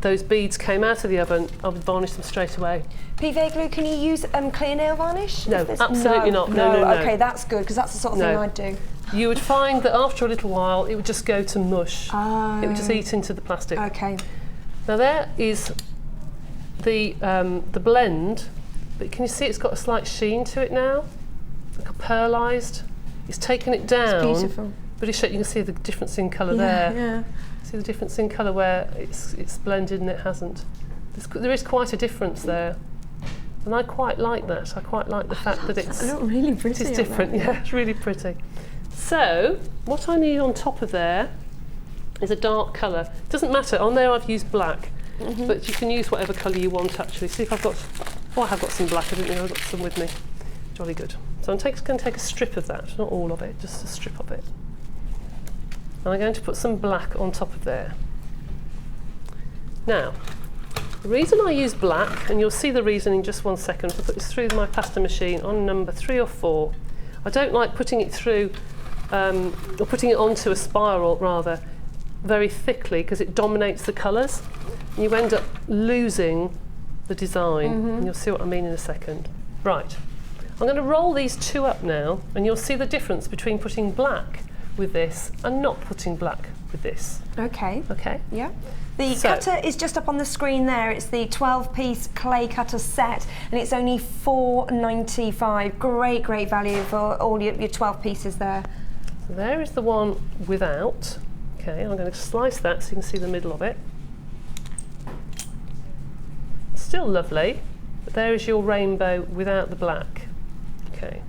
S2: those beads came out of the oven. I would varnish them straight away.
S1: PVA glue, can you use clear nail varnish?
S2: No, absolutely not. No.
S1: Okay, that's good, because that's the sort of thing I'd do.
S2: You would find that after a little while it would just go to mush. It would just eat into the plastic.
S1: Okay.
S2: Now there is the blend, but can you see it's got a slight sheen to it now? Like a pearlised. It's taken it down.
S1: It's beautiful.
S2: But you can see the difference in colour there.
S1: Yeah.
S2: See the difference in colour where it's blended and it hasn't. There is quite a difference there. And I quite like that. I quite like the fact that it's
S1: really pretty.
S2: It's different. Yeah, it's really pretty. So what I need on top of there is a dark colour. Doesn't matter. On there I've used black, but you can use whatever colour you want actually. See if I've got. Oh, I have got some black. I didn't know I've got some with me. Jolly good. So I'm going to take a strip of that, not all of it, just a strip of it. And I'm going to put some black on top of there. Now, the reason I use black, and you'll see the reason in just 1 second, I'll put this through my pasta machine on number 3 or 4. I don't like putting it through, or putting it onto a spiral rather, very thickly, because it dominates the colours. And you end up losing the design, and you'll see what I mean in a second. Right, I'm going to roll these 2 up now, and you'll see the difference between putting black with this and not putting black with this.
S1: Okay.
S2: Okay?
S1: Yeah. The cutter is just up on the screen there. It's the 12-piece clay cutter set, and it's only $4.95. Great value for all your 12 pieces there.
S2: So there is the one without. Okay, I'm going to slice that so you can see the middle of it. Still lovely, but there is your rainbow without the black. Okay.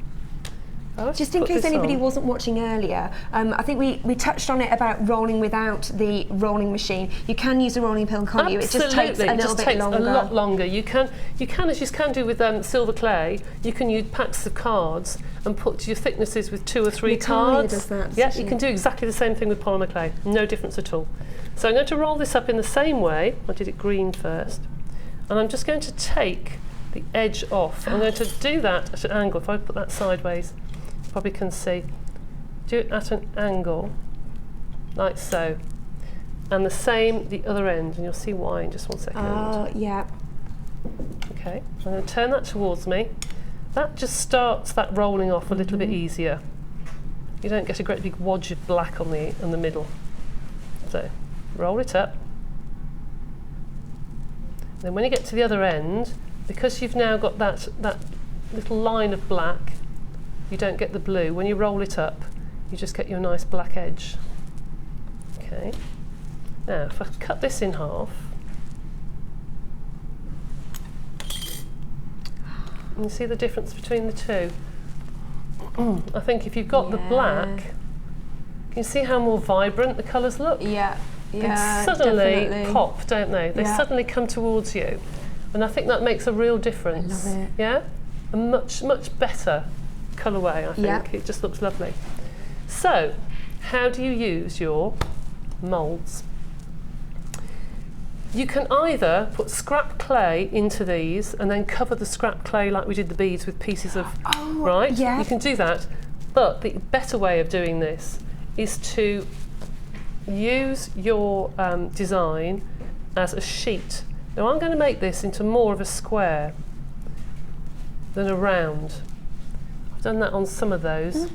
S1: Just in case anybody wasn't watching earlier, I think we touched on it about rolling without the rolling machine. You can use a rolling pin, can't you? It just takes a little bit longer.
S2: A lot longer. You can, as you can do with silver clay, you can use packs of cards and put your thicknesses with 2 or 3 cards.
S1: Does that,
S2: yes, you can do exactly the same thing with polymer clay. No difference at all. So I'm going to roll this up in the same way. I did it green first. And I'm just going to take the edge off. I'm going to do that at an angle. If I put that sideways, you probably can see. Do it at an angle, like so. And the same the other end, and you'll see why in just 1 second.
S1: Yeah.
S2: Okay, I'm going to turn that towards me. That just starts that rolling off a little bit easier. You don't get a great big wodge of black on the middle. So, roll it up. Then when you get to the other end, because you've now got that little line of black, you don't get the blue. When you roll it up, you just get your nice black edge. Okay. Now, if I cut this in half, you see the difference between the two? I think if you've got the black, can you see how more vibrant the colours look?
S1: Yeah,
S2: They suddenly pop, don't they? They suddenly come towards you. And I think that makes a real difference.
S1: I love it.
S2: Yeah? A much, much better colourway, I think. It just looks lovely. So, how do you use your moulds? You can either put scrap clay into these and then cover the scrap clay like we did the beads with pieces of, you can do that. But the better way of doing this is to use your design as a sheet. Now I'm going to make this into more of a square than a round. I've done that on some of those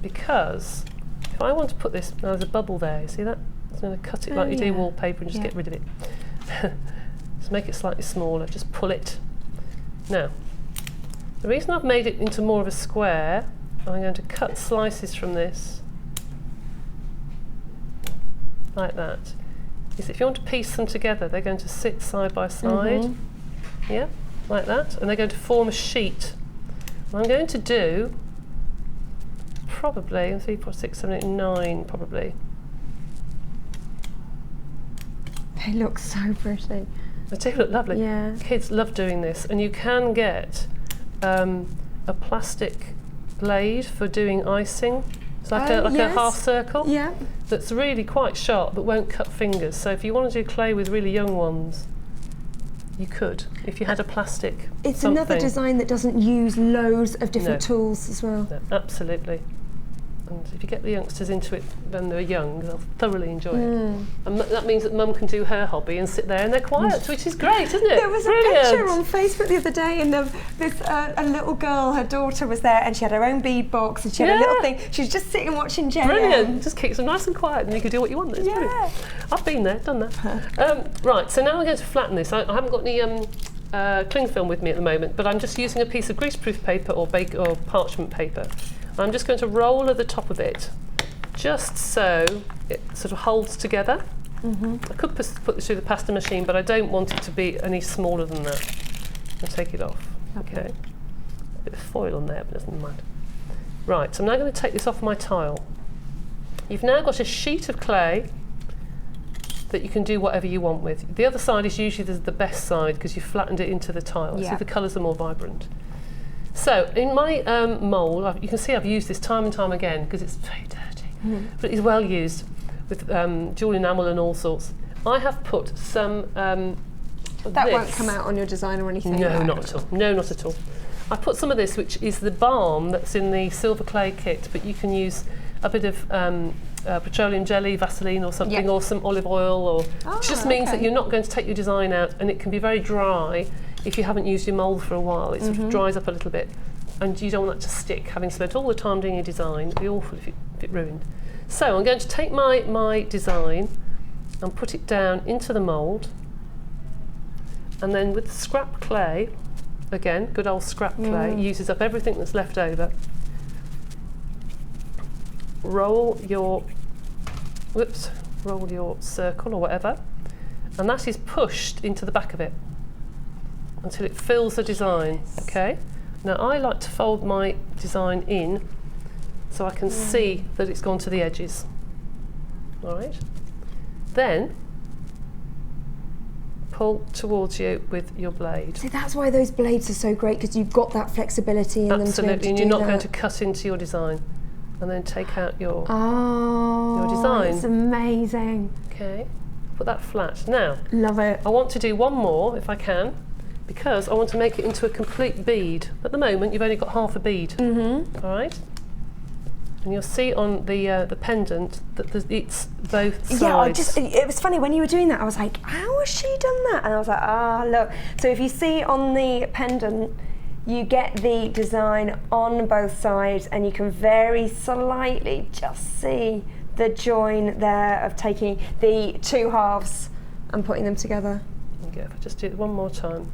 S2: because if I want to put this, now there's a bubble there, you see that? I'm going to cut it like you do wallpaper and just get rid of it. Just make it slightly smaller, just pull it. Now, the reason I've made it into more of a square, I'm going to cut slices from this, like that, is if you want to piece them together, they're going to sit side by side, yeah, like that, and they're going to form a sheet. And I'm going to do probably 3, 4, 6, 7, 8, 9 probably.
S1: They look so pretty.
S2: They do look lovely.
S1: Yeah.
S2: Kids love doing this, and you can get a plastic blade for doing icing. It's like a half circle.
S1: Yeah.
S2: That's really quite sharp, but won't cut fingers. So if you want to do clay with really young ones, you could, if you had a plastic.
S1: It's another design that doesn't use loads of different tools as well.
S2: No, absolutely. And if you get the youngsters into it when they're young, they'll thoroughly enjoy it. And that means that Mum can do her hobby and sit there and they're quiet, which is great, isn't it?
S1: There was a picture on Facebook the other day, and a little girl, her daughter was there, and she had her own bead box, and she had a little thing. She was just sitting watching JM.
S2: Brilliant. Just keeps them nice and quiet, and you can do what you want. It's brilliant. I've been there, done that. Right, so now I'm going to flatten this. I haven't got any cling film with me at the moment, but I'm just using a piece of greaseproof paper or parchment paper. I'm just going to roll at the top of it, just so it sort of holds together. I could put this through the pasta machine, but I don't want it to be any smaller than that. I'll take it off. Okay. A bit of foil on there, but doesn't mind. Right, so I'm now going to take this off my tile. You've now got a sheet of clay that you can do whatever you want with. The other side is usually the best side because you've flattened it into the tile, so the colours are more vibrant. So in my mould, you can see I've used this time and time again because it's very dirty, but it's well used with jewel enamel and all sorts. I have put some of
S1: that won't come out on your design or anything?
S2: No, not at all. No, not at all. I put some of this, which is the balm that's in the silver clay kit, but you can use a bit of petroleum jelly, Vaseline or something, or some olive oil, or it just means that you're not going to take your design out, and it can be very dry if you haven't used your mould for a while. It sort of dries up a little bit, and you don't want that to stick, having spent all the time doing your design. It'd be awful if it ruined. So I'm going to take my design and put it down into the mould, and then with scrap clay, again, good old scrap clay, uses up everything that's left over. Roll your circle or whatever, and that is pushed into the back of it until it fills the design. Okay. Now I like to fold my design in so I can see that it's gone to the edges. All right. Then pull towards you with your blade.
S1: See, that's why those blades are so great, because you've got that flexibility in them to be able to
S2: Absolutely, and you're not going to cut into your design. And then take out your design.
S1: It's amazing.
S2: Okay, put that flat. Now,
S1: love it.
S2: I want to do one more if I can, because I want to make it into a complete bead. At the moment, you've only got half a bead. All right, and you'll see on the pendant that it's both sides.
S1: Yeah, it was funny when you were doing that. I was like, how has she done that? And I was like, look. So if you see on the pendant, you get the design on both sides, and you can very slightly just see the join there of taking the two halves and putting them together.
S2: we go. If I just do it one more time.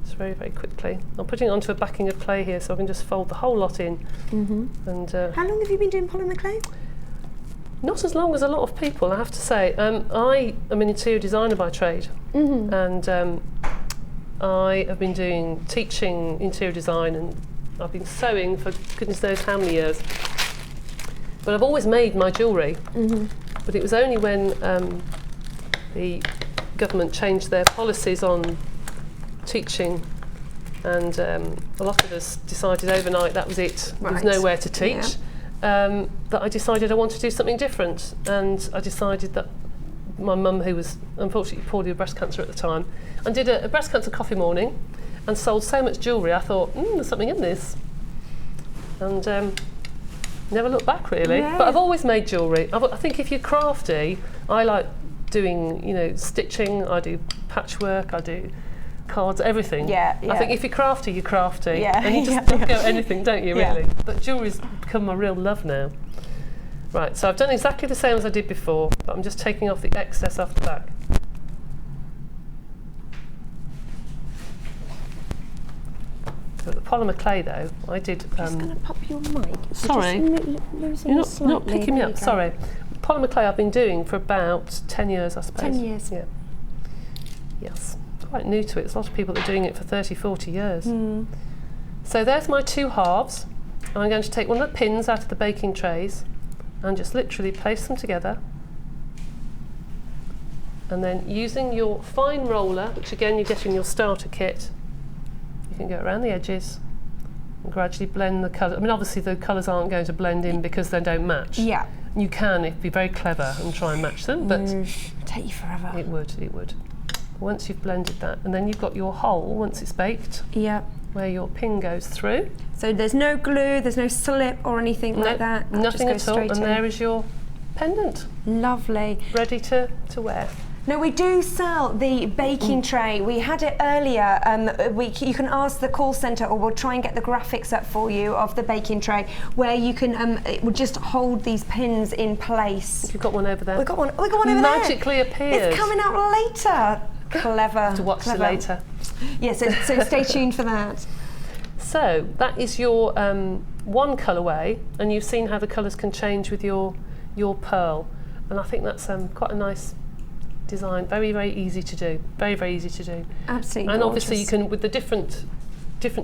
S2: Just very, very quickly. I'm putting it onto a backing of clay here, so I can just fold the whole lot in. And
S1: How long have you been doing polymer clay?
S2: not as long as a lot of people, I have to say. I am an interior designer by trade, and I have been teaching interior design, and I've been sewing for goodness knows how many years. But I've always made my jewellery. But it was only when the government changed their policies on teaching, and a lot of us decided overnight that was it. There was nowhere to teach. That I decided I wanted to do something different, and I decided that my mum, who was unfortunately poorly with breast cancer at the time, and did a breast cancer coffee morning and sold so much jewellery, I thought, there's something in this. And never looked back really.
S1: Yeah.
S2: But I've always made jewellery. I think if you're crafty, I like doing, stitching, I do patchwork, I do cards, everything.
S1: Yeah.
S2: I think if you're crafty, you're crafty.
S1: Yeah.
S2: And you just go at anything, don't you,
S1: Yeah.
S2: really? But jewellery's become my real love now. Right, so I've done exactly the same as I did before, but I'm just taking off the excess off the back. So the polymer clay though, I did...
S1: just going to pop your mic.
S2: Sorry.
S1: Losing
S2: You're
S1: it
S2: not
S1: slightly.
S2: picking me
S1: There
S2: up,
S1: you go.
S2: sorry. Polymer clay I've been doing for about 10 years, I suppose.
S1: 10 years.
S2: Yeah. Yes. Quite new to it. There's a lot of people that are doing it for 30, 40 years. So there's my two halves. And I'm going to take one of the pins out of the baking trays and just literally place them together. And then using your fine roller, which again you get in your starter kit, you can go around the edges and gradually blend the colour. I mean, obviously the colours aren't going to blend in because they don't match.
S1: Yeah.
S2: You can, if be very clever and try and match them, but
S1: Take you forever.
S2: it would. Once you've blended that, and then you've got your hole, once it's baked,
S1: Yeah.
S2: where your pin goes through.
S1: So there's no glue, there's no slip or anything like that. That
S2: Nothing
S1: just goes
S2: at all,
S1: straight
S2: and
S1: in.
S2: there is your pendant,
S1: Lovely.
S2: ready to wear.
S1: Now we do sell the baking tray. We had it earlier. You can ask the call centre, or we'll try and get the graphics up for you of the baking tray, where you can it will just hold these pins in place.
S2: You've got one over there.
S1: We got one over there.
S2: Magically appeared.
S1: It's coming out later. Clever.
S2: To watch
S1: clever.
S2: later.
S1: Yeah, so stay tuned for that.
S2: So that is your one colourway, and you've seen how the colours can change with your pearl, and I think that's quite a nice design. Very, very easy to do. Very, very easy to do.
S1: Absolutely.
S2: And obviously you
S1: gorgeous.
S2: can, with the different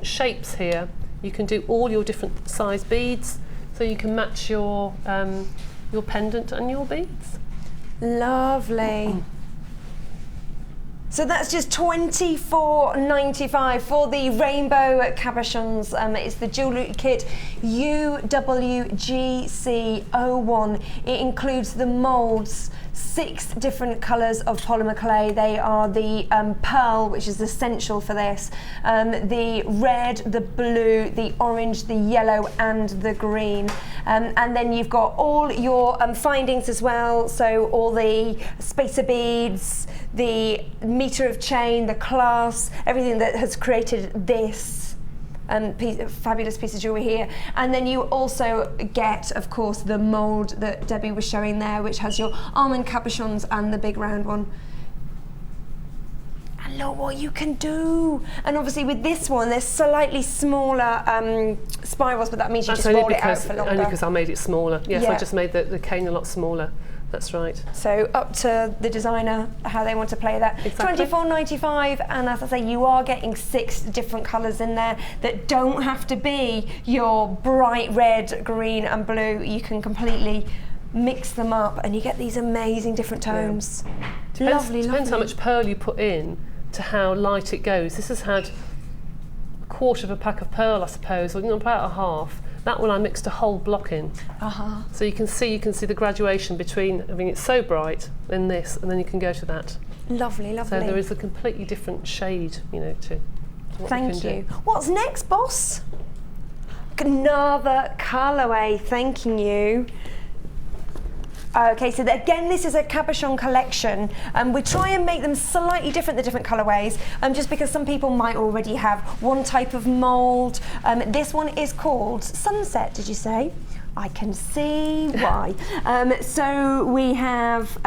S2: shapes here, you can do all your different size beads, so you can match your pendant and your beads.
S1: Lovely. So that's just $24.95 for the rainbow cabochons. It's the jewellery kit UWGC01. It includes the moulds, 6 different colours of polymer clay. They are the pearl, which is essential for this, the red, the blue, the orange, the yellow and the green. And then you've got all your findings as well, so all the spacer beads, the metre of chain, the class, everything that has created this fabulous piece of jewellery here. And then you also get, of course, the mould that Debbie was showing there, which has your almond cabochons and the big round one. And look what you can do. And obviously with this one, there's slightly smaller spirals, but that means you
S2: That's
S1: just
S2: only
S1: roll it out
S2: because,
S1: for longer.
S2: only because I made it smaller. Yes,
S1: Yeah.
S2: I just made the cane a lot smaller. That's right.
S1: So up to the designer how they want to play that.
S2: Exactly.
S1: $24.95, and as I say, you are getting 6 different colours in there that don't have to be your bright red, green and blue. You can completely mix them up and you get these amazing different tones. Lovely,
S2: Depends how
S1: lovely.
S2: much pearl you put in to how light it goes. This has had a quarter of a pack of pearl, I suppose, or about a half. That one I mixed a whole block in. So you can see the graduation between having it so bright and this, and then you can go to that.
S1: Lovely, lovely.
S2: So there is a completely different shade, to what you
S1: Thank
S2: can
S1: you.
S2: do.
S1: What's next, boss? Another colourway, thanking you. Okay, so again, this is a cabochon collection. We try and make them slightly different, the different colourways, just because some people might already have one type of mould. This one is called Sunset, did you say? I can see why. So we have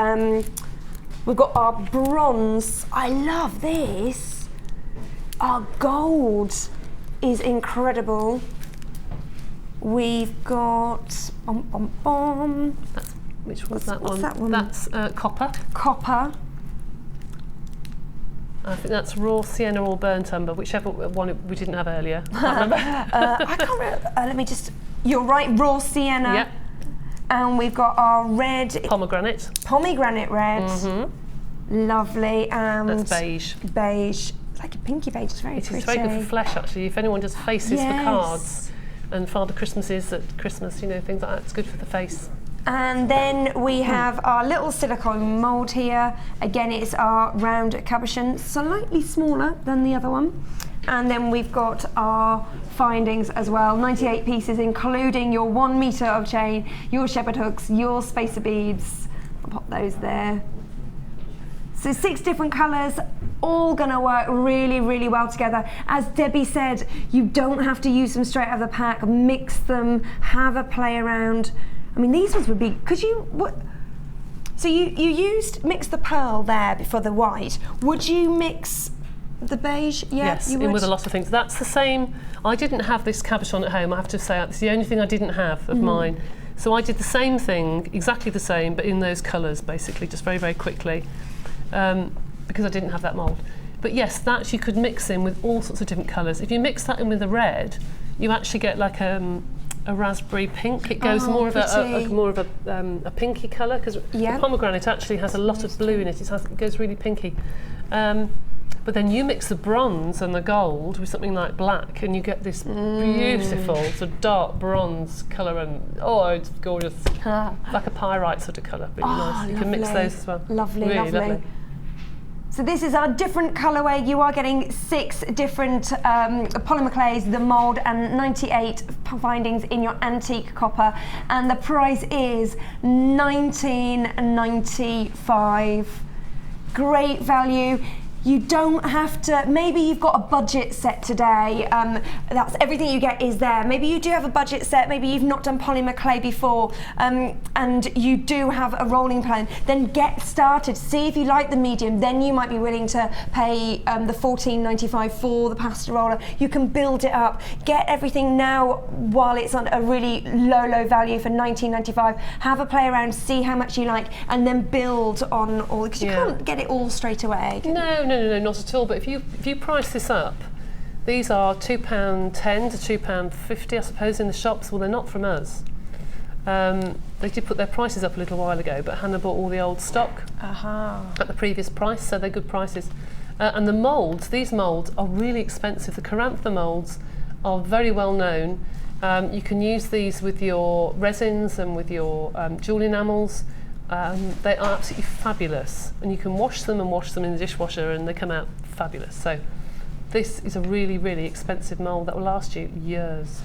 S1: We've got our bronze. I love this. Our gold is incredible. We've got
S2: Which one's that one?
S1: What's that one?
S2: That's copper.
S1: Copper.
S2: I think that's raw sienna or burnt umber, whichever one we didn't have earlier. I can't remember.
S1: I can't remember. Let me just. You're right. Raw sienna.
S2: Yep.
S1: And we've got our red.
S2: Pomegranate.
S1: Pomegranate red.
S2: Mm-hmm.
S1: Lovely. And
S2: that's beige.
S1: Beige. It's like a pinky beige. It's very pretty.
S2: It's very good for flesh, actually. If anyone just faces for cards and Father Christmases at Christmas, you know, things like that, it's good for the face.
S1: And then we have our little silicone mould here. Again, it's our round cabochon, slightly smaller than the other one. And then we've got our findings as well, 98 pieces, including your 1 metre of chain, your shepherd hooks, your spacer beads. I'll pop those there. So 6 different colours, all gonna work really, really well together. As Debbie said, you don't have to use them straight out of the pack, mix them, have a play around. I mean, these ones would be, so you mixed the pearl there before the white. Would you mix the beige? Yeah,
S2: yes,
S1: you would?
S2: with a lot of things. That's the same. I didn't have this cabochon at home, I have to say. It's the only thing I didn't have of mine. So I did the same thing, exactly the same, but in those colours, basically, just very, very quickly, because I didn't have that mould. But yes, that you could mix in with all sorts of different colours. If you mix that in with the red, you actually get like a raspberry pink. It goes more of a pinky colour, because the pomegranate actually has a lot of blue in it. It goes really pinky. But then you mix the bronze and the gold with something like black, and you get this beautiful sort of dark bronze colour, and it's gorgeous. Like a pyrite sort of colour, really nice. You can mix those as well.
S1: Lovely,
S2: really lovely.
S1: So this is our different colourway. You are getting 6 different polymer clays, the mould, and 98 findings in your antique copper. And the price is $19.95. Great value. You don't have to, maybe you've got a budget set today, that's everything you get is there. Maybe you do have a budget set, maybe you've not done polymer clay before, and you do have a rolling plan. Then get started, see if you like the medium, then you might be willing to pay the $14.95 for the pasta roller. You can build it up, get everything now while it's on a really low value for $19.95. Have a play around, see how much you like, and then build on all, because you can't get it all straight away.
S2: No, not at all. But if you price this up, these are £2.10 to £2.50, I suppose, in the shops. Well, they're not from us. They did put their prices up a little while ago, but Hannah bought all the old stock at the previous price, so they're good prices. And the moulds, these moulds are really expensive. The Carantha moulds are very well known. You can use these with your resins and with your jewel enamels. They are absolutely fabulous, and you can wash them in the dishwasher and they come out fabulous. So this is a really, really expensive mould that will last you years.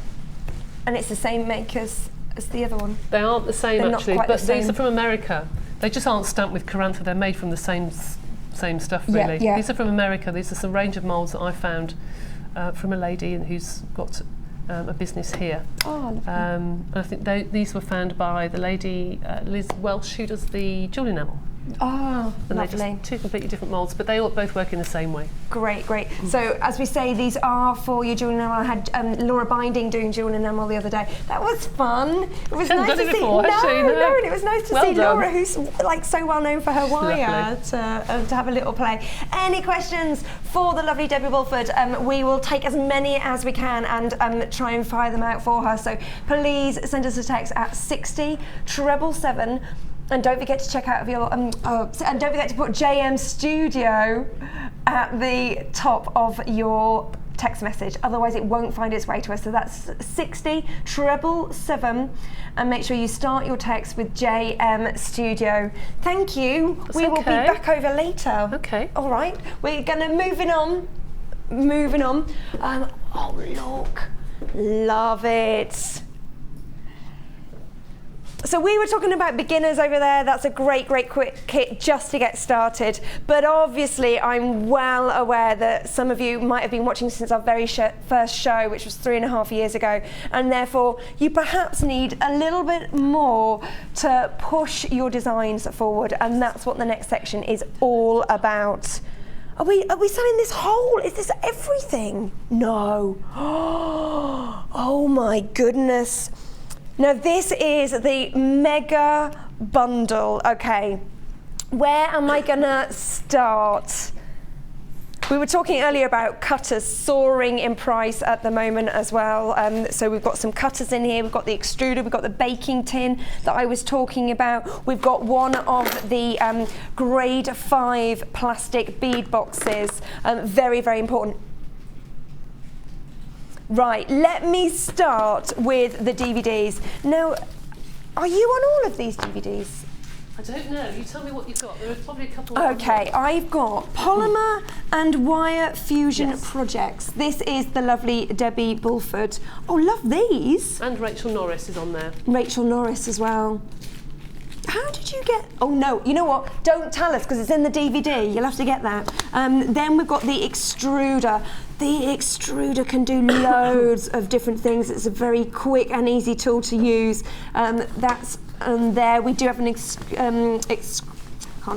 S1: And it's the same makers as the other one?
S2: They aren't the same,
S1: They're
S2: actually,
S1: not quite
S2: but
S1: the same.
S2: these are from America. They just aren't stamped with Carantha. They're made from the same stuff, really. These are from America. These are some range of moulds that I found from a lady who's got a business here. And I think these were found by the lady Liz Welsh, who does the jewel enamel.
S1: Oh,
S2: and
S1: lovely.
S2: They're just 2 completely different moulds, but they both work in the same way.
S1: Great. So as we say, these are for your jewel enamel. I had Laura Binding doing jewel enamel the other day. That was fun. It was nice to see.
S2: Before,
S1: no,
S2: and
S1: it was nice to
S2: well
S1: see
S2: done.
S1: Laura, who's like so well known for her wire, to have a little play. Any questions for the lovely Debbie Bulford? We will take as many as we can and try and fire them out for her. So please send us a text at 60 777. And don't forget to check out your, and don't forget to put JM Studio at the top of your text message, otherwise it won't find its way to us. So that's 60 777, and make sure you start your text with JM Studio. Thank you. We will be back over later.
S2: Okay.
S1: All right. We're gonna moving on. Oh look, love it. So we were talking about beginners over there. That's a great quick kit just to get started. But obviously I'm well aware that some of you might have been watching since our very first show, which was 3.5 years ago. And therefore you perhaps need a little bit more to push your designs forward. And that's what the next section is all about. Are we selling this whole? Is this everything? No. Oh my goodness. Now this is the mega bundle. Okay, where am I gonna start? We were talking earlier about cutters soaring in price at the moment as well. So we've got some cutters in here, we've got the extruder, we've got the baking tin that I was talking about. We've got one of the grade 5 plastic bead boxes, very, very important. Right, let me start with the DVDs. Now, are you on all of these DVDs?
S2: I don't know. You tell me what you've got. There are probably a couple.
S1: Okay, I've got Polymer and Wire Fusion Projects. This is the lovely Debbie Bulford. Oh, love these.
S2: And Rachel Norris is on there.
S1: Rachel Norris as well. How did you get? Oh no, you know what? Don't tell us because it's in the DVD. You'll have to get that. Then we've got the extruder. The extruder can do loads of different things. It's a very quick and easy tool to use. That's there. We do have an can't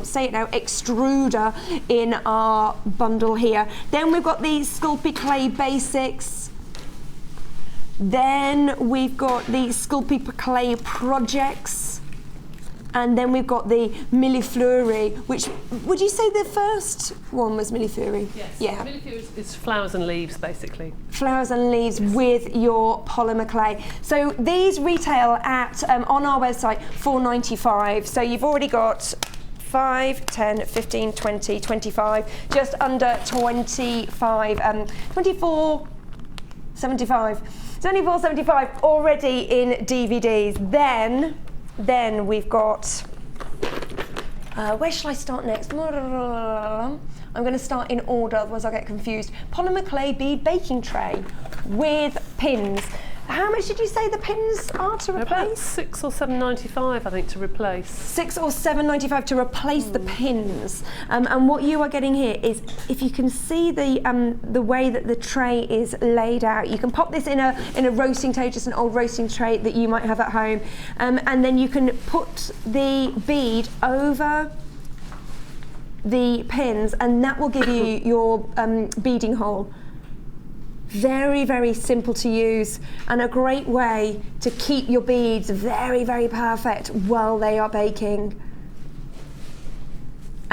S1: say it now, extruder in our bundle here. Then we've got the Sculpey Clay Basics. Then we've got the Sculpey Clay Projects. And then we've got the Millefleury, which, would you say the first one was Millefleury?
S2: Yes.
S1: Yeah.
S2: Millefleury is flowers and leaves, basically.
S1: Flowers and leaves with your polymer clay. So these retail at, on our website, $4.95. So you've already got 5, 10, 15, 20, 25, just under 25, 24.75. It's only $4.75 already in DVDs. Then we've got, where shall I start next? I'm going to start in order, otherwise I'll get confused. Polymer clay bead baking tray with pins. How much did you say the pins are to replace?
S2: About $6 or $7.95, I think, to replace.
S1: $6 or $7.95 to replace the pins. And what you are getting here is, if you can see the way that the tray is laid out, you can pop this in a roasting tray, just an old roasting tray that you might have at home, and then you can put the bead over the pins, and that will give you your beading hole. Very, very simple to use and a great way to keep your beads very, very perfect while they are baking.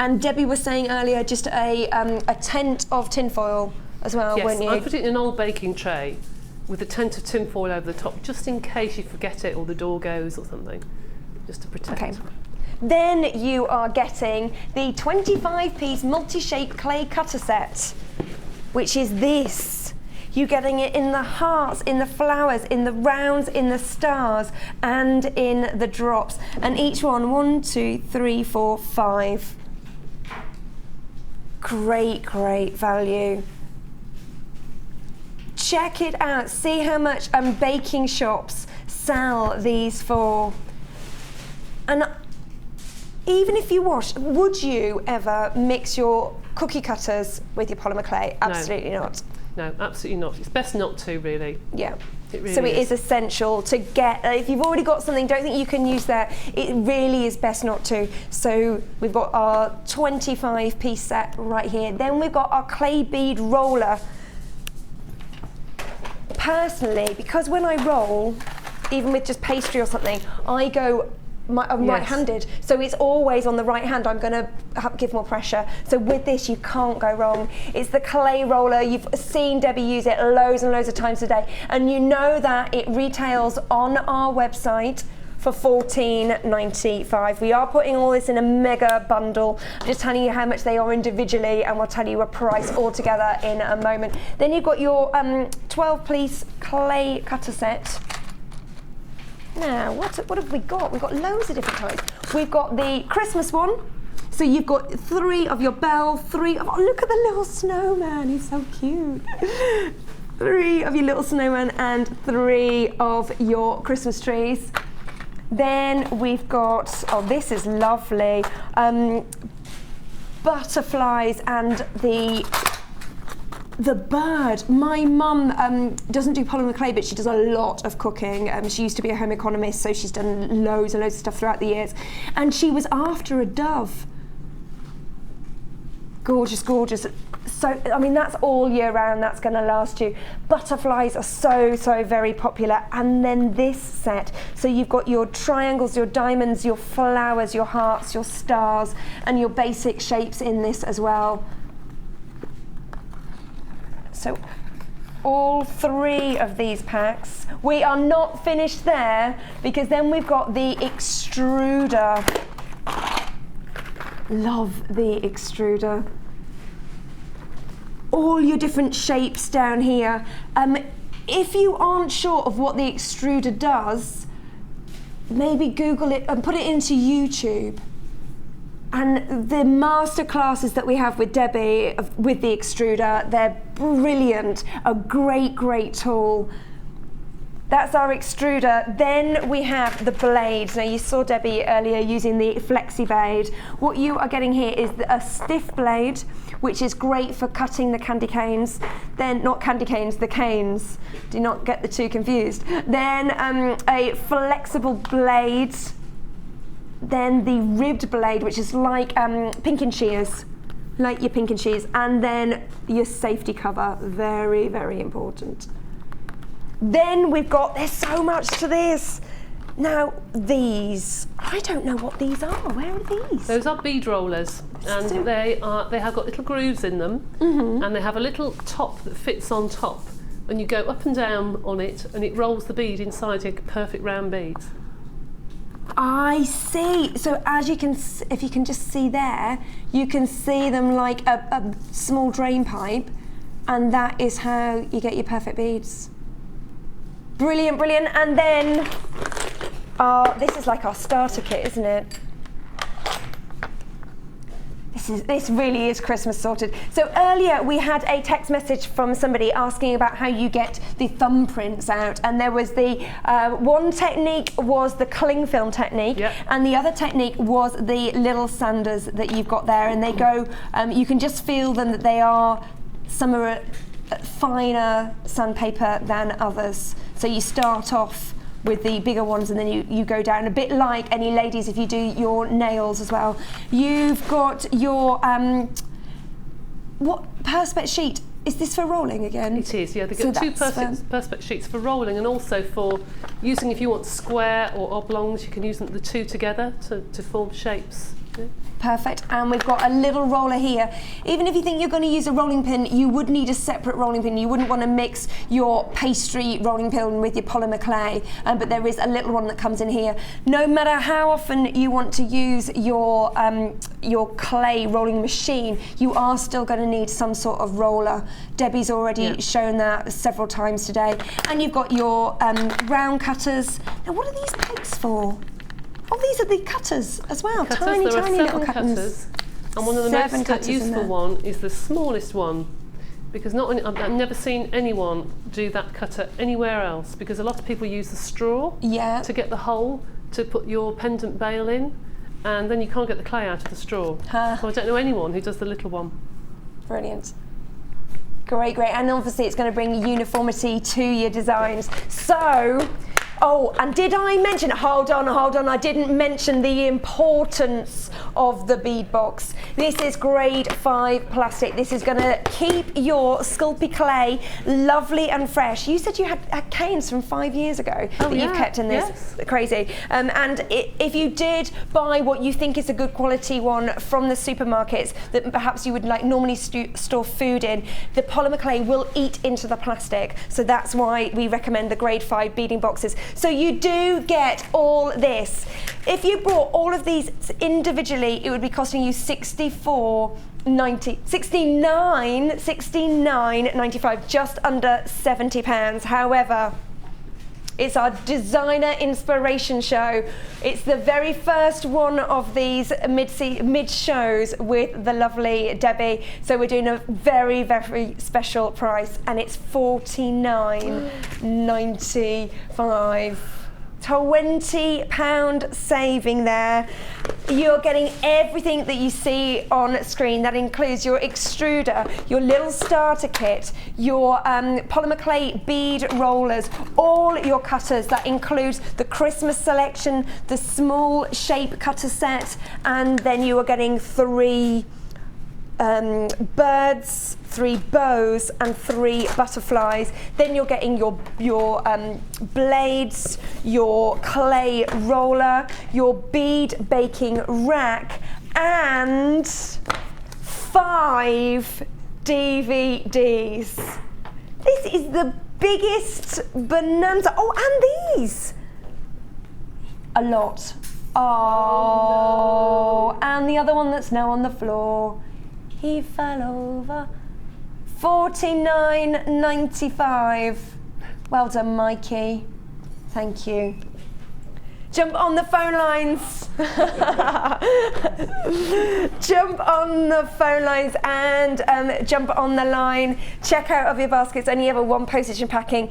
S1: And Debbie was saying earlier, just a tent of tinfoil as well,
S2: yes,
S1: weren't you?
S2: I put it in an old baking tray with a tent of tinfoil over the top, just in case you forget it or the door goes or something, just to protect.
S1: Okay. Then you are getting the 25-piece multi-shape clay cutter set, which is this. You're getting it in the hearts, in the flowers, in the rounds, in the stars, and in the drops. And each one, 1, 2, 3, 4, 5. Great, great value. Check it out. See how much baking shops sell these for. And even if you wash, would you ever mix your cookie cutters with your polymer clay? Absolutely not.
S2: No, absolutely not. It's best not to, really.
S1: Yeah.
S2: It really
S1: so it is essential to get, if you've already got something, don't think you can use that, it really is best not to. So we've got our 25-piece set right here. Then we've got our clay bead roller. Personally, because when I roll, even with just pastry or something, I go I'm right-handed, so it's always on the right hand. I'm going to give more pressure. So with this, you can't go wrong. It's the clay roller. You've seen Debbie use it loads and loads of times today, and you know that it retails on our website for $14.95. We are putting all this in a mega bundle. I'm just telling you how much they are individually, and we'll tell you a price altogether in a moment. Then you've got your 12-piece clay cutter set. Now, what have we got? We've got loads of different types. We've got the Christmas one. So you've got 3 of your bell, 3 of, oh, look at the little snowman, he's so cute. 3 of your little snowman and 3 of your Christmas trees. Then we've got, oh, this is lovely, butterflies and the bird. My mum doesn't do polymer clay, but she does a lot of cooking. She used to be a home economist, so she's done loads and loads of stuff throughout the years. And she was after a dove. Gorgeous, gorgeous. So, I mean, that's all year round, that's going to last you. Butterflies are so, so very popular. And then this set, so you've got your triangles, your diamonds, your flowers, your hearts, your stars, and your basic shapes in this as well. So all 3 of these packs. We are not finished there, because then we've got the extruder. Love the extruder. All your different shapes down here. If you aren't sure of what the extruder does, maybe Google it and put it into YouTube. And the master classes that we have with Debbie with the extruder, they're brilliant, a great, great tool. That's our extruder. Then we have the blades. Now you saw Debbie earlier using the flexi blade. What you are getting here is a stiff blade, which is great for cutting the candy canes. Then, not candy canes, the canes. Do not get the two confused. Then a flexible blade. Then the ribbed blade, which is like pinking shears, like your pinking shears. And then your safety cover, very, very important. Then we've got, there's so much to this. Now these, I don't know what these are. Where are these?
S2: Those are bead rollers, and they have got little grooves in them, and they have a little top that fits on top, and you go up and down on it, and it rolls the bead inside your perfect round beads.
S1: I see. So as you can, if you can just see there, you can see them like a small drain pipe, and that is how you get your perfect beads. Brilliant, brilliant. And then, this is like our starter kit, isn't it? This really is Christmas sorted. So earlier we had a text message from somebody asking about how you get the thumbprints out, and there was the one technique was the cling film technique, yep. And the other technique was the little sanders that you've got there, and they go, you can just feel them that they are, some are finer sandpaper than others. So you start off with the bigger ones, and then you go down, a bit like any ladies if you do your nails as well. You've got your, what perspex sheet? Is this for rolling again?
S2: It is, yeah. They've got two perspex sheets for rolling, and also for using if you want square or oblongs, you can use the two together to form shapes. Yeah.
S1: Perfect, and we've got a little roller here. Even if you think you're going to use a rolling pin, you would need a separate rolling pin. You wouldn't want to mix your pastry rolling pin with your polymer clay, but there is a little one that comes in here. No matter how often you want to use your clay rolling machine, you are still going to need some sort of roller. Debbie's already shown that several times today. And you've got your round cutters. Now, what are these pegs for? Oh, these are the cutters as well. Tiny, tiny little cutters.
S2: And one of the most useful one is the smallest one, because I've never seen anyone do that cutter anywhere else, because a lot of people use the straw to get the hole to put your pendant bail in, and then you can't get the clay out of the straw. So I don't know anyone who does the little one. Brilliant.
S1: Great, great. And obviously it's going to bring uniformity to your designs. So, oh, and did I mention, hold on, I didn't mention the importance of the bead box. This is grade 5 plastic. This is going to keep your Sculpey clay lovely and fresh. You said you had canes from 5 years ago that you've kept in this. Yes. Crazy. And if you did buy what you think is a good quality one from the supermarkets that perhaps you would like normally store food in, the polymer clay will eat into the plastic. So that's why we recommend the grade 5 beading boxes. So you do get all this. If you bought all of these individually, it would be costing you $69.95, just under £70. However, it's our designer inspiration show. It's the very first one of these mid shows with the lovely Debbie. So we're doing a very, very special price, and it's $49.95. £20 saving there. You're getting everything that you see on screen. That includes your extruder, your little starter kit, your polymer clay bead rollers, all your cutters. That includes the Christmas selection, the small shape cutter set, and then you are getting 3 birds, 3 bows and 3 butterflies. Then you're getting your blades, your clay roller, your bead baking rack, and 5 DVDs. This is the biggest bonanza. Oh, and these. A lot. Oh, and the other one that's now on the floor. He fell over. $49.95. Well done, Mikey. Thank you. Jump on the phone lines. Jump on the phone lines and jump on the line. Check out of your baskets, only ever 1 postage and packing.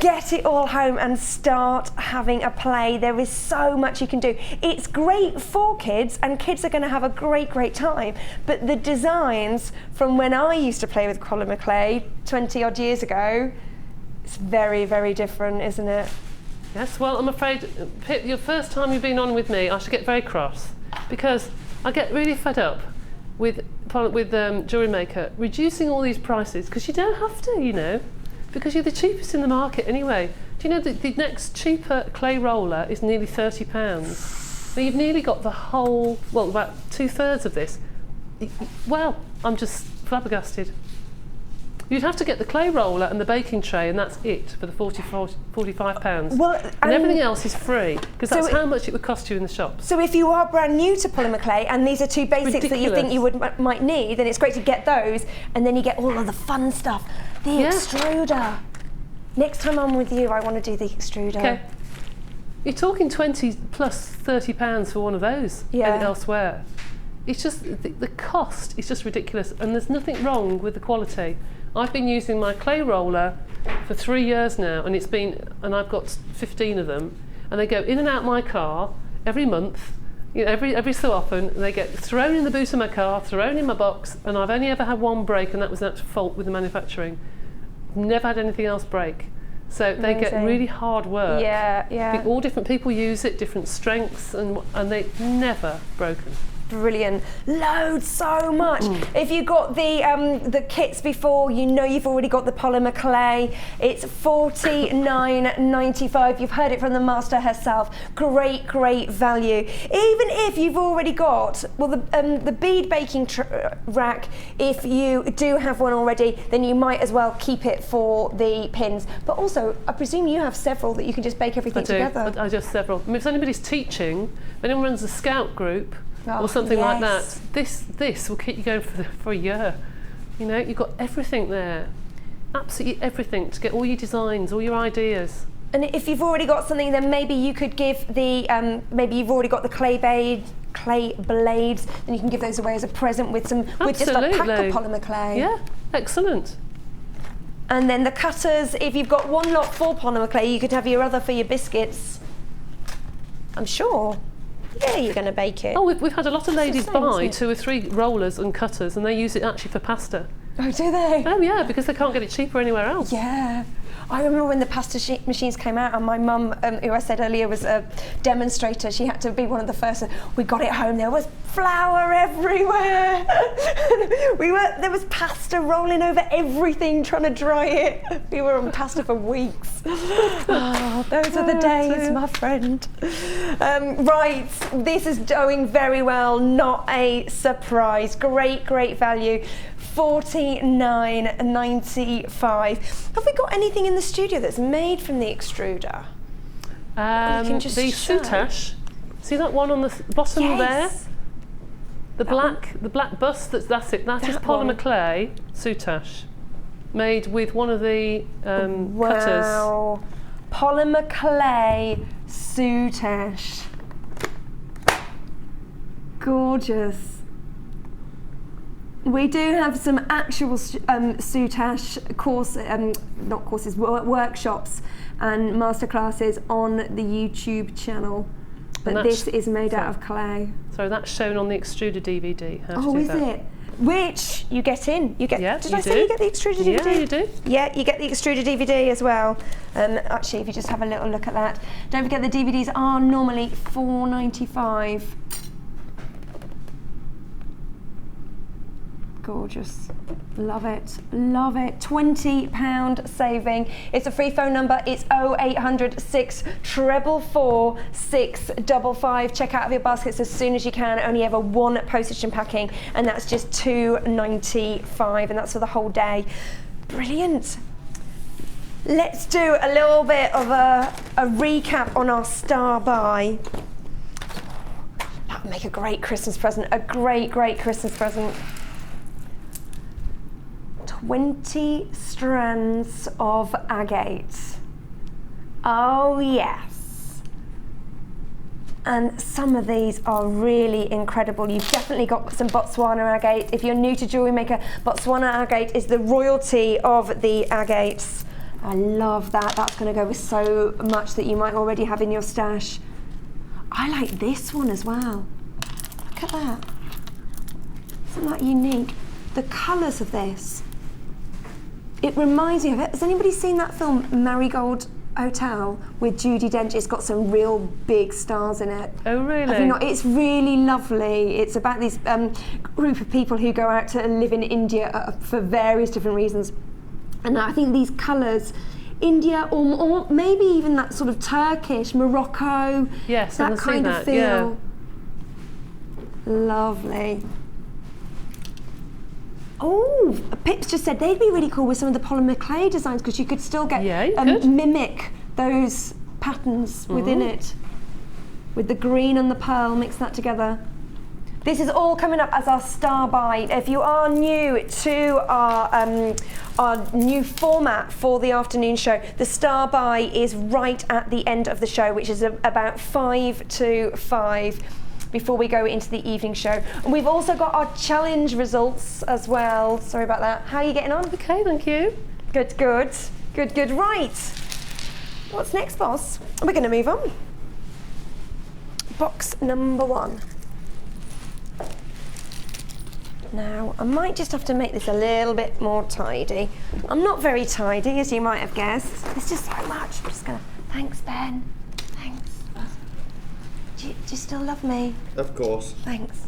S1: Get it all home and start having a play. There is so much you can do. It's great for kids, and kids are going to have a great time. But the designs from when I used to play with polymer clay 20 odd years ago, it's very different, isn't it?
S2: Yes, well, I'm afraid, Pip, your first time you've been on with me, I should get very cross, because I get really fed up with JewelleryMaker reducing all these prices, because you don't have to, you know, because you're the cheapest in the market anyway. Do you know that the next cheaper clay roller is nearly £30? So you've nearly got the whole, well, about 2/3 of this. Well, I'm just flabbergasted. You'd have to get the clay roller and the baking tray, and that's it for the £45.
S1: Well,
S2: and everything else is free, because that's how much it would cost you in the shop.
S1: So if you are brand new to polymer clay and these are 2 basics that you think you might need, then it's great to get those, and then you get all of the fun stuff. The extruder. Next time I'm with you, I want to do the extruder.
S2: Okay. You're talking 20 plus £30 for one of those elsewhere. It's just, the cost is just ridiculous, and there's nothing wrong with the quality. I've been using my clay roller for 3 years now, and I've got 15 of them, and they go in and out my car every month, you know, every so often. They get thrown in the boot of my car, thrown in my box, and I've only ever had 1 break, and that was at fault with the manufacturing. Never had anything else break. So they get really hard work.
S1: Yeah.
S2: All different people use it, different strengths, and they've never broken.
S1: Brilliant. Loads, so much. If you got the kits before, you know you've already got the polymer clay. It's $49.95. You've heard it from the master herself. Great value. Even if you've already got, well, the bead baking rack, if you do have one already, then you might as well keep it for the pins. But also, I presume you have several that you can just bake everything together.
S2: I just several. I mean, if anybody's teaching, if anyone runs a scout group, or something like that, this will keep you going for a year. You know, you've got everything there, absolutely everything, to get all your designs, all your ideas.
S1: And if you've already got something, then maybe you could give the, maybe you've already got the clay blades, then you can give those away as a present with just a pack of polymer clay.
S2: Yeah, excellent.
S1: And then the cutters, if you've got 1 lot for polymer clay, you could have your other for your biscuits. I'm sure. Yeah, you're going to bake it.
S2: Oh, we've had a lot of ladies buy 2 or 3 rollers and cutters, and they use it actually for pasta.
S1: Oh, do they?
S2: Oh yeah, because they can't get it cheaper anywhere else.
S1: Yeah. I remember when the pasta machines came out, and my mum, who I said earlier was a demonstrator, she had to be one of the first. We got it home, there was flour everywhere. There was pasta rolling over everything, trying to dry it. We were on pasta for weeks. Oh, those are the days, my friend. Right, this is going very well, not a surprise. Great value. $49.95. Have we got anything in the studio that's made from the extruder?
S2: The soutache. See that one on the bottom there? The black bust. That's it. That is polymer clay soutache, made with one of the cutters.
S1: Wow, polymer clay soutache. Gorgeous. We do have some actual soutache workshops and masterclasses on the YouTube channel. But this is made out of clay.
S2: So that's shown on the extruded DVD. How to
S1: Oh,
S2: do
S1: is
S2: that.
S1: it? Which you get in. You get.
S2: Yeah,
S1: did
S2: you
S1: I say
S2: do.
S1: you get the extruded DVD?
S2: Yeah, you do.
S1: Yeah, you get the extruded DVD as well. Actually, if you just have a little look at that. Don't forget the DVDs are normally $4.95. Gorgeous. Love it. Love it. £20 saving. It's a free phone number. It's 0800 644 655. Check out of your baskets as soon as you can. Only ever one postage and packing, and that's just $2.95, and that's for the whole day. Brilliant. Let's do a little bit of a recap on our star buy. That would make a great Christmas present. A great Christmas present. 20 strands of agate. Oh yes. And some of these are really incredible. You've definitely got some Botswana agate. If you're new to Jewellery Maker, Botswana agate is the royalty of the agates. I love that. That's going to go with so much that you might already have in your stash. I like this one as well. Look at that. Isn't that unique? The colours of this. It reminds me of it. Has anybody seen that film Marigold Hotel with Judi Dench? It's got some real big stars in it.
S2: Oh, really?
S1: Have you not? It's really lovely. It's about this group of people who go out to live in India for various different reasons. And I think these colours, India or maybe even that sort of Turkish, Morocco,
S2: yes,
S1: that kind of feel.
S2: Yeah.
S1: Lovely. Oh, Pip's just said they'd be really cool with some of the polymer clay designs because you could still get mimic those patterns within it. With the green and the pearl, mix that together. This is all coming up as our star buy. If you are new to our new format for the afternoon show, the star buy is right at the end of the show, which is about 5 to 5. Before we go into the evening show. And we've also got our challenge results as well. Sorry about that. How are you getting on?
S2: Okay, thank you.
S1: Good. Right. What's next, boss? We're going to move on. Box number 1. Now, I might just have to make this a little bit more tidy. I'm not very tidy, as you might have guessed. There's just so much. I'm just going to... Thanks, Ben. Thanks. Do you still love me?
S4: Of course.
S1: Thanks.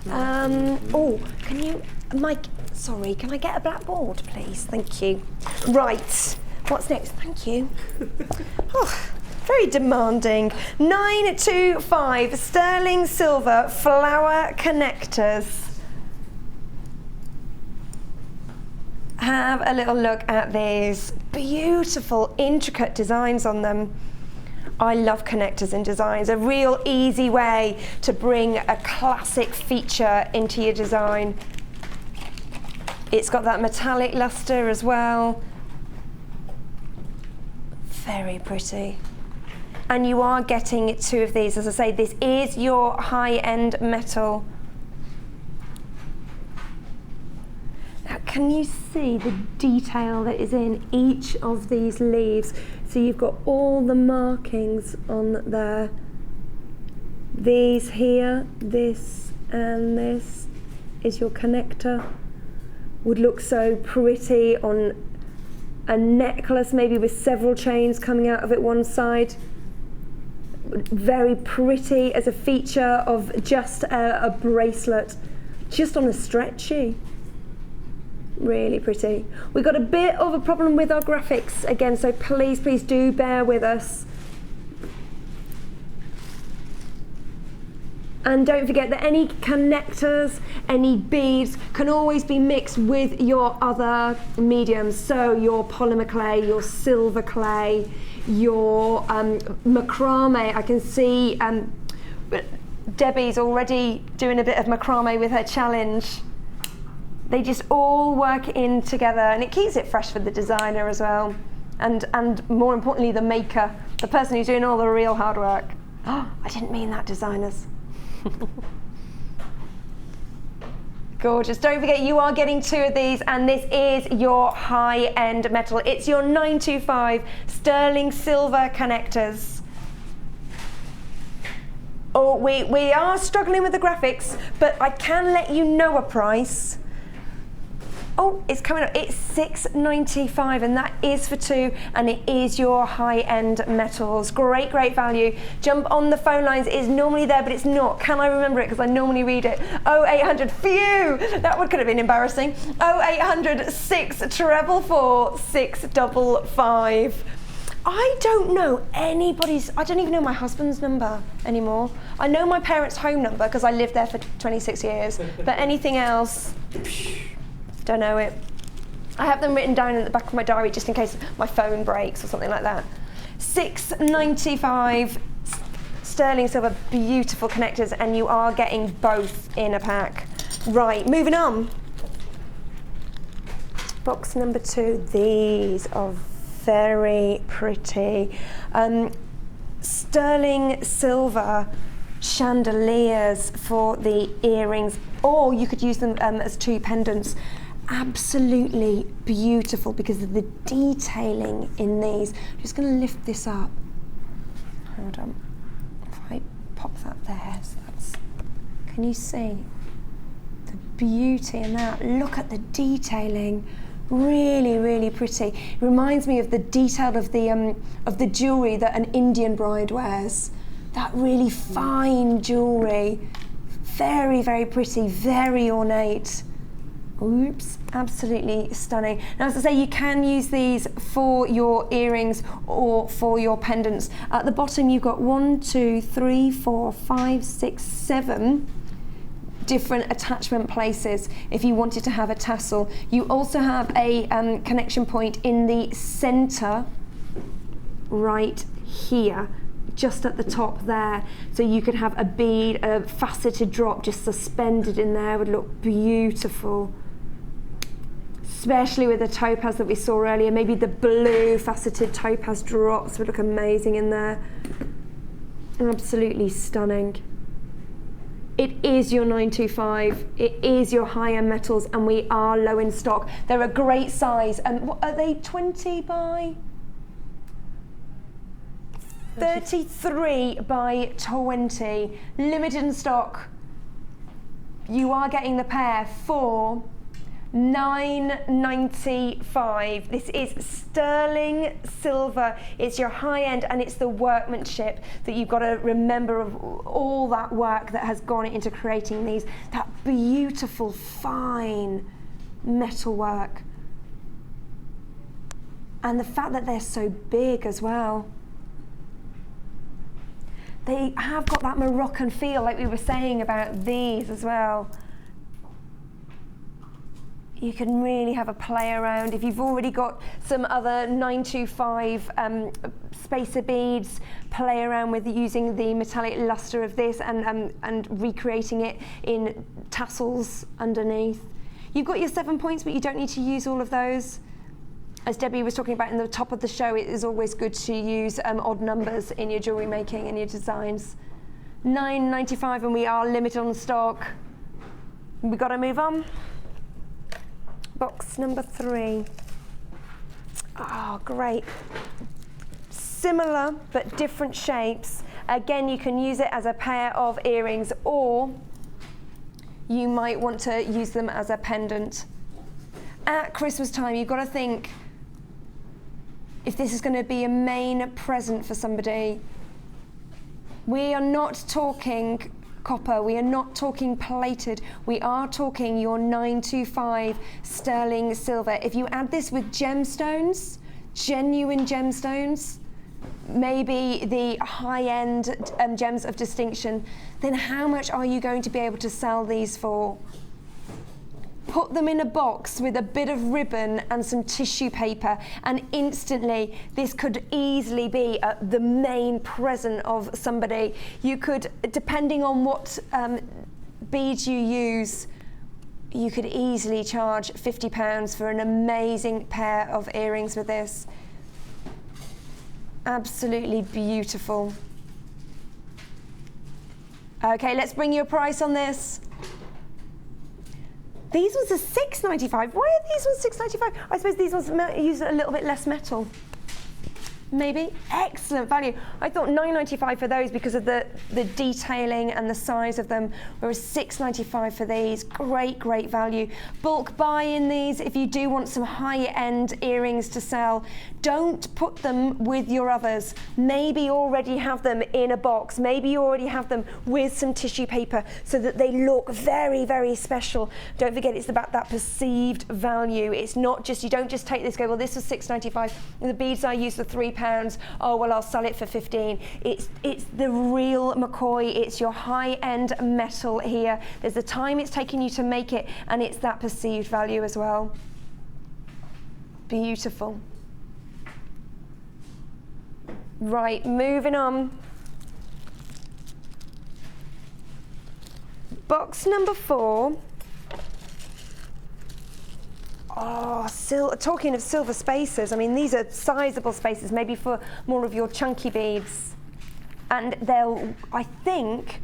S1: Oh, can you, Mike, sorry, can I get a blackboard, please? Thank you. Right, what's next? Thank you. Oh, very demanding. 925 sterling silver flower connectors. Have a little look at these beautiful, intricate designs on them. I love connectors in designs, a real easy way to bring a classic feature into your design. It's got that metallic luster as well. Very pretty. And you are getting 2 of these. As I say, this is your high-end metal. Now, can you see the detail that is in each of these leaves? So you've got all the markings on there. These here, this and this is your connector. Would look so pretty on a necklace, maybe with several chains coming out of it one side. Very pretty as a feature of just a bracelet, just on a stretchy. Really pretty. We've got a bit of a problem with our graphics again, so please do bear with us. And don't forget that any connectors, any beads can always be mixed with your other mediums. So your polymer clay, your silver clay, your macrame. I can see Debbie's already doing a bit of macrame with her challenge. They just all work in together, and it keeps it fresh for the designer as well. And more importantly, the maker, the person who's doing all the real hard work. Oh, I didn't mean that, designers. Gorgeous. Don't forget, you are getting 2 of these, and this is your high-end metal. It's your 925 sterling silver connectors. Oh, we are struggling with the graphics, but I can let you know a price. Oh, it's coming up. It's £6.95, and that is for 2, and it is your high-end metals. Great, great value. Jump on the phone lines. It's normally there, but it's not. Can I remember it? Because I normally read it. 0800, phew! That could have been embarrassing. 0800 644 655. I don't know anybody's, I don't even know my husband's number anymore. I know my parents' home number because I lived there for 26 years, but anything else, don't know it. I have them written down in the back of my diary just in case my phone breaks or something like that. £6.95 sterling silver, beautiful connectors, and you are getting both in a pack. Right, moving on. Box number 2, these are very pretty. Sterling silver chandeliers for the earrings, or you could use them as 2 pendants. Absolutely beautiful because of the detailing in these. I'm just going to lift this up. Hold on. If I pop that there, so that's, can you see the beauty in that? Look at the detailing. Really, really pretty. It reminds me of the detail of the jewellery that an Indian bride wears. That really fine jewellery. Very, very pretty, very ornate. Oops, absolutely stunning. Now, as I say, you can use these for your earrings or for your pendants. At the bottom, you've got 1, 2, 3, 4, 5, 6, 7 different attachment places if you wanted to have a tassel. You also have a connection point in the center right here, just at the top there, so you could have a bead, a faceted drop just suspended in there. Would look beautiful, especially with the topaz that we saw earlier. Maybe the blue faceted topaz drops would look amazing in there. Absolutely stunning. It is your 925, it is your high-end metals, and we are low in stock. They're a great size, and what are they, 20 by 33 by 20, limited in stock. You are getting the pair for £9.95. This is sterling silver. It's your high end, and it's the workmanship that you've got to remember of all that work that has gone into creating these. That beautiful, fine metal work. And the fact that they're so big as well. They have got that Moroccan feel, like we were saying about these as well. You can really have a play around. If you've already got some other 925 spacer beads, play around with using the metallic luster of this and recreating it in tassels underneath. You've got your 7 points, but you don't need to use all of those. As Debbie was talking about in the top of the show, it is always good to use odd numbers in your jewellery making and your designs. £9.95, and we are limited on stock. We got to move on. Box number 3. Oh, great. Similar but different shapes. Again, you can use it as a pair of earrings, or you might want to use them as a pendant. At Christmas time, you've got to think, if this is going to be a main present for somebody, we are not talking copper, we are not talking plated, we are talking your 925 sterling silver. If you add this with gemstones, genuine gemstones, maybe the high-end gems of distinction, then how much are you going to be able to sell these for? Put them in a box with a bit of ribbon and some tissue paper, and instantly this could easily be the main present of somebody. You could, depending on what beads you use, you could easily charge £50 for an amazing pair of earrings with this. Absolutely beautiful. Okay, let's bring you a price on this. These ones are £6.95. Why are these ones £6.95? I suppose these ones use a little bit less metal. Maybe. Excellent value. I thought £9.95 for those because of the detailing and the size of them, whereas £6.95 for these. Great, great value. Bulk buy in these if you do want some high-end earrings to sell. Don't put them with your others. Maybe you already have them in a box. Maybe you already have them with some tissue paper so that they look very, very special. Don't forget, it's about that perceived value. It's not just, you don't just take this, go, well, this was £6.95. The beads I used for £3. Oh, well, I'll sell it for 15. It's the real McCoy. It's your high-end metal here. There's the time it's taken you to make it, and it's that perceived value as well. Beautiful. Right, moving on. Box number 4. Oh, talking of silver spaces, I mean, these are sizable spaces, maybe for more of your chunky beads. And they'll, I think,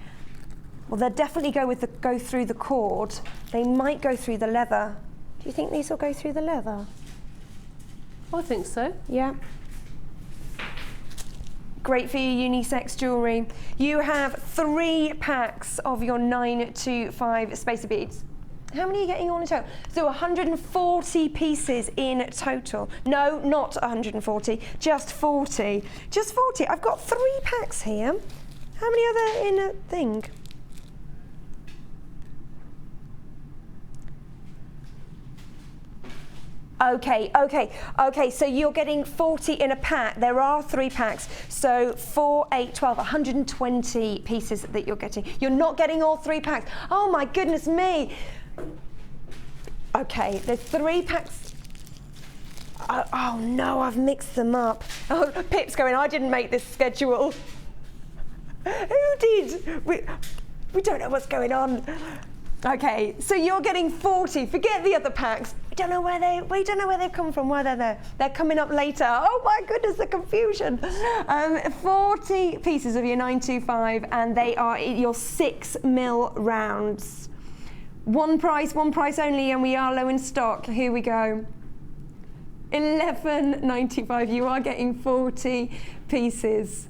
S1: well, they'll definitely go through the cord. They might go through the leather. Do you think these will go through the leather?
S2: I think so.
S1: Yeah. Great for your unisex jewellery. You have 3 packs of your 925 spacer beads. How many are you getting on in total? So 140 pieces in total. No, not 140, just 40. Just 40. I've got 3 packs here. How many are there in a thing? Okay, so you're getting 40 in a pack. There are 3 packs. So 4, 8, 12, 120 pieces that you're getting. You're not getting all 3 packs. Oh my goodness me. Okay, there's 3 packs. Oh no, I've mixed them up. Oh, Pip's going, I didn't make this schedule. Who did? We don't know what's going on. Okay, so you're getting 40. Forget the other packs. We don't know where they've come from. Why they're there? They're coming up later. Oh my goodness, the confusion. 40 pieces of your 925, and they are your 6mm rounds. One price only, and we are low in stock. Here we go. £11.95. You are getting 40 pieces.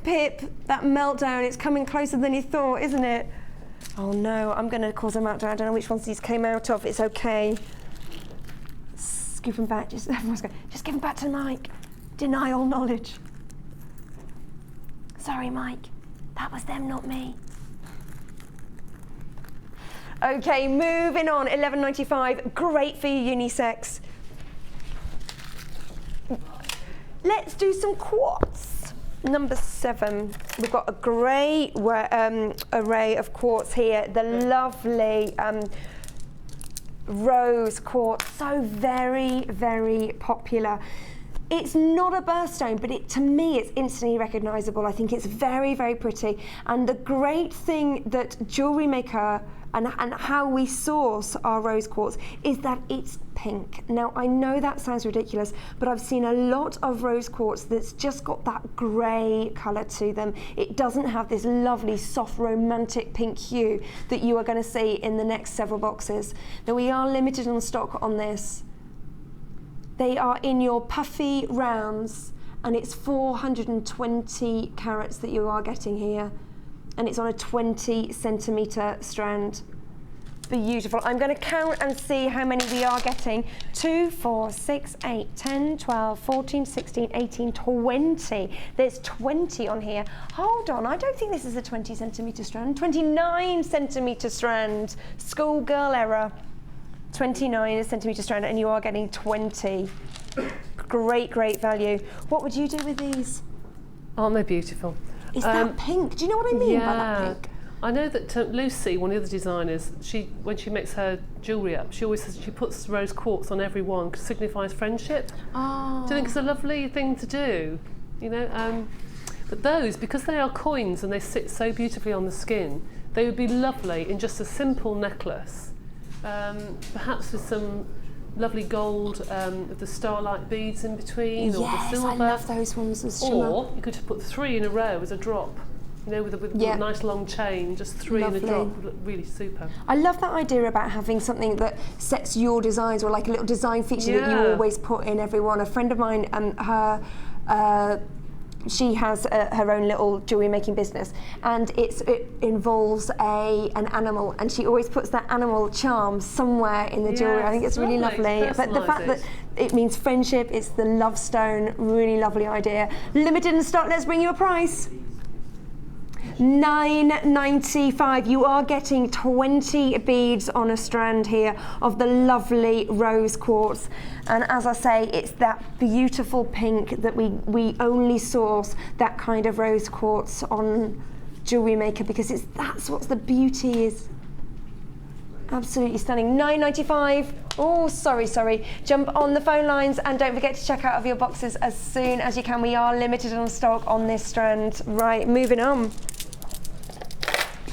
S1: Pip, that meltdown, it's coming closer than you thought, isn't it? Oh no, I'm going to cause a meltdown. I don't know which ones these came out of. It's okay. Scoop them back. Everyone's going, just give them back to Mike. Denial knowledge. Sorry, Mike. That was them, not me. Okay, moving on, £11.95, great for your unisex. Let's do some quartz. Number 7, we've got a great array of quartz here. The lovely rose quartz, so very, very popular. It's not a birthstone, but to me, it's instantly recognisable. I think it's very, very pretty. And the great thing that JewelleryMaker and how we source our rose quartz is that it's pink. Now, I know that sounds ridiculous, but I've seen a lot of rose quartz that's just got that grey colour to them. It doesn't have this lovely, soft, romantic pink hue that you are going to see in the next several boxes. Now, we are limited on stock on this. They are in your puffy rounds, and it's 420 carats that you are getting here. And it's on a 20cm strand. Beautiful. I'm going to count and see how many we are getting. 2, 4, 6, 8, 10, 12, 14, 16, 18, 20. There's 20 on here. Hold on, I don't think this is a 20cm strand. 29cm strand. Schoolgirl error. 29cm strand, and you are getting 20. Great, great value. What would you do with these?
S2: Aren't they beautiful?
S1: Is that pink? Do you know what I mean by that pink?
S2: I know that Lucy, one of the other designers, when she makes her jewellery up, she always says she puts rose quartz on every one because it signifies friendship. Oh. Do you think it's a lovely thing to do? You know, but those, because they are coins and they sit so beautifully on the skin, they would be lovely in just a simple necklace, perhaps with some lovely gold with the starlight beads in between, or the silver.
S1: I love those ones as shimmer.
S2: Or you could just put 3 in a row as a drop. You know, with a
S1: Yeah.
S2: nice long chain, just 3 in a
S1: Lovely.
S2: drop, look really super.
S1: I love that idea about having something that sets your designs, or like a little design feature that you
S2: Yeah.
S1: always put in every one. A friend of mine, she has her own little jewellery making business, and it involves an animal, and she always puts that animal charm somewhere in the jewellery. I think it's really
S2: lovely.
S1: lovely. But the fact that it means friendship, it's the love stone, really lovely idea. Limited in stock, let's bring you a price. $9.95. You are getting 20 beads on a strand here of the lovely rose quartz, and as I say, it's that beautiful pink that we only source that kind of rose quartz on Jewellery Maker, because that's what the beauty is. Absolutely stunning. $9.95. Oh, sorry. Jump on the phone lines, and don't forget to check out of your boxes as soon as you can. We are limited on stock on this strand. Right, moving on.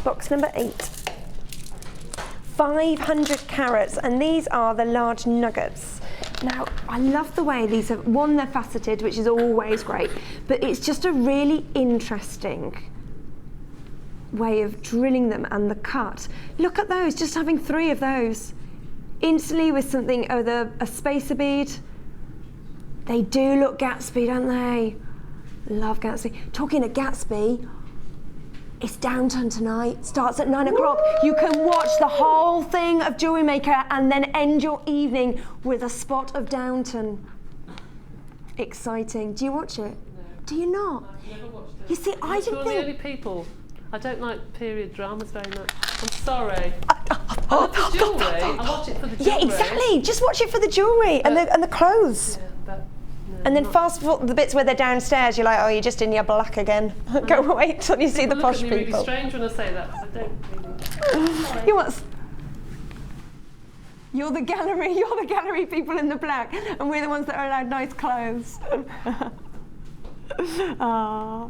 S1: Box number 8. 500 carats, and these are the large nuggets. Now, I love the way these are, one, they're faceted, which is always great, but it's just a really interesting way of drilling them, and the cut. Look at those, just having 3 of those. Instantly with something, a spacer bead. They do look Gatsby, don't they? Love Gatsby. Talking of Gatsby, it's Downton tonight, starts at 9 o'clock. You can watch the whole thing of Jewellery Maker and then end your evening with a spot of Downton. Exciting. Do you watch it? No. Do you not?
S2: I've never watched it.
S1: You see, I didn't
S2: You're the only
S1: think...
S2: people. I don't like period dramas very much. I'm sorry. I love the jewellery. I watch it for the jewellery.
S1: Yeah, exactly. Just watch it for the jewellery and the clothes.
S2: Yeah, but no,
S1: And then
S2: not-
S1: fast forward the bits where they're downstairs, you're like, oh, you're just in your black again. Go wait till you see the
S2: People
S1: posh
S2: look at me
S1: people.
S2: really strange when I say that, because I don't really. Sorry.
S1: You want? You're the gallery people in the black, and we're the ones that are allowed nice clothes. Ah.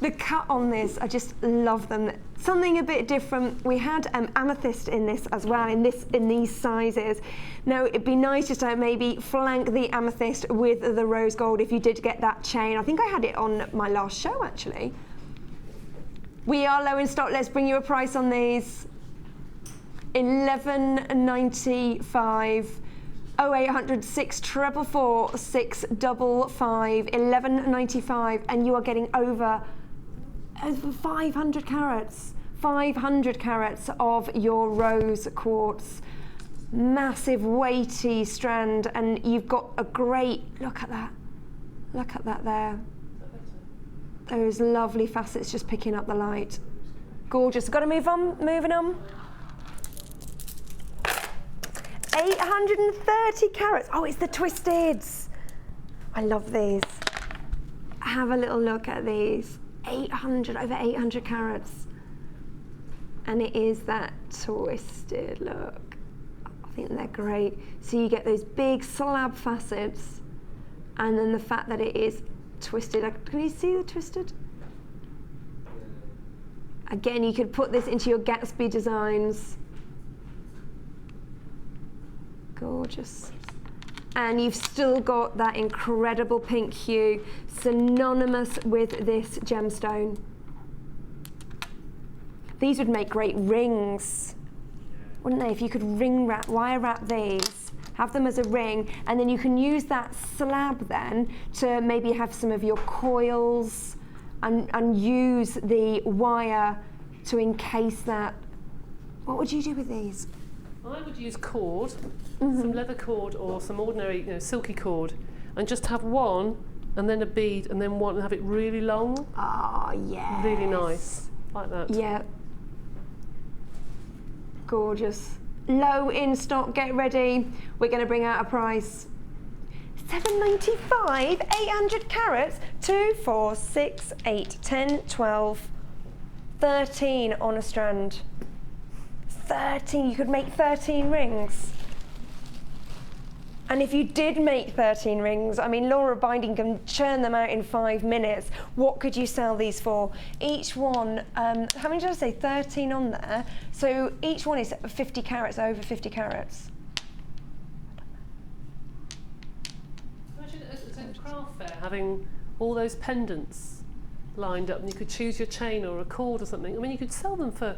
S1: The cut on this, I just love them. Something a bit different. We had amethyst in this as well, in these sizes. Now, it'd be nice just to maybe flank the amethyst with the rose gold if you did get that chain. I think I had it on my last show, actually. We are low in stock. Let's bring you a price on these. $11.95. 0800 644 655 $11.95, and you are getting over 500 carats. 500 carats of your rose quartz. Massive weighty strand, and you've got a great look at that. Look at that there. Those lovely facets just picking up the light. Gorgeous. Got to move on. Moving on. 830 carats. Oh, it's the twisteds. I love these. Have a little look at these. Over 800 carats. And it is that twisted look. I think they're great. So you get those big slab facets, and then the fact that it is twisted. Can you see the twisted? Again, you could put this into your Gatsby designs. Gorgeous. And you've still got that incredible pink hue, synonymous with this gemstone. These would make great rings, wouldn't they? If you could wire wrap these, have them as a ring, and then you can use that slab then to maybe have some of your coils and use the wire to encase that. What would you do with these?
S2: I would use cord, some leather cord or some ordinary, silky cord, and just have one, and then a bead, and then one, and have it really long.
S1: Oh, yeah.
S2: Really nice, like that.
S1: Yeah. Gorgeous. Low in stock, get ready. We're going to bring out a price. $7.95, 800 carats, 2, 4, 6, 8, 10, 12, 13 on a strand. 13, you could make 13 rings. And if you did make 13 rings, I mean, Laura Binding can churn them out in 5 minutes. What could you sell these for? Each one, how many did I say? 13 on there. So each one is 50 carats, over 50 carats.
S2: Imagine at a craft fair having all those pendants lined up, and you could choose your chain or a cord or something. I mean, you could sell them for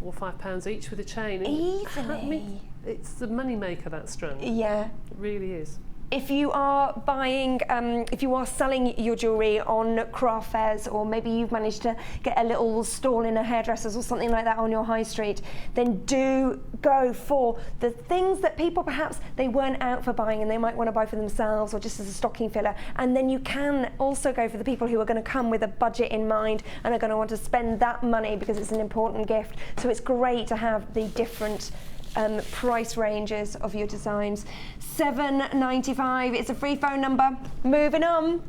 S2: £4 or £5 each with a chain.
S1: Easily.
S2: I mean, it's the money maker, that strand.
S1: Yeah.
S2: It really is.
S1: If you are buying, if you are selling your jewellery on craft fairs, or maybe you've managed to get a little stall in a hairdresser's or something like that on your high street, then do go for the things that people perhaps they weren't out for buying and they might want to buy for themselves or just as a stocking filler. And then you can also go for the people who are going to come with a budget in mind and are going to want to spend that money because it's an important gift. So it's great to have the different price ranges of your designs. $7.95. It's a free phone number. Moving on.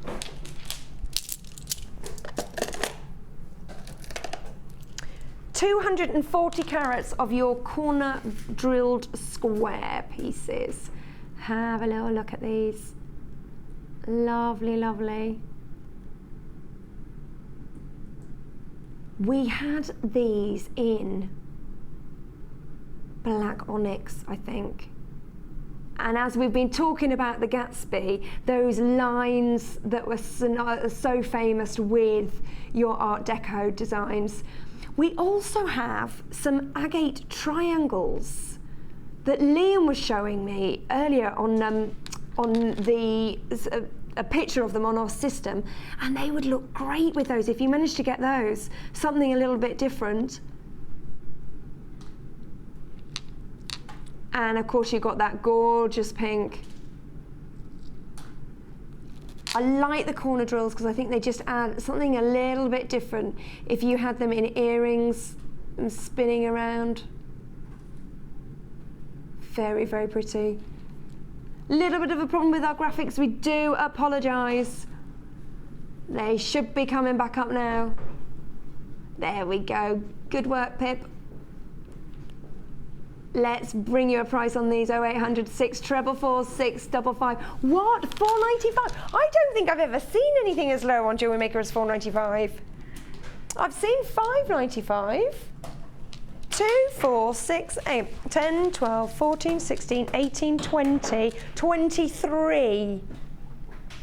S1: $240 carats of your corner drilled square pieces. Have a little look at these. Lovely, lovely. We had these in black onyx, I think. And as we've been talking about the Gatsby, those lines that were so famous with your Art Deco designs, we also have some agate triangles that Liam was showing me earlier on a picture of them on our system, and they would look great with those if you managed to get those. Something a little bit different. And of course you've got that gorgeous pink. I like the corner drills because I think they just add something a little bit different if you had them in earrings and spinning around. Very, very pretty. Little bit of a problem with our graphics, we do apologise. They should be coming back up now. There we go. Good work, Pip. Let's bring you a price on these. 0800 644 655. What? $4.95? I don't think I've ever seen anything as low on JewelleryMaker as $4.95. I've seen $5.95. 2, 4, 6, 8, 10, 12, 14, 16, 18, 20, 23.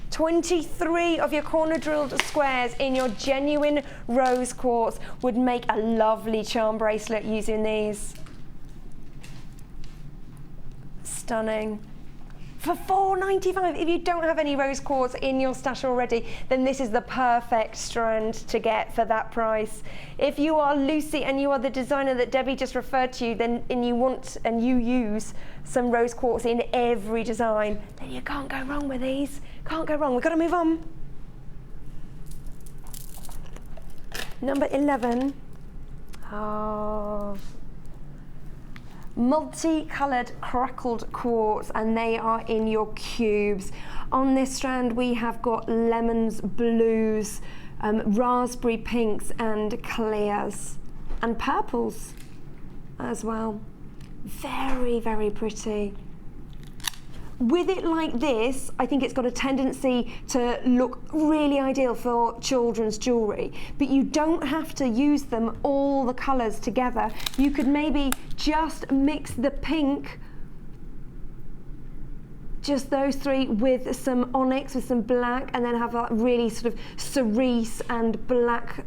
S1: 23 of your corner drilled squares in your genuine rose quartz would make a lovely charm bracelet using these. Stunning. For $4.95, if you don't have any rose quartz in your stash already, then this is the perfect strand to get for that price. If you are Lucy and you are the designer that Debbie just referred to, then you use some rose quartz in every design, then you can't go wrong with these. Can't go wrong. We've got to move on. Number 11. Oh. Multi-coloured crackled quartz, and they are in your cubes. On this strand we have got lemons, blues, raspberry pinks and clears, and purples as well. Very, very pretty. With it like this, I think it's got a tendency to look really ideal for children's jewellery, but you don't have to use them all the colours together. You could maybe just mix the pink, just those three, with some onyx, with some black, and then have a really sort of cerise and black,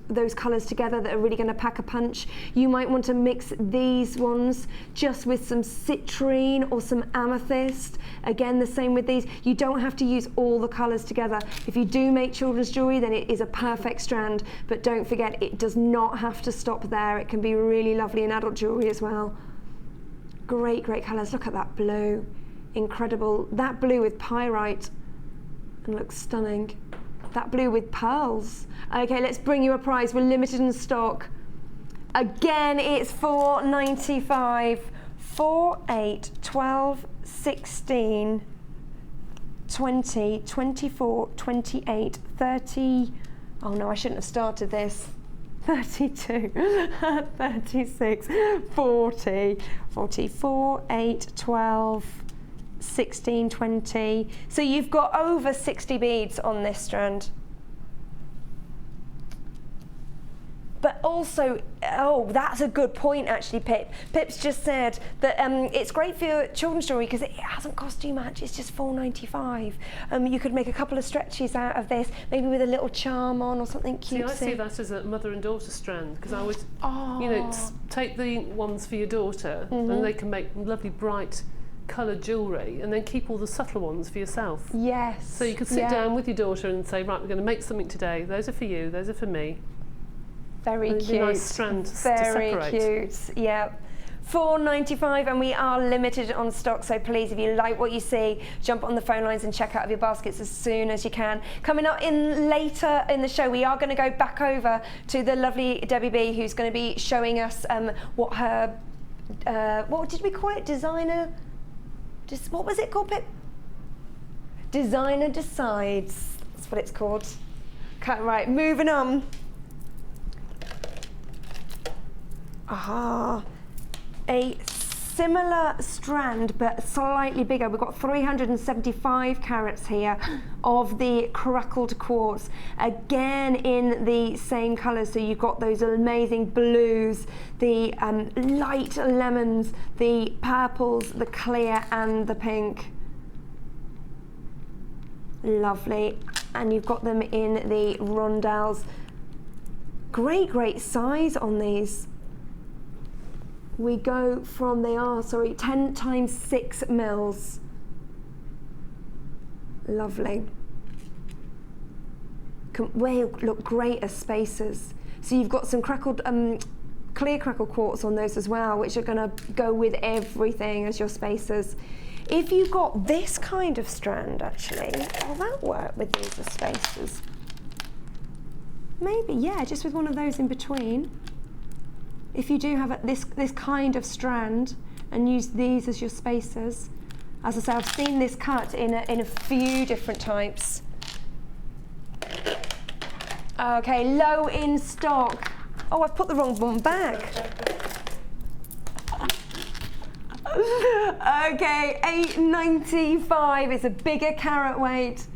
S1: those colours together that are really going to pack a punch. You might want to mix these ones just with some citrine or some amethyst. Again, the same with these. You don't have to use all the colours together. If you do make children's jewellery, then it is a perfect strand, but don't forget, it does not have to stop there. It can be really lovely in adult jewellery as well. Great, great colours. Look at that blue. Incredible. That blue with pyrite and looks stunning. That blue with pearls. Okay, let's bring you a prize. We're limited in stock. Again, it's $4.95. 4, 8, 12, 16, 20, 24, 28, 30. Oh no, I shouldn't have started this. 32, 36, 40, 44, 8, 12, 16, 20. So you've got over 60 beads on this strand. But also, oh, that's a good point actually, Pip. Pip's just said that it's great for your children's jewellery because it hasn't cost you much, it's just $4.95. You could make a couple of stretches out of this, maybe with a little charm on or something cute.
S2: See, I see that as a mother and daughter strand, because I would, you know, take the ones for your daughter and they can make lovely bright coloured jewellery, and then keep all the subtle ones for yourself.
S1: Yes.
S2: So you could sit down with your daughter and say, right, we're going to make something today, those are for you, those are for me.
S1: Very cute.
S2: A nice strand to
S1: Very
S2: separate.
S1: cute. Yeah. $4.95, and we are limited on stock, so please, if you like what you see, jump on the phone lines and check out of your baskets as soon as you can. Coming up in later in the show, we are going to go back over to the lovely Debbie B, who's going to be showing us what her what did we call it? Designer. What was it called, Pip? Designer Decides. That's what it's called. Okay, right, moving on. Aha, a similar strand but slightly bigger. We've got 375 carats here of the crackled quartz, again in the same colours. So you've got those amazing blues, the light lemons, the purples, the clear and the pink. Lovely. And you've got them in the rondelles. Great size on these. We go from, 10 times 6 mils. Lovely. They look great as spacers. So you've got some crackled, clear crackled quartz on those as well, which are gonna go with everything as your spacers. If you've got this kind of strand, actually, will that work with these as spacers? Maybe, yeah, just with one of those in between. If you do have this kind of strand and use these as your spacers, as I say, I've seen this cut in a few different types. Okay, low in stock. Oh, I've put the wrong one back. Okay, $8.95 is a bigger carat weight.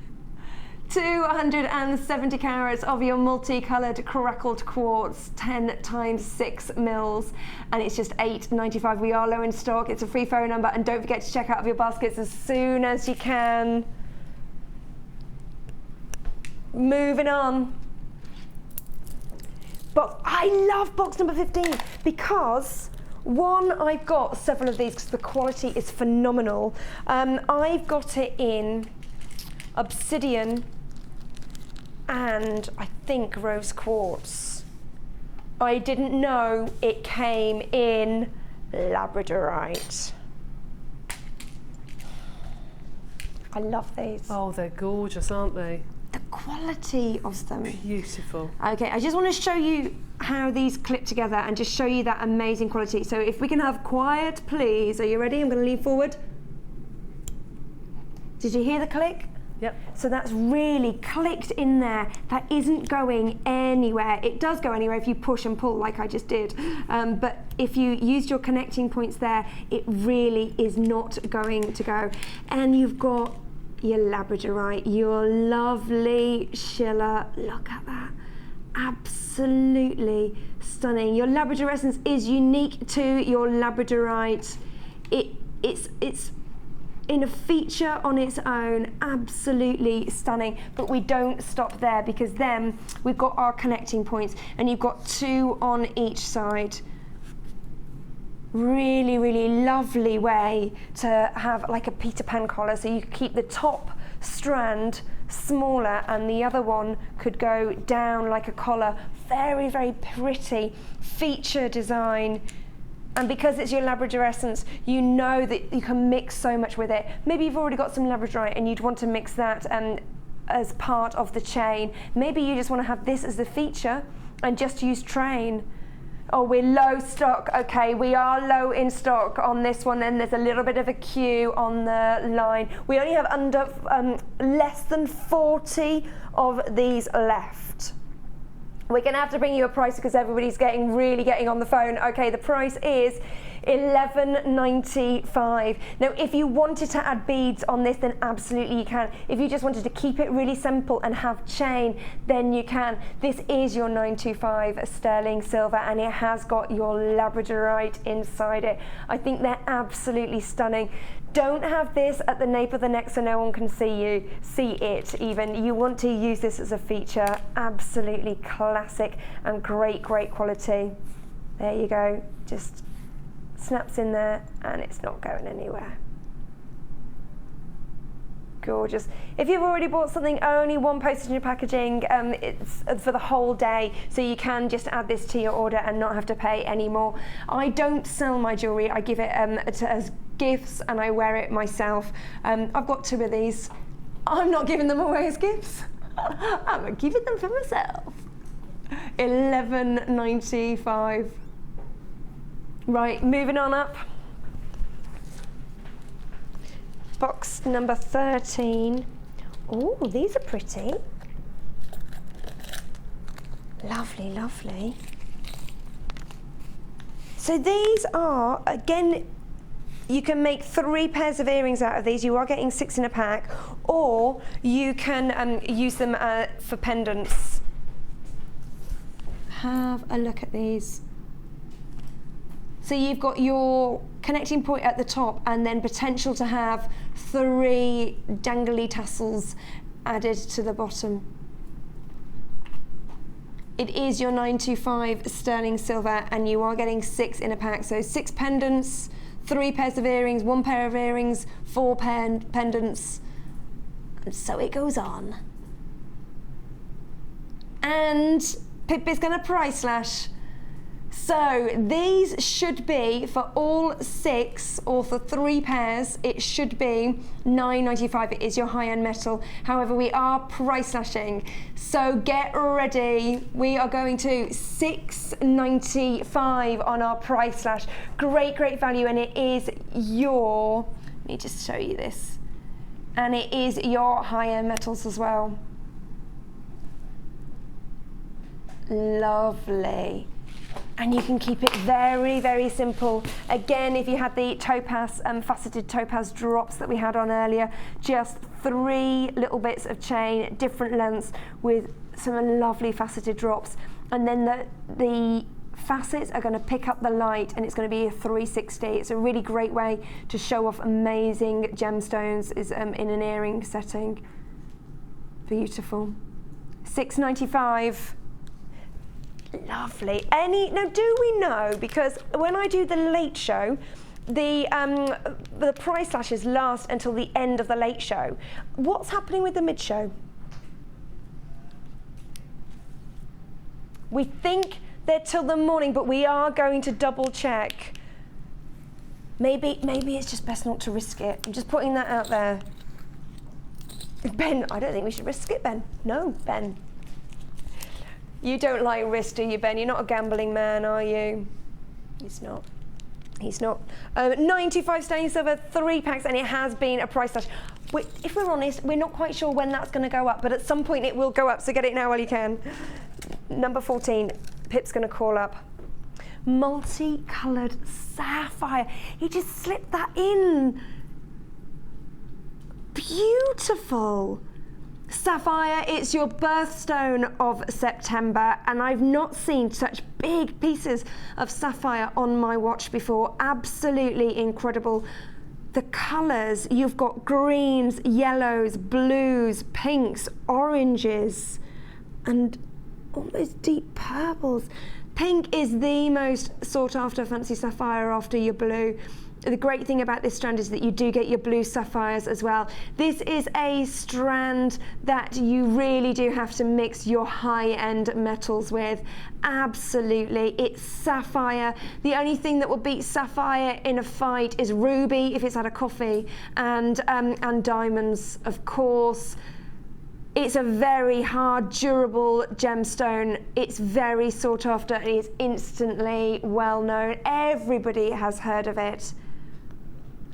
S1: 270 carats of your multicoloured crackled quartz, 10 times 6 mils, and it's just $8.95. We are low in stock. It's a free phone number, and don't forget to check out of your baskets as soon as you can. Moving on. But I love box number 15 because one, I've got several of these because the quality is phenomenal. I've got it in obsidian and I think rose quartz. I didn't know it came in labradorite. I love these.
S2: Oh, they're gorgeous, aren't they?
S1: The quality of them.
S2: Beautiful.
S1: Okay, I just want to show you how these clip together and just show you that amazing quality. So if we can have quiet, please. Are you ready? I'm going to lean forward. Did you hear the click?
S2: Yep.
S1: So that's really clicked in there. That isn't going anywhere. It does go anywhere if you push and pull like I just did. But if you used your connecting points there, it really is not going to go. And you've got your labradorite, your lovely Schiller. Look at that. Absolutely stunning. Your labradorescence is unique to your labradorite. It's in a feature on its own, absolutely stunning. But we don't stop there because then we've got our connecting points and you've got 2 on each side. Really, really lovely way to have like a Peter Pan collar, so you keep the top strand smaller and the other one could go down like a collar. Very, very pretty feature design. And because it's your labradorescence, you know that you can mix so much with it. Maybe you've already got some labradorite and you'd want to mix that as part of the chain. Maybe you just want to have this as the feature and just use train. Oh, we're low stock. Okay, we are low in stock on this one. Then there's a little bit of a queue on the line. We only have under less than 40 of these left. We're going to have to bring you a price because everybody's really getting on the phone. Okay, the price is 11.95. Now, if you wanted to add beads on this, then absolutely you can. If you just wanted to keep it really simple and have chain, then you can. This is your 925 sterling silver, and it has got your labradorite inside it. I think they're absolutely stunning. Don't have this at the nape of the neck so no one can see it even. You want to use this as a feature. Absolutely classic and great quality. There you go, just snaps in there and it's not going anywhere. Gorgeous. If you've already bought something, only one postage and packaging, it's for the whole day, so you can just add this to your order and not have to pay any more. I don't sell my jewellery, I give it as gifts and I wear it myself. I've got 2 of these. I'm not giving them away as gifts. I'm keeping them for myself. 11.95. Right, moving on up. Box number 13. Oh, these are pretty. Lovely, lovely. So these are, again, you can make 3 pairs of earrings out of these. You are getting 6 in a pack, or you can use them for pendants. Have a look at these. So you've got your connecting point at the top and then potential to have 3 dangly tassels added to the bottom. It is your 925 sterling silver and you are getting 6 in a pack. So 6 pendants, 3 pairs of earrings, 1 pair of earrings, 4 pendants, and so it goes on. And Pip is going to price slash. So these should be, for all 6 or for 3 pairs, it should be £9.95. It is your high-end metal. However, we are price slashing. So get ready. We are going to £6.95 on our price slash. Great value, and it is your, let me just show you this. And it is your high-end metals as well. Lovely. And you can keep it very simple. Again, if you had the topaz, faceted topaz drops that we had on earlier, just 3 little bits of chain, different lengths with some lovely faceted drops. And then the facets are going to pick up the light and it's going to be a 360. It's a really great way to show off amazing gemstones is in an earring setting. Beautiful. £6.95. Lovely. Now, do we know, because when I do the late show, the price slashes last until the end of the late show. What's happening with the mid show? We think they're till the morning, but we are going to double check. Maybe it's just best not to risk it. I'm just putting that out there. Ben, I don't think we should risk it, Ben. No, Ben. You don't like risk, do you, Ben? You're not a gambling man, are you? He's not. He's not. 95 sterling silver, 3 packs, and it has been a price slash. If we're honest, we're not quite sure when that's going to go up, but at some point it will go up, so get it now while you can. Number 14, Pip's going to call up. Multicoloured sapphire. He just slipped that in. Beautiful. Sapphire, it's your birthstone of September, and I've not seen such big pieces of sapphire on my watch before. Absolutely incredible. The colours, you've got greens, yellows, blues, pinks, oranges, and almost deep purples. Pink is the most sought after fancy sapphire after your blue. The great thing about this strand is that you do get your blue sapphires as well. This is a strand that you really do have to mix your high-end metals with. Absolutely, it's sapphire. The only thing that will beat sapphire in a fight is ruby if it's had a coffee, and diamonds, of course. It's a very hard, durable gemstone. It's very sought after. It is instantly well known. Everybody has heard of it.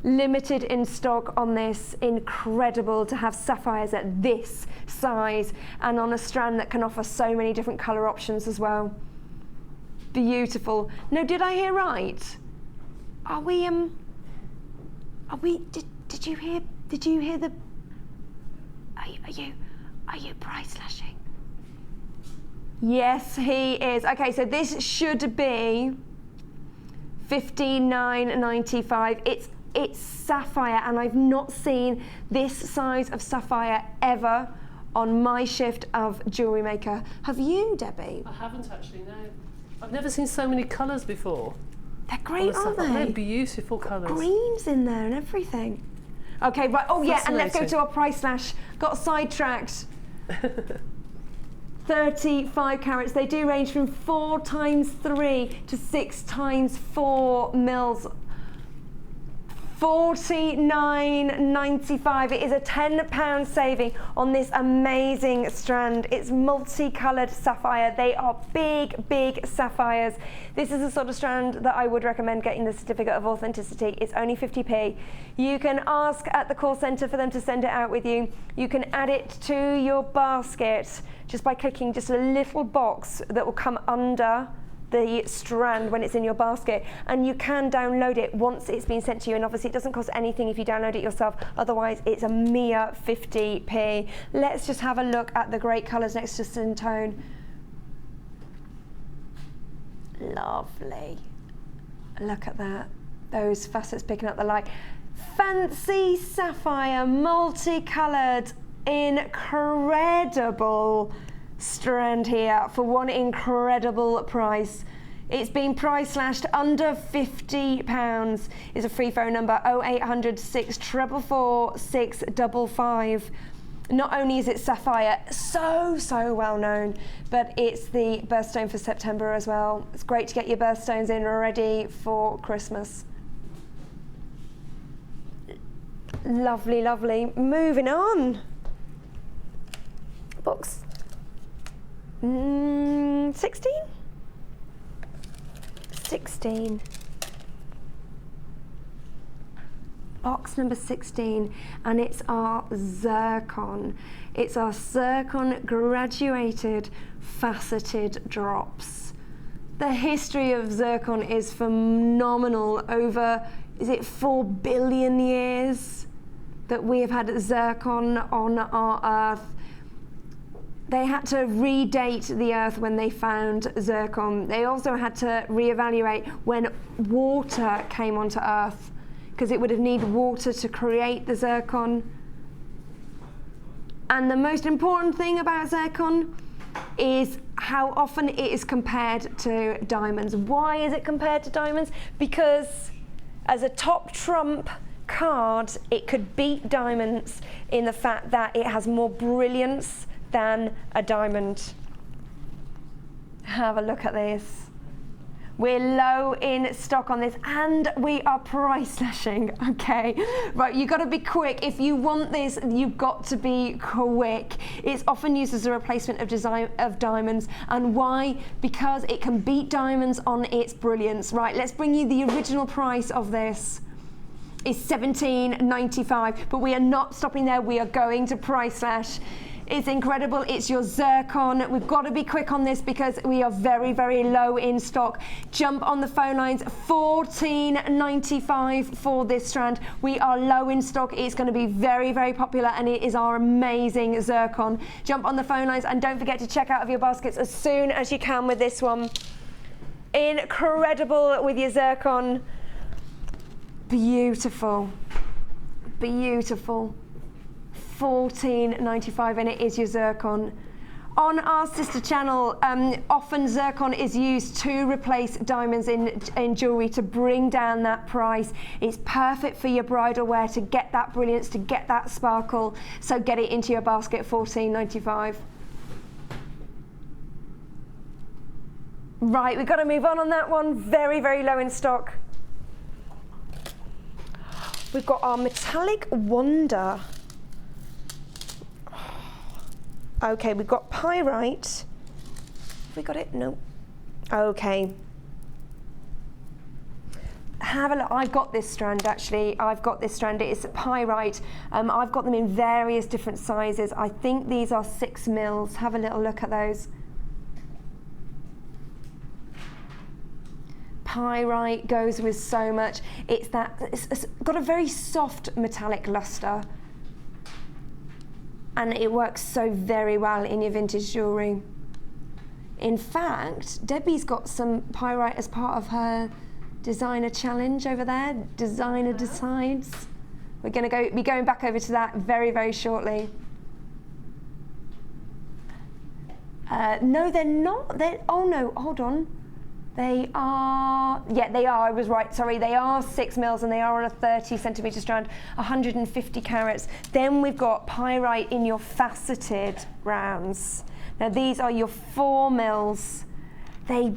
S1: Limited in stock on this. Incredible to have sapphires at this size and on a strand that can offer so many different colour options as well. Beautiful. Now, did I hear right? Are we did you hear the are you price slashing? Yes, he is. Okay, so this should be $59.95. It's sapphire, and I've not seen this size of sapphire ever on my shift of Jewellery Maker. Have you, Debbie?
S2: I haven't actually, no. I've never seen so many colours before.
S1: They're great, aren't they?
S2: They're beautiful colours.
S1: Greens in there and everything. Okay, right. Oh yeah, and let's go to our price slash. Got sidetracked. 35 carats. They do range from 4 times 3 to 6 times 4 mils. $49.95. It is a £10 saving on this amazing strand. It's multicoloured sapphire. They are big, big sapphires. This is the sort of strand that I would recommend getting the certificate of authenticity. It's only 50p. You can ask at the call centre for them to send it out with you. You can add it to your basket just by clicking just a little box that will come under the strand when it's in your basket, and you can download it once it's been sent to you, and obviously it doesn't cost anything if you download it yourself, otherwise it's a mere 50p. Let's just have a look at the great colours next to Syntone. Lovely. Look at that. Those facets picking up the light. Fancy sapphire, multicoloured, incredible strand here for one incredible price. It's been price slashed under £50. It's a free phone number 0800 644 655. Not only is it sapphire, so well known, but it's the birthstone for September as well. It's great to get your birthstones in ready for Christmas. Lovely, lovely. Moving on. Box 16? 16. Box number 16, and it's our zircon. It's our zircon graduated faceted drops. The history of zircon is phenomenal. Over, is it 4 billion years that we have had zircon on our Earth? They had to redate the Earth when they found zircon. They also had to reevaluate when water came onto Earth, because it would have needed water to create the zircon. And the most important thing about zircon is how often it is compared to diamonds. Why is it compared to diamonds? Because as a top trump card, it could beat diamonds in the fact that it has more brilliance than a diamond. Have a look at this. We're low in stock on this, and we are price slashing. Okay, right, you've got to be quick. If you want this, you've got to be quick. It's often used as a replacement of diamonds. And why? Because it can beat diamonds on its brilliance. Right, let's bring you the original price of this. Is $17.95, but we are not stopping there. We are going to price slash. It's incredible. It's your zircon. We've got to be quick on this because we are very, very low in stock. Jump on the phone lines. $14.95 for this strand. We are low in stock. It's going to be very, very popular, and it is our amazing zircon. Jump on the phone lines, and don't forget to check out of your baskets as soon as you can with this one. Incredible with your zircon. Beautiful. Beautiful. $14.95, and it is your zircon. On our sister channel, often zircon is used to replace diamonds in jewellery to bring down that price. It's perfect for your bridal wear to get that brilliance, to get that sparkle. So get it into your basket, $14.95. Right, we've got to move on that one. Very, very low in stock. We've got our metallic wonder. Okay, we've got pyrite. Have we got it? No. Okay. Have a look. I've got this strand actually. I've got this strand. It's pyrite. I've got them in various different sizes. I think these are 6 mils. Have a little look at those. pyrite goes with so much. It's got a very soft metallic luster, and it works so very well in your vintage jewellery. In fact, Debbie's got some pyrite as part of her designer challenge over there. Designer Decides. We're going to be going back over to that very, very shortly. No, they're not. Oh no, hold on. They are, yeah, they are, I was right, sorry. They are 6 mils and they are on a 30 centimetre strand, 150 carats. Then we've got pyrite in your faceted rounds. Now these are your 4 mils. They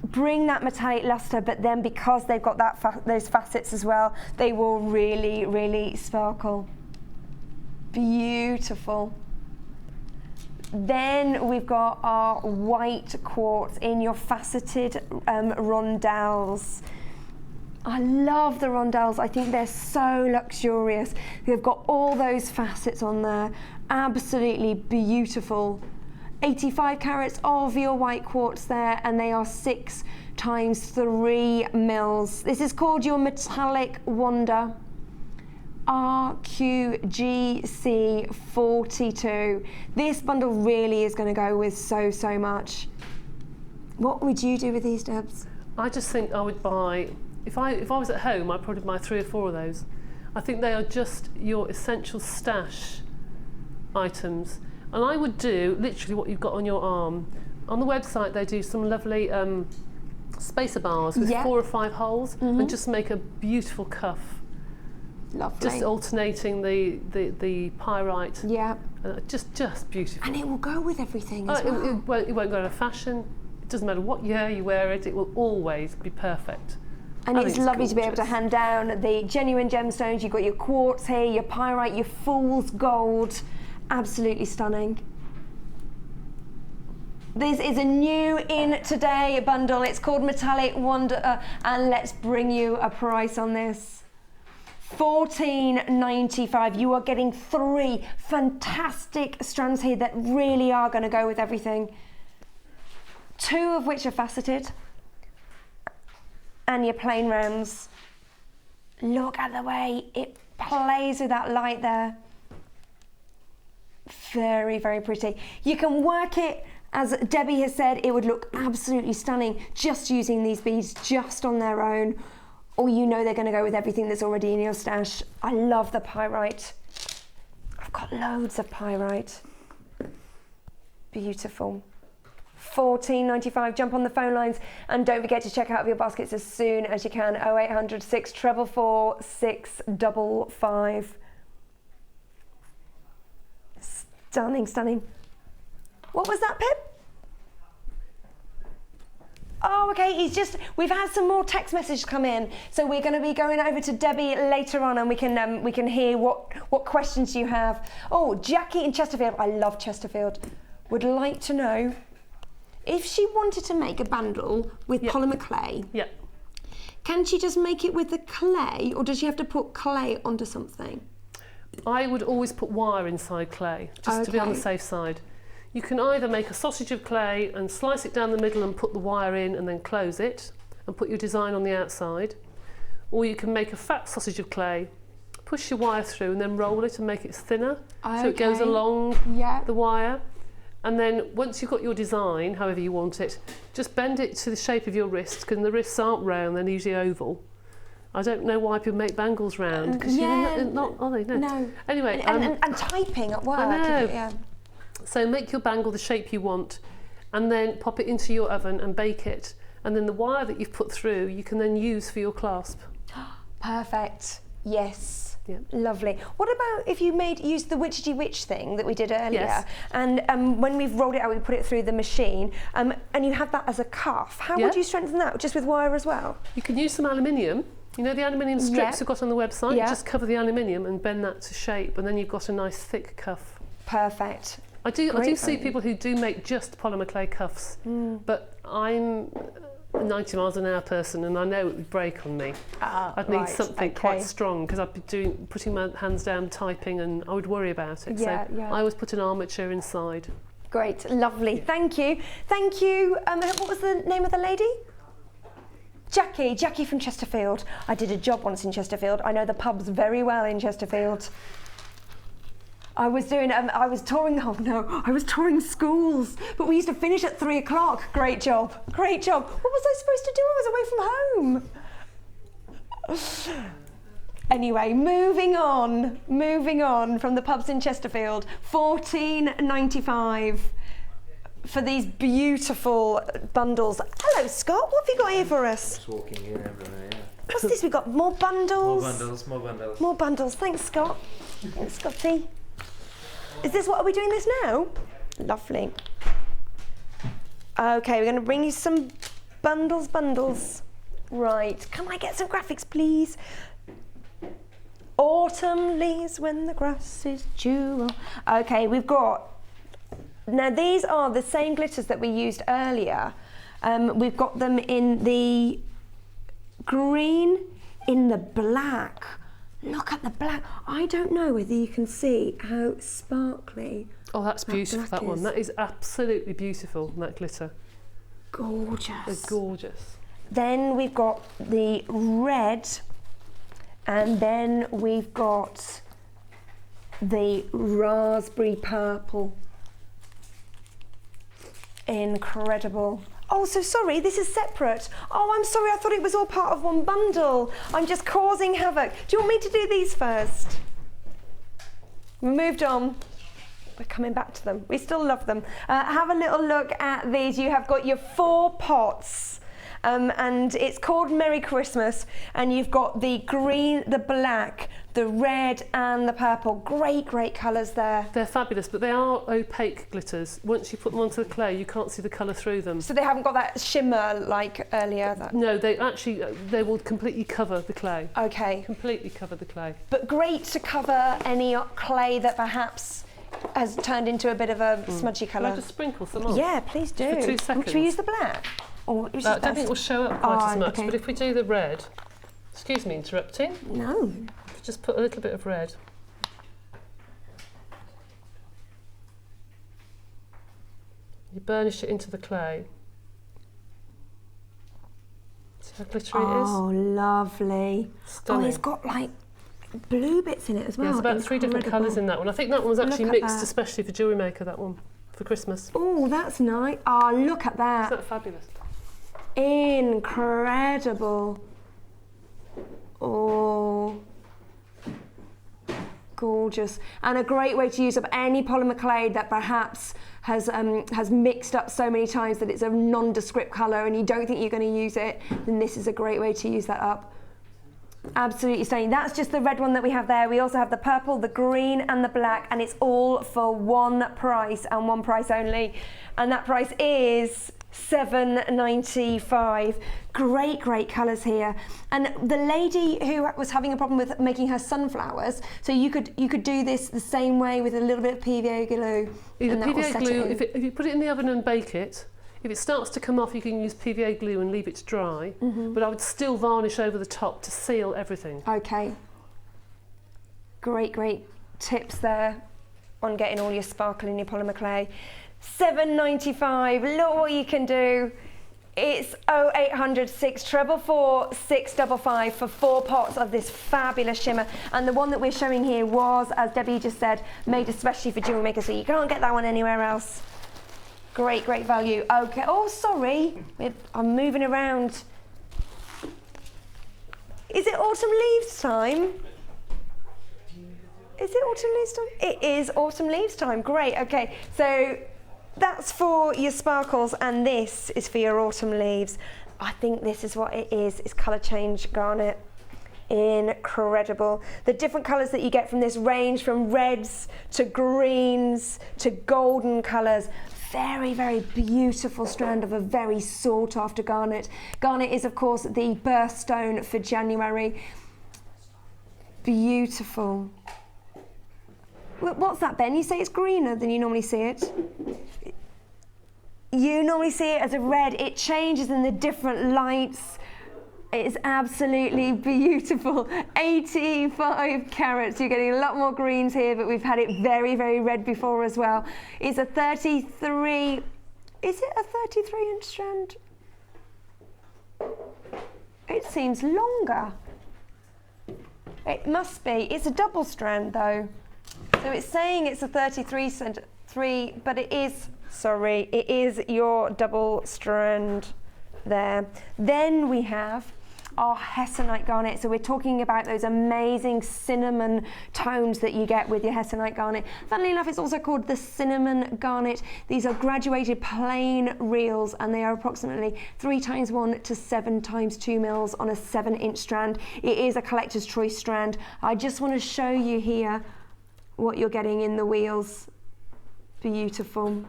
S1: bring that metallic luster, but then because they've got those facets as well, they will really, really sparkle. Beautiful. Then we've got our white quartz in your faceted rondelles. I love the rondelles. I think they're so luxurious. They've got all those facets on there. Absolutely beautiful. 85 carats of your white quartz there, and they are 6 times 3 mils. This is called your Metallic Wonder. RQGC 42. This bundle really is going to go with so much. What would you do with these, Debs?
S2: I just think I would buy, if I was at home, I'd probably buy 3 or 4 of those. I think they are just your essential stash items. And I would do literally what you've got on your arm. On the website they do some lovely spacer bars with 4 or 5 holes, and just make a beautiful cuff.
S1: Lovely.
S2: Just alternating the pyrite.
S1: Yeah.
S2: Just beautiful.
S1: And it will go with everything as well.
S2: It won't go out of fashion. It doesn't matter what year you wear it, it will always be perfect.
S1: And it's lovely to be able to hand down the genuine gemstones. You've got your quartz here, your pyrite, your fool's gold. Absolutely stunning. This is a new in today bundle. It's called Metallic Wonder, and let's bring you a price on this. $14.95. You are getting 3 fantastic strands here that really are going to go with everything. 2 of which are faceted, and your plain rounds. Look at the way it plays with that light there. Very, very pretty. You can work it, as Debbie has said, it would look absolutely stunning just using these beads just on their own, or you know they're going to go with everything that's already in your stash. I love the pyrite. I've got loads of pyrite. Beautiful. $14.95. Jump on the phone lines and don't forget to check out your baskets as soon as you can. 0800 644 655. Stunning, stunning. What was that, Pip? Oh, okay, we've had some more text messages come in, so we're going to be going over to Debbie later on, and we can hear what questions you have. Oh, Jackie in Chesterfield, I love Chesterfield, would like to know if she wanted to make a bundle with polymer clay.
S2: Yeah.
S1: Can she just make it with the clay, or does she have to put clay onto something?
S2: I would always put wire inside clay, just to be on the safe side. You can either make a sausage of clay and slice it down the middle and put the wire in and then close it and put your design on the outside, or you can make a fat sausage of clay, push your wire through and then roll it and make it thinner so it goes along the wire. And then once you've got your design, however you want it, just bend it to the shape of your wrist, because the wrists aren't round, they're usually oval. I don't know why people make bangles round, because you're not, are they? No. Anyway,
S1: and typing at work.
S2: I know. So make your bangle the shape you want, and then pop it into your oven and bake it. And then the wire that you've put through, you can then use for your clasp.
S1: Perfect. Yes.
S2: Yeah.
S1: Lovely. What about if you used the witchetty witch thing that we did earlier?
S2: Yes.
S1: And when we've rolled it out, we put it through the machine, and you have that as a cuff. How would you strengthen that? Just with wire as well?
S2: You can use some aluminium. You know the aluminium strips we've got on the website?
S1: Yeah.
S2: Just cover the aluminium and bend that to shape, and then you've got a nice thick cuff.
S1: Perfect.
S2: I do see people who do make just polymer clay cuffs, but I'm a 90 miles an hour person, and I know it would break on me. I'd need something quite strong, because I'd be putting my hands down typing, and I would worry about it. So I always put an armature inside.
S1: Great, lovely. Thank you. Thank you. What was the name of the lady? Jackie from Chesterfield. I did a job once in Chesterfield. I know the pubs very well in Chesterfield. I was touring, I was touring schools, but we used to finish at 3 o'clock. Great job. What was I supposed to do? I was away from home. Anyway, moving on from the pubs in Chesterfield, £14.95 for these beautiful bundles. Hello, Scott, what have you got here for us?
S5: Just walking in everywhere, yeah.
S1: What's this? We've got more bundles.
S5: More bundles.
S1: More bundles. Thanks, Scott. Thanks, Scotty. Is this what, are we doing this now? Lovely. Okay, we're going to bring you some bundles. Right, can I get some graphics, please? Autumn leaves when the grass is jewel. Okay, we've got, now these are the same glitters that we used earlier. We've got them in the green, in the black. Look at the black. I don't know whether you can see how sparkly.
S2: Oh, that's beautiful, that one.
S1: is.
S2: That is absolutely beautiful, that glitter.
S1: Gorgeous.
S2: They're gorgeous.
S1: Then we've got the red, and then we've got the raspberry purple. Incredible. Oh, so sorry, this is separate. Oh, I'm sorry, I thought it was all part of one bundle. I'm just causing havoc. Do you want me to do these first? We moved on. We're coming back to them. We still love them. Have a little look at these. You have got your 4 pots. And it's called Merry Christmas, and you've got the green, the black, the red and the purple. Great colours there.
S2: They're fabulous, but they are opaque glitters. Once you put them onto the clay, you can't see the colour through them.
S1: So they haven't got that shimmer like earlier?
S2: No, they will completely cover the clay.
S1: Okay.
S2: Completely cover the clay.
S1: But great to cover any clay that perhaps has turned into a bit of a smudgy colour.
S2: Can I just sprinkle some on?
S1: Yeah, please do.
S2: For 2 seconds.
S1: Should we use the black? Or
S2: I don't think it will show up quite as much,
S1: okay.
S2: but if we do the red, excuse me interrupting,
S1: No.
S2: just put a little bit of red. You burnish it into the clay. See how glittery it is?
S1: Oh, lovely.
S2: Stunning.
S1: Oh, it's got like blue bits in it as well.
S2: Yeah, there's about 3 different colours in that one. I think that one was actually
S1: Look at
S2: mixed
S1: that.
S2: especially for JewelleryMaker, that one, for Christmas.
S1: Oh, that's nice. Oh, look at that.
S2: Isn't that fabulous?
S1: Incredible. Oh, gorgeous. And a great way to use up any polymer clay that perhaps has mixed up so many times that it's a nondescript colour and you don't think you're going to use it, then this is a great way to use that up. Absolutely stunning. That's just the red one that we have there. We also have the purple, the green and the black, and it's all for one price and one price only. And that price is £7.95. Great colours here. And the lady who was having a problem with making her sunflowers, so you could do this the same way with a little bit of PVA glue.
S2: Either
S1: and that will
S2: PVA
S1: set
S2: glue,
S1: it in.
S2: if you put it in the oven and bake it, if it starts to come off, you can use PVA glue and leave it to dry, but I would still varnish over the top to seal everything.
S1: Okay. Great tips there on getting all your sparkle in your polymer clay. £7.95, look what you can do. It's 0800 644 655 for 4 pots of this fabulous shimmer. And the one that we're showing here was, as Debbie just said, made especially for JewelleryMaker, so you can't get that one anywhere else. Great value. Okay, oh sorry, I'm moving around. Is it autumn leaves time? Is it autumn leaves time? It is autumn leaves time, great, okay. So that's for your sparkles and this is for your autumn leaves. I think this is what it is. It's colour change garnet. Incredible. The different colours that you get from this range from reds to greens to golden colours. Very beautiful strand of a very sought after garnet. Garnet is of course the birthstone for January. Beautiful. What's that, Ben? You say it's greener than you normally see it? You normally see it as a red. It changes in the different lights. It's absolutely beautiful. 85 carats. You're getting a lot more greens here, but we've had it very red before as well. It's a 33, is it a 33 inch strand? It seems longer. It must be. It's a double strand though. So it's saying it's a 33, but it is, sorry, it is your double strand there. Then we have our hessonite garnet. So we're talking about those amazing cinnamon tones that you get with your hessonite garnet. Funnily enough, it's also called the cinnamon garnet. These are graduated plain reels, and they are approximately 3x1 to 7x2 mils on a 7-inch strand. It is a collector's choice strand. I just want to show you here what you're getting in the wheels. Beautiful.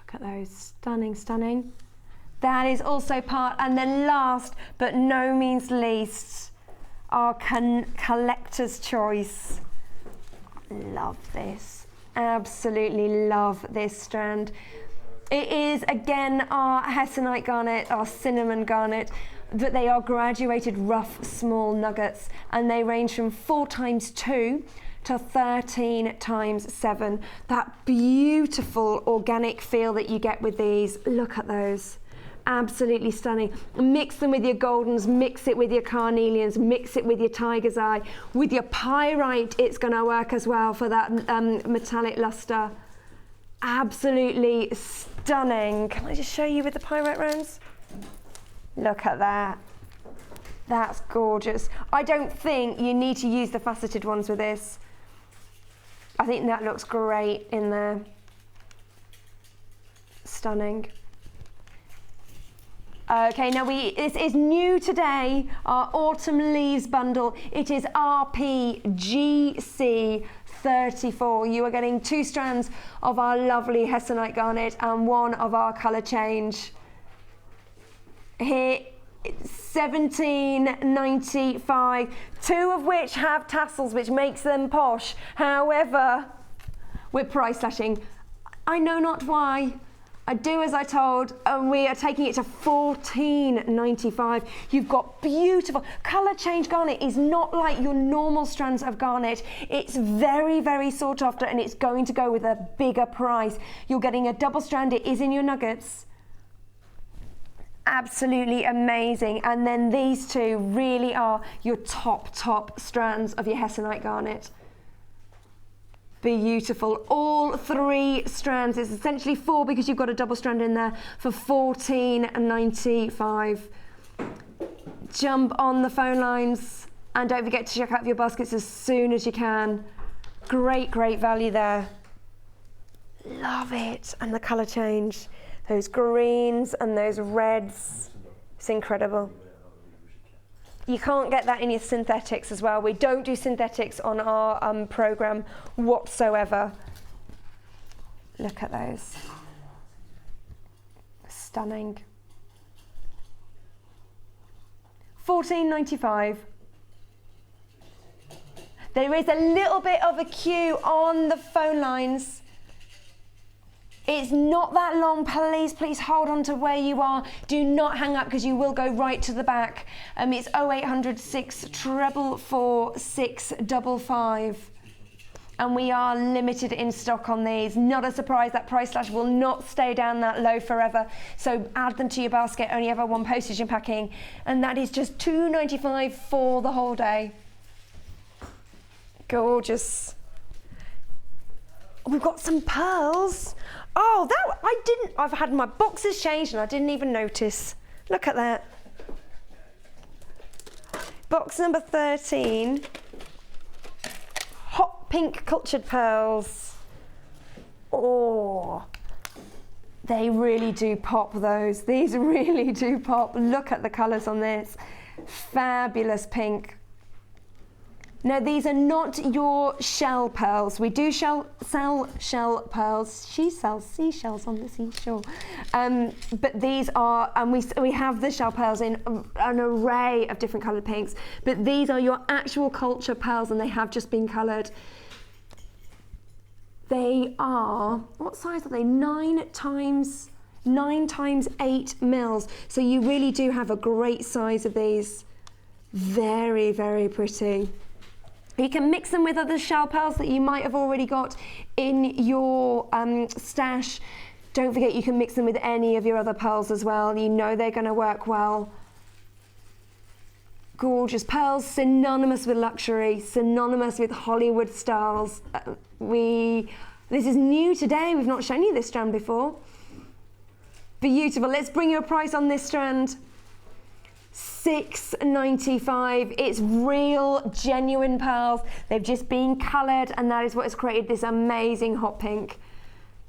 S1: Look at those, stunning, stunning. That is also part, and then last but no means least, our collector's choice. Love this, absolutely love this strand. It is again our hessonite garnet, our cinnamon garnet, but they are graduated rough small nuggets, and they range from 4x2 to 13x7. That beautiful organic feel that you get with these. Look at those. Absolutely stunning. Mix them with your goldens, mix it with your carnelians, mix it with your tiger's eye. With your pyrite, it's going to work as well for that metallic luster. Absolutely stunning. Can I just show you with the pyrite rounds? Look at that. That's gorgeous. I don't think you need to use the faceted ones with this. I think that looks great in there. Stunning. Okay, now this is new today, our autumn leaves bundle. It is RPGC34. You are getting 2 strands of our lovely hessonite garnet and 1 of our colour change. Here, $17.95, 2 of which have tassels, which makes them posh. However, we're price slashing. I know not why. I do as I told, and we are taking it to $14.95. You've got beautiful colour change garnet. Is not like your normal strands of garnet. It's very, very sought after, and it's going to go with a bigger price. You're getting a double strand. It is in your nuggets. Absolutely amazing. And then these 2 really are your top strands of your hessonite garnet. Beautiful. All 3 strands. It's essentially 4 because you've got a double strand in there for $14.95. Jump on the phone lines and don't forget to check out your baskets as soon as you can. Great, great value there. Love it. And the colour change. Those greens and those reds. It's incredible. You can't get that in your synthetics as well. We don't do synthetics on our programme whatsoever. Look at those. Stunning. $14.95. There is a little bit of a queue on the phone lines. It's not that long. Please hold on to where you are. Do not hang up because you will go right to the back. It's 0800 644 655. And we are limited in stock on these. Not a surprise, that price slash will not stay down that low forever. So add them to your basket, only ever 1 postage and packing. And that is just $2.95 for the whole day. Gorgeous. We've got some pearls. Oh, I've had my boxes changed and I didn't even notice. Look at that. Box number 13. Hot pink cultured pearls. Oh, they really do pop, those. These really do pop. Look at the colours on this. Fabulous pink. Now, these are not your shell pearls. We do sell shell pearls. She sells seashells on the seashore. But these are, and we have the shell pearls in an array of different coloured pinks. But these are your actual culture pearls, and they have just been coloured. They are, what size are they? 9 times 8 mils. So you really do have a great size of these. Very, very pretty. You can mix them with other shell pearls that you might have already got in your stash. Don't forget you can mix them with any of your other pearls as well. You know they're going to work well. Gorgeous pearls, synonymous with luxury, synonymous with Hollywood styles. This is new today. We've not shown you this strand before. Beautiful. Let's bring you a price on this strand. $6.95. It's real, genuine pearls. They've just been coloured, and that is what has created this amazing hot pink.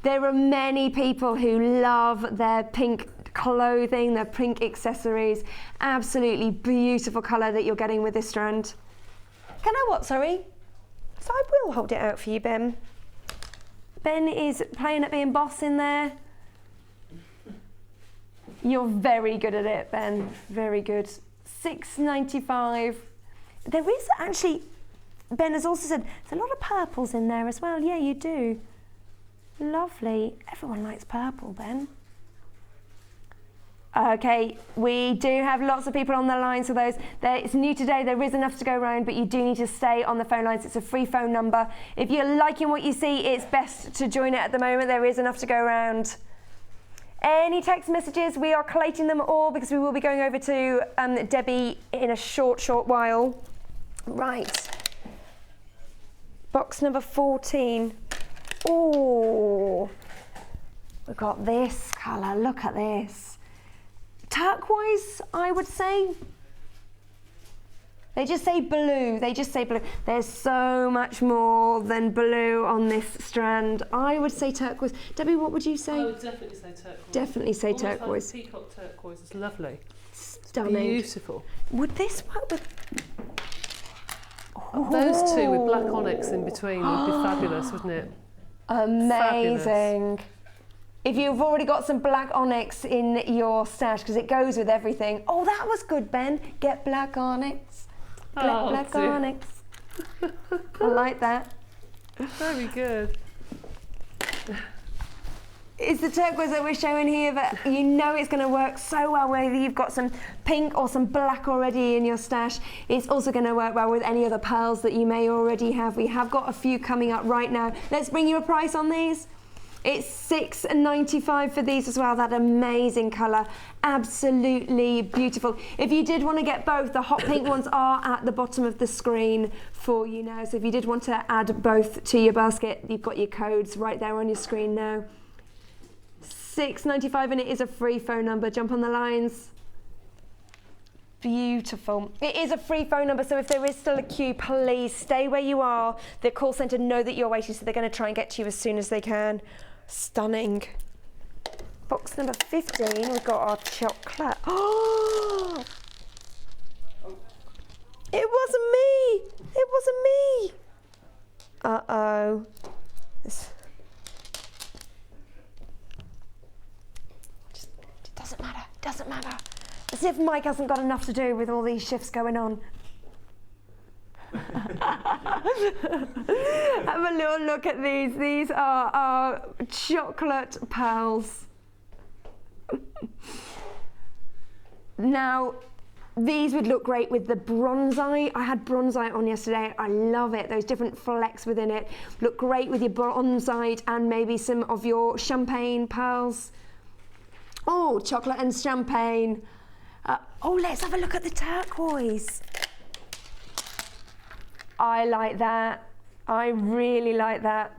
S1: There are many people who love their pink clothing, their pink accessories. Absolutely beautiful colour that you're getting with this strand. Can I what, sorry? So I will hold it out for you, Ben. Ben is playing at being boss in there. You're very good at it, Ben. Very good. $6.95. There is actually, Ben has also said, there's a lot of purples in there as well. Yeah, you do. Lovely. Everyone likes purple, Ben. Okay, we do have lots of people on the line, so it's new today. There is enough to go around, but you do need to stay on the phone lines. It's a free phone number. If you're liking what you see, it's best to join it at the moment. There is enough to go around. Any text messages, we are collating them all because we will be going over to Debbie in a short while. Right. Box number 14. Oh, we've got this colour. Look at this. Turquoise, I would say. They just say blue. They just say blue. There's so much more than blue on this strand. I would say turquoise. Debbie, what would you say?
S2: I would definitely say turquoise.
S1: Definitely say
S2: almost
S1: turquoise.
S2: Like peacock turquoise. It's lovely.
S1: Stunning.
S2: Beautiful.
S1: Would this work with...
S2: Those two with black onyx in between would be fabulous, wouldn't it?
S1: Amazing.
S2: Fabulous.
S1: If you've already got some black onyx in your stash, because it goes with everything. Oh, that was good, Ben. Get black onyx. Get black onyx. I like that.
S2: Very good.
S1: It's the turquoise that we're showing here, but you know it's going to work so well whether you've got some pink or some black already in your stash. It's also going to work well with any other pearls that you may already have. We have got a few coming up right now. Let's bring you a price on these. It's $6.95 for these as well. That amazing colour, absolutely beautiful. If you did want to get both, the hot pink ones are at the bottom of the screen for you now. So if you did want to add both to your basket, you've got your codes right there on your screen now. $6.95, and it is a free phone number. Jump on the lines. Beautiful. It is a free phone number, so if there is still a queue, please stay where you are. The call centre know that you're waiting, so they're going to try and get to you as soon as they can. Stunning. Box number 15, we've got our chocolate. Oh! It wasn't me! It wasn't me! Uh-oh. It doesn't matter, it doesn't matter. As if Mike hasn't got enough to do with all these shifts going on. Have a little look at these. These are our chocolate pearls. Now, these would look great with the bronzite. I had bronzite on yesterday. I love it. Those different flecks within it look great with your bronzite and maybe some of your champagne pearls. Oh, chocolate and champagne. Oh, let's have a look at the turquoise. I like that. I really like that.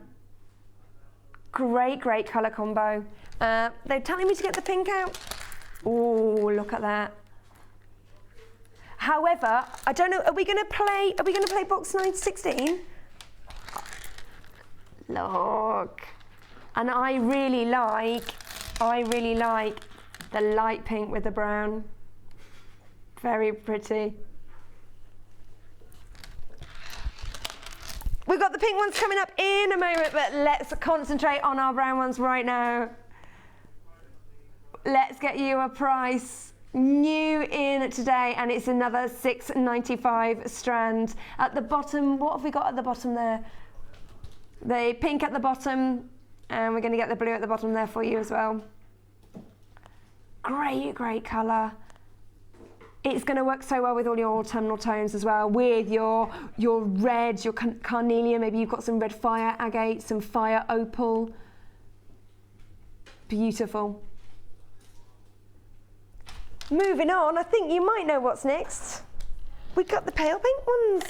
S1: Great, great colour combo. They're telling me to get the pink out. Oh, look at that. However, I don't know, are we going to play box 916? Look. And I really like the light pink with the brown. Very pretty. We've got the pink ones coming up in a moment, but let's concentrate on our brown ones right now. Let's get you a price. New in today, and it's another $6.95 strand. At the bottom, what have we got at the bottom there? The pink at the bottom, and we're going to get the blue at the bottom there for you as well. Great, great colour. It's going to work so well with all your autumnal tones as well, with your reds, your carnelian, maybe you've got some red fire agate, some fire opal. Beautiful. Moving on, I think you might know what's next. We got the pale pink ones.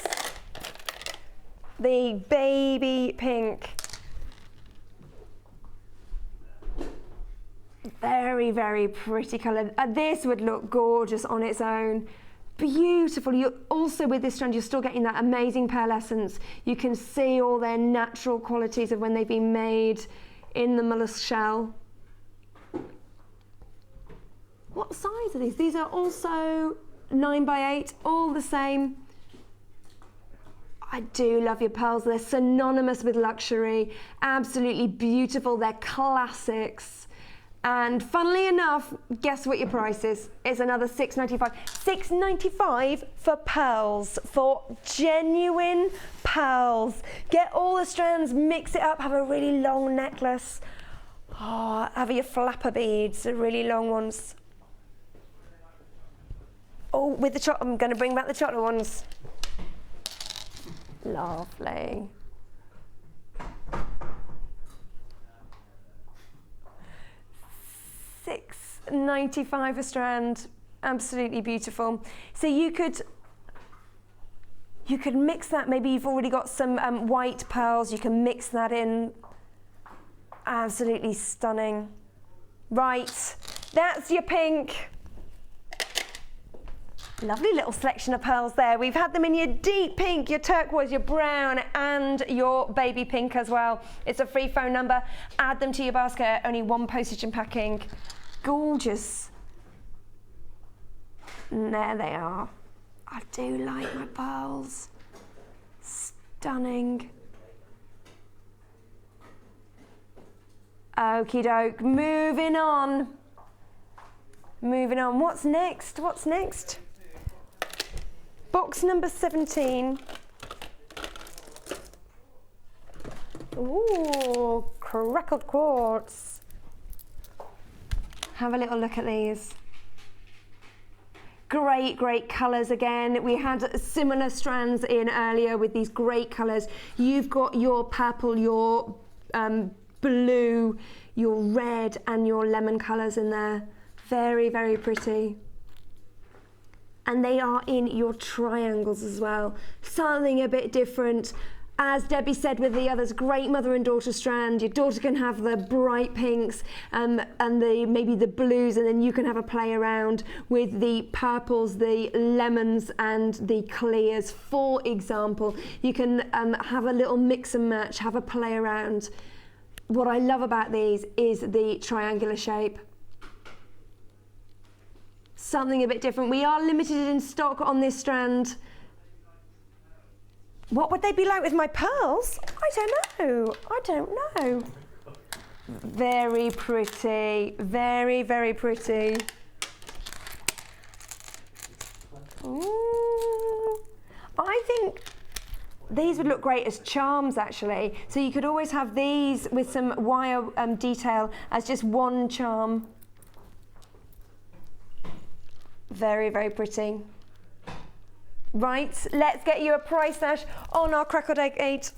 S1: The baby pink. Very, very pretty colour. This would look gorgeous on its own. Beautiful. You also, with this strand, you're still getting that amazing pearlescence. You can see all their natural qualities of when they've been made in the mollusk shell. What size are these? These are also 9x8, all the same. I do love your pearls. They're synonymous with luxury. Absolutely beautiful. They're classics. And funnily enough, guess what your price is? It's another $6.95. $6.95 for pearls, for genuine pearls. Get all the strands, mix it up, have a really long necklace. Oh, have your flapper beads, the really long ones. Oh, with the chocolate, I'm going to bring back the chocolate ones. Lovely. $6.95 a strand, absolutely beautiful. So you could mix that. Maybe you've already got some white pearls. You can mix that in. Absolutely stunning. Right, that's your pink. Lovely little selection of pearls there. We've had them in your deep pink, your turquoise, your brown, and your baby pink as well. It's a free phone number. Add them to your basket, only one postage and packing. Gorgeous. And there they are. I do like my pearls. Stunning. Okie doke, moving on. Moving on, what's next? What's next? Box number 17. Ooh, crackled quartz. Have a little look at these. Great, great colours again. We had similar strands in earlier with these great colours. You've got your purple, your blue, your red and your lemon colours in there. Very, very pretty. And they are in your triangles as well. Something a bit different. As Debbie said with the others, great mother and daughter strand. Your daughter can have the bright pinks and maybe the blues, and then you can have a play around with the purples, the lemons and the clears, for example. You can have a little mix and match, have a play around. What I love about these is the triangular shape. Something a bit different. We are limited in stock on this strand. What would they be like with my pearls? I don't know. I don't know. Very pretty. Very, very pretty. Ooh. I think these would look great as charms, actually. So you could always have these with some wire detail as just one charm. Very, very pretty. Right, let's get you a price dash on our crackled egg 8.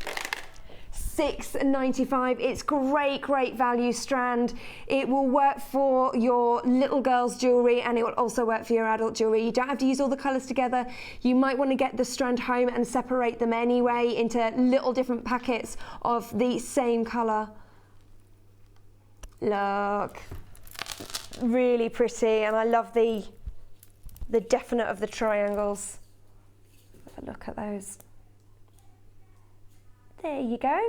S1: $6.95. It's great, great value strand. It will work for your little girl's jewellery and it will also work for your adult jewellery. You don't have to use all the colours together. You might want to get the strand home and separate them anyway into little different packets of the same colour. Look, really pretty, and I love the definite of the triangles. Have a look at those. There you go.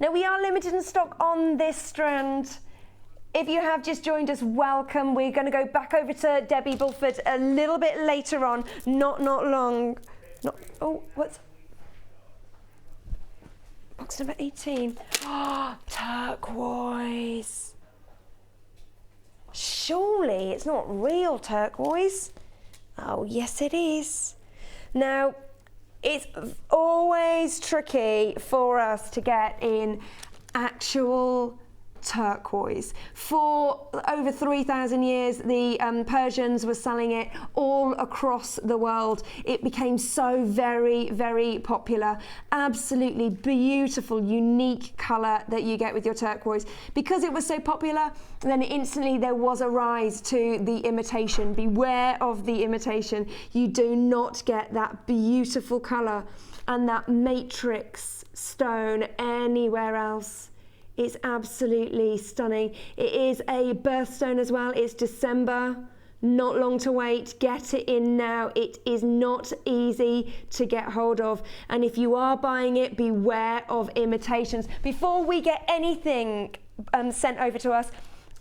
S1: Now we are limited in stock on this strand. If you have just joined us, welcome. We're going to go back over to Debbie Bulford a little bit later on. Not long. Oh, what's box number 18? Oh, turquoise. Surely it's not real turquoise. Oh, yes it is. Now, it's always tricky for us to get in actual turquoise. For over 3,000 years, the Persians were selling it all across the world. It became so very, very popular. Absolutely beautiful, unique colour that you get with your turquoise. Because it was so popular, then instantly there was a rise to the imitation. Beware of the imitation. You do not get that beautiful colour and that matrix stone anywhere else. It's absolutely stunning. It is a birthstone as well. It's December, not long to wait. Get it in now. It is not easy to get hold of. And if you are buying it, beware of imitations. Before we get anything sent over to us,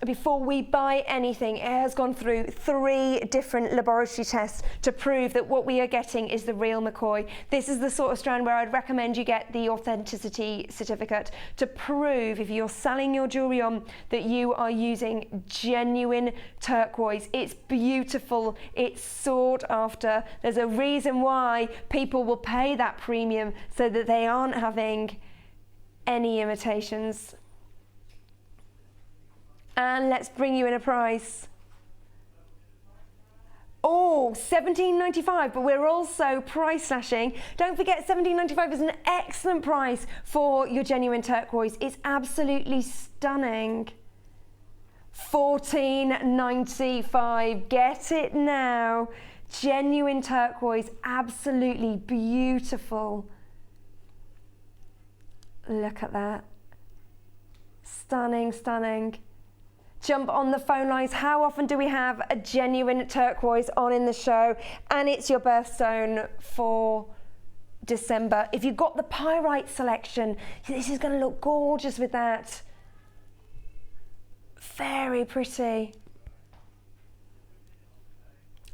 S1: before we buy anything, it has gone through 3 different laboratory tests to prove that what we are getting is the real McCoy. This is the sort of strand where I'd recommend you get the authenticity certificate to prove, if you're selling your jewellery on, that you are using genuine turquoise. It's beautiful, it's sought after. There's a reason why people will pay that premium so that they aren't having any imitations. And let's bring you in a price. Oh, $17.95, but we're also price slashing. Don't forget, $17.95 is an excellent price for your genuine turquoise. It's absolutely stunning. $14.95, get it now. Genuine turquoise, absolutely beautiful. Look at that. Stunning, stunning. Jump on the phone lines. How often do we have a genuine turquoise on in the show? And it's your birthstone for December. If you've got the pyrite selection, this is going to look gorgeous with that. Very pretty.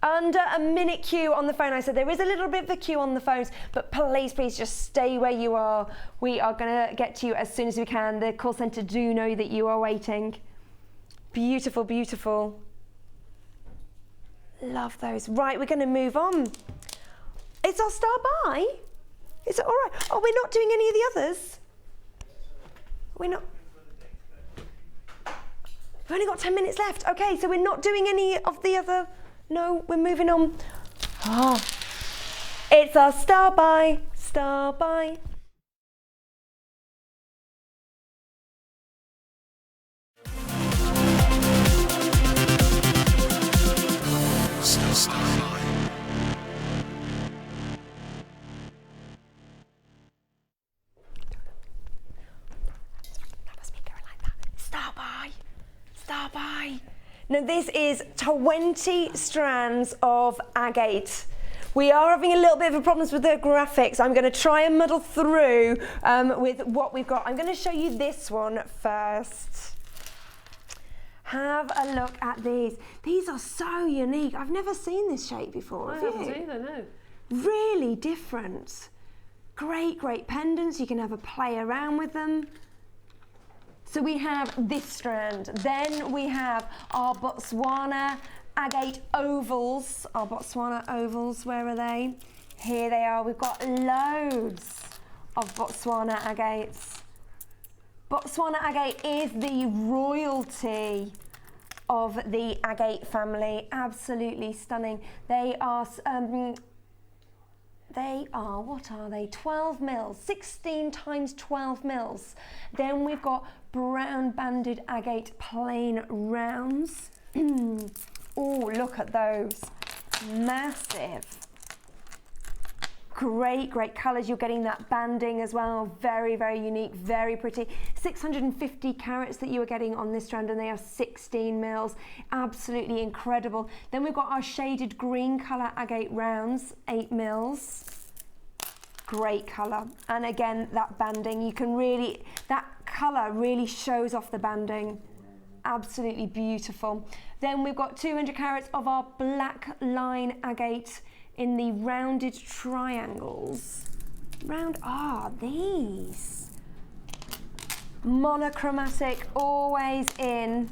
S1: Under a minute queue on the phone. I said there is a little bit of a queue on the phones, but please just stay where you are. We are going to get to you as soon as we can. The call centre do know that you are waiting. Beautiful, beautiful. Love those. Right, we're going to move on. It's our star buy. Is it all right? Oh, we're not doing any of the others. We're not. We've only got 10 minutes left. Okay, so we're not doing any of the other. No, we're moving on. Oh, it's our star buy. Star buy. Star buy. Now this is 20 strands of agate. We are having a little bit of a problems with the graphics. I'm going to try and muddle through with what we've got. I'm going to show you this one first. Have a look at these. These are so unique. I've never seen this shape before.
S2: I haven't either, no.
S1: Really different. Great, great pendants. You can have a play around with them. So we have this strand. Then we have our Botswana agate ovals. Our Botswana ovals, where are they? Here they are. We've got loads of Botswana agates. Botswana agate is the royalty of the agate family. Absolutely stunning. They are, what are they? 12 mils, 16 times 12 mils. Then we've got brown banded agate plain rounds. Oh, look at those. Massive. Great, great colours. You're getting that banding as well. Very, very unique, very pretty. 650 carats that you are getting on this strand, and they are 16 mils. Absolutely incredible. Then we've got our shaded green colour agate rounds, 8 mils. Great colour. And again, that banding, you can really, that colour really shows off the banding. Absolutely beautiful. Then we've got 200 carats of our black line agate in the rounded triangles. These. Monochromatic, always in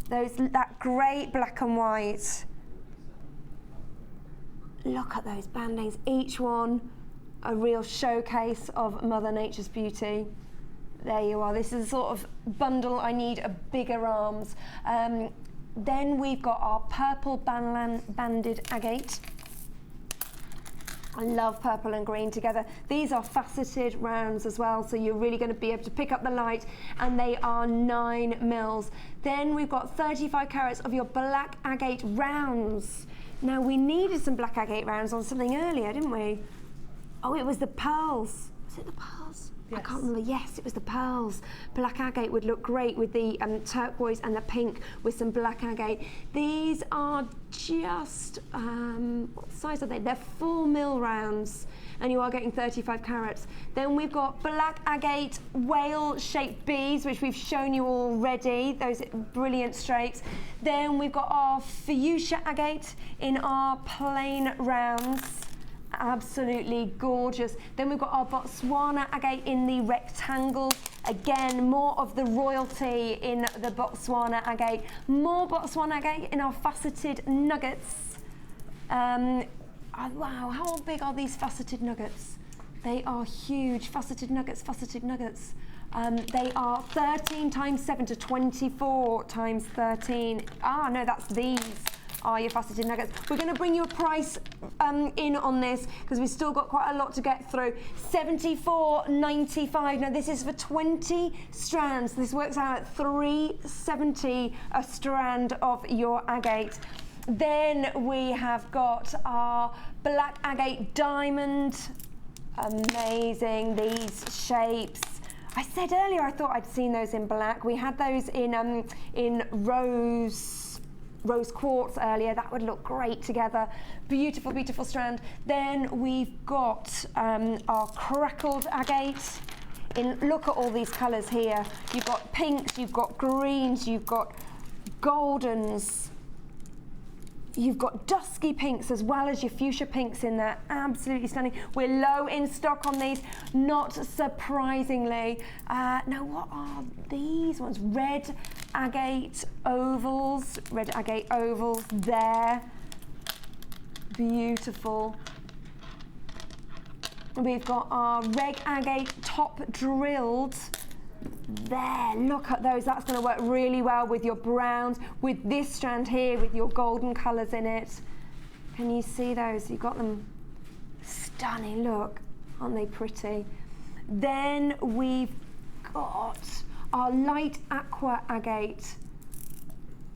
S1: that great black and white. Look at those bandings, each one a real showcase of Mother Nature's beauty. There you are. This is the sort of bundle I need bigger arms. Then we've got our purple banded agate. I love purple and green together. These are faceted rounds as well, so you're really going to be able to pick up the light, and they are 9 mils. Then we've got 35 carats of your black agate rounds. Now we needed some black agate rounds on something earlier, didn't we? Oh, it was the pearls. Was it the pearls?
S2: Yes.
S1: I can't remember. Yes, it was the pearls. Black agate would look great with the turquoise and the pink with some black agate. These are just, what size are they? They're 4 mil rounds, and you are getting 35 carats. Then we've got black agate whale-shaped beads, which we've shown you already, those brilliant strokes. Then we've got our fuchsia agate in our plain rounds. Absolutely gorgeous. Then we've got our Botswana agate in the rectangle. Again, more of the royalty in the Botswana agate. More Botswana agate in our faceted nuggets. Wow, how big are these faceted nuggets? They are huge. Faceted nuggets, faceted nuggets. They are 13 times 7 to 24 times 13. Ah, no, that's these. Are your faceted nuggets. We're going to bring you a price in on this because we've still got quite a lot to get through. $74.95. Now this is for 20 strands. This works out at $3.70 a strand of your agate. Then we have got our black agate diamond. Amazing, these shapes. I said earlier I thought I'd seen those in black. We had those in rose quartz earlier. That would look great together. Beautiful, beautiful strand. Then we've got our crackled agate. Look at all these colours here. You've got pinks, you've got greens, you've got goldens, you've got dusky pinks as well as your fuchsia pinks in there. Absolutely stunning. We're low in stock on these, not surprisingly. Now what are these ones? Red agate ovals. Red agate ovals there. Beautiful. We've got our red agate top drilled. There, look at those. That's going to work really well with your browns, with this strand here with your golden colours in it. Can you see those? You've got them stunning. Look, aren't they pretty? Then we've got our light aqua agate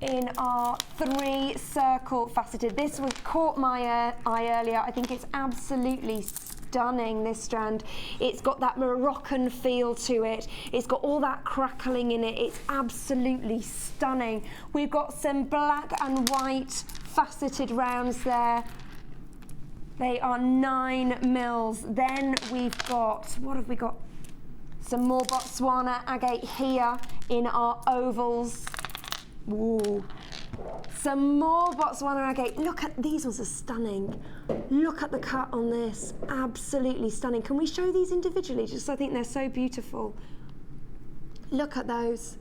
S1: in our 3 circle faceted. This was caught my eye earlier. I think it's absolutely stunning, this strand. It's got that Moroccan feel to it. It's got all that crackling in it. It's absolutely stunning. We've got some black and white faceted rounds there. They are 9 mils. Then we've got, what have we got? Some more Botswana agate here in our ovals. Ooh. Some more Botswana agate. Look at these ones, are stunning. Look at the cut on this, absolutely stunning. Can we show these individually? Just I think they're so beautiful. Look at those,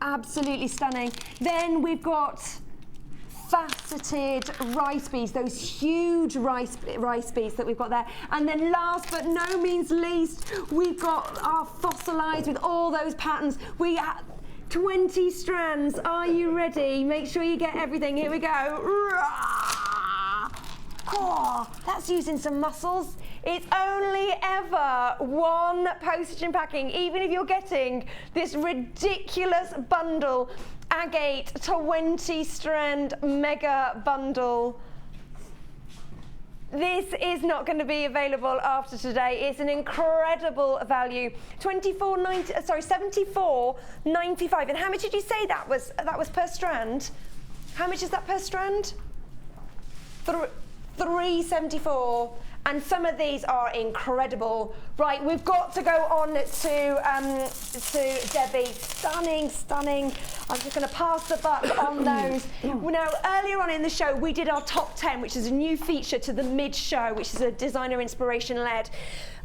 S1: absolutely stunning. Then we've got faceted rice beads, those huge rice beads that we've got there. And then last but no means least, we've got our fossilized with all those patterns. We have 20 strands. Are you ready? Make sure you get everything. Here we go. Oh, that's using some muscles. It's only ever 1 postage and packing, even if you're getting this ridiculous bundle, agate 20 strand mega bundle. This is not going to be available after today. It's an incredible value. $74.95. And how much did you say that was? That was per strand. How much is that per strand? $3.74. And some of these are incredible. Right, we've got to go on to Debbie. Stunning, stunning. I'm just going to pass the buck on those. Now, earlier on in the show, we did our top 10, which is a new feature to the mid-show, which is a designer inspiration led.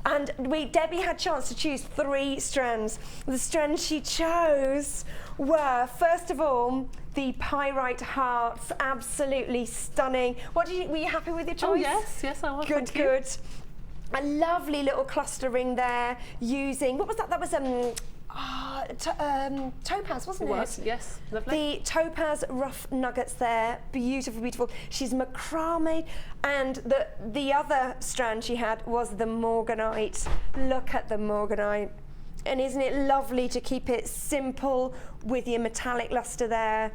S1: And Debbie had a chance to choose 3 strands. The strands she chose were, first of all, the pyrite hearts, absolutely stunning. Were you happy with your choice?
S2: Oh yes, I was.
S1: Good, good. A lovely little clustering there using, what was that? That was topaz, wasn't it?
S2: Yes, lovely.
S1: The topaz rough nuggets there, beautiful, beautiful. She's macrame, and the other strand she had was the morganite. Look at the morganite. And isn't it lovely to keep it simple with your metallic luster there?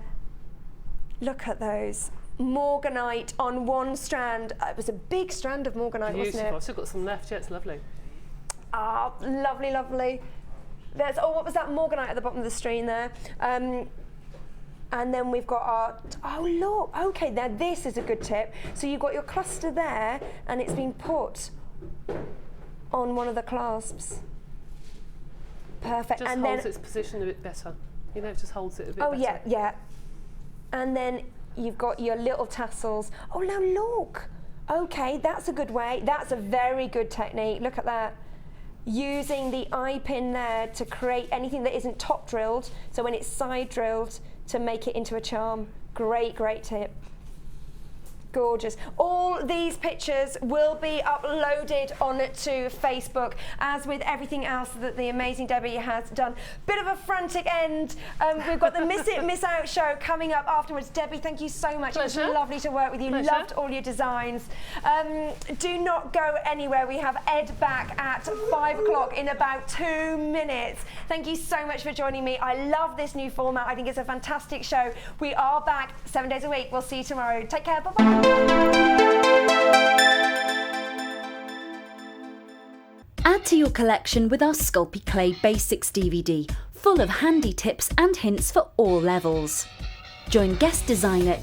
S1: Look at those. Morganite on one strand. It was a big strand of morganite,
S2: Beautiful.
S1: wasn't it?
S2: I've still got some left. Yeah, it's lovely.
S1: Ah, lovely, lovely. There's, oh, what was that morganite at the bottom of the screen there? And then we've got our, oh look, okay, now this is a good tip. So you've got your cluster there, and it's been put on one of the clasps. Perfect.
S2: Just
S1: and
S2: holds
S1: then
S2: its position a bit better. You know, it just holds it a bit
S1: oh
S2: better.
S1: yeah, yeah. And then you've got your little tassels. Oh, now look. Okay, that's a good way. That's a very good technique. Look at that. Using the eye pin there to create anything that isn't top drilled, so when it's side drilled, to make it into a charm. Great, great tip. Gorgeous. All these pictures will be uploaded onto Facebook, as with everything else that the amazing Debbie has done. Bit of a frantic end. We've got the Miss It, Miss Out show coming up afterwards. Debbie, thank you so much.
S2: Pleasure.
S1: It was lovely to work with you.
S2: Pleasure.
S1: Loved all your designs. Do not go anywhere. We have Ed back at 5 o'clock in about 2 minutes. Thank you so much for joining me. I love this new format. I think it's a fantastic show. We are back 7 days a week. We'll see you tomorrow. Take care. Bye-bye.
S3: Add to your collection with our Sculpey Clay Basics DVD, full of handy tips and hints for all levels. Join guest designer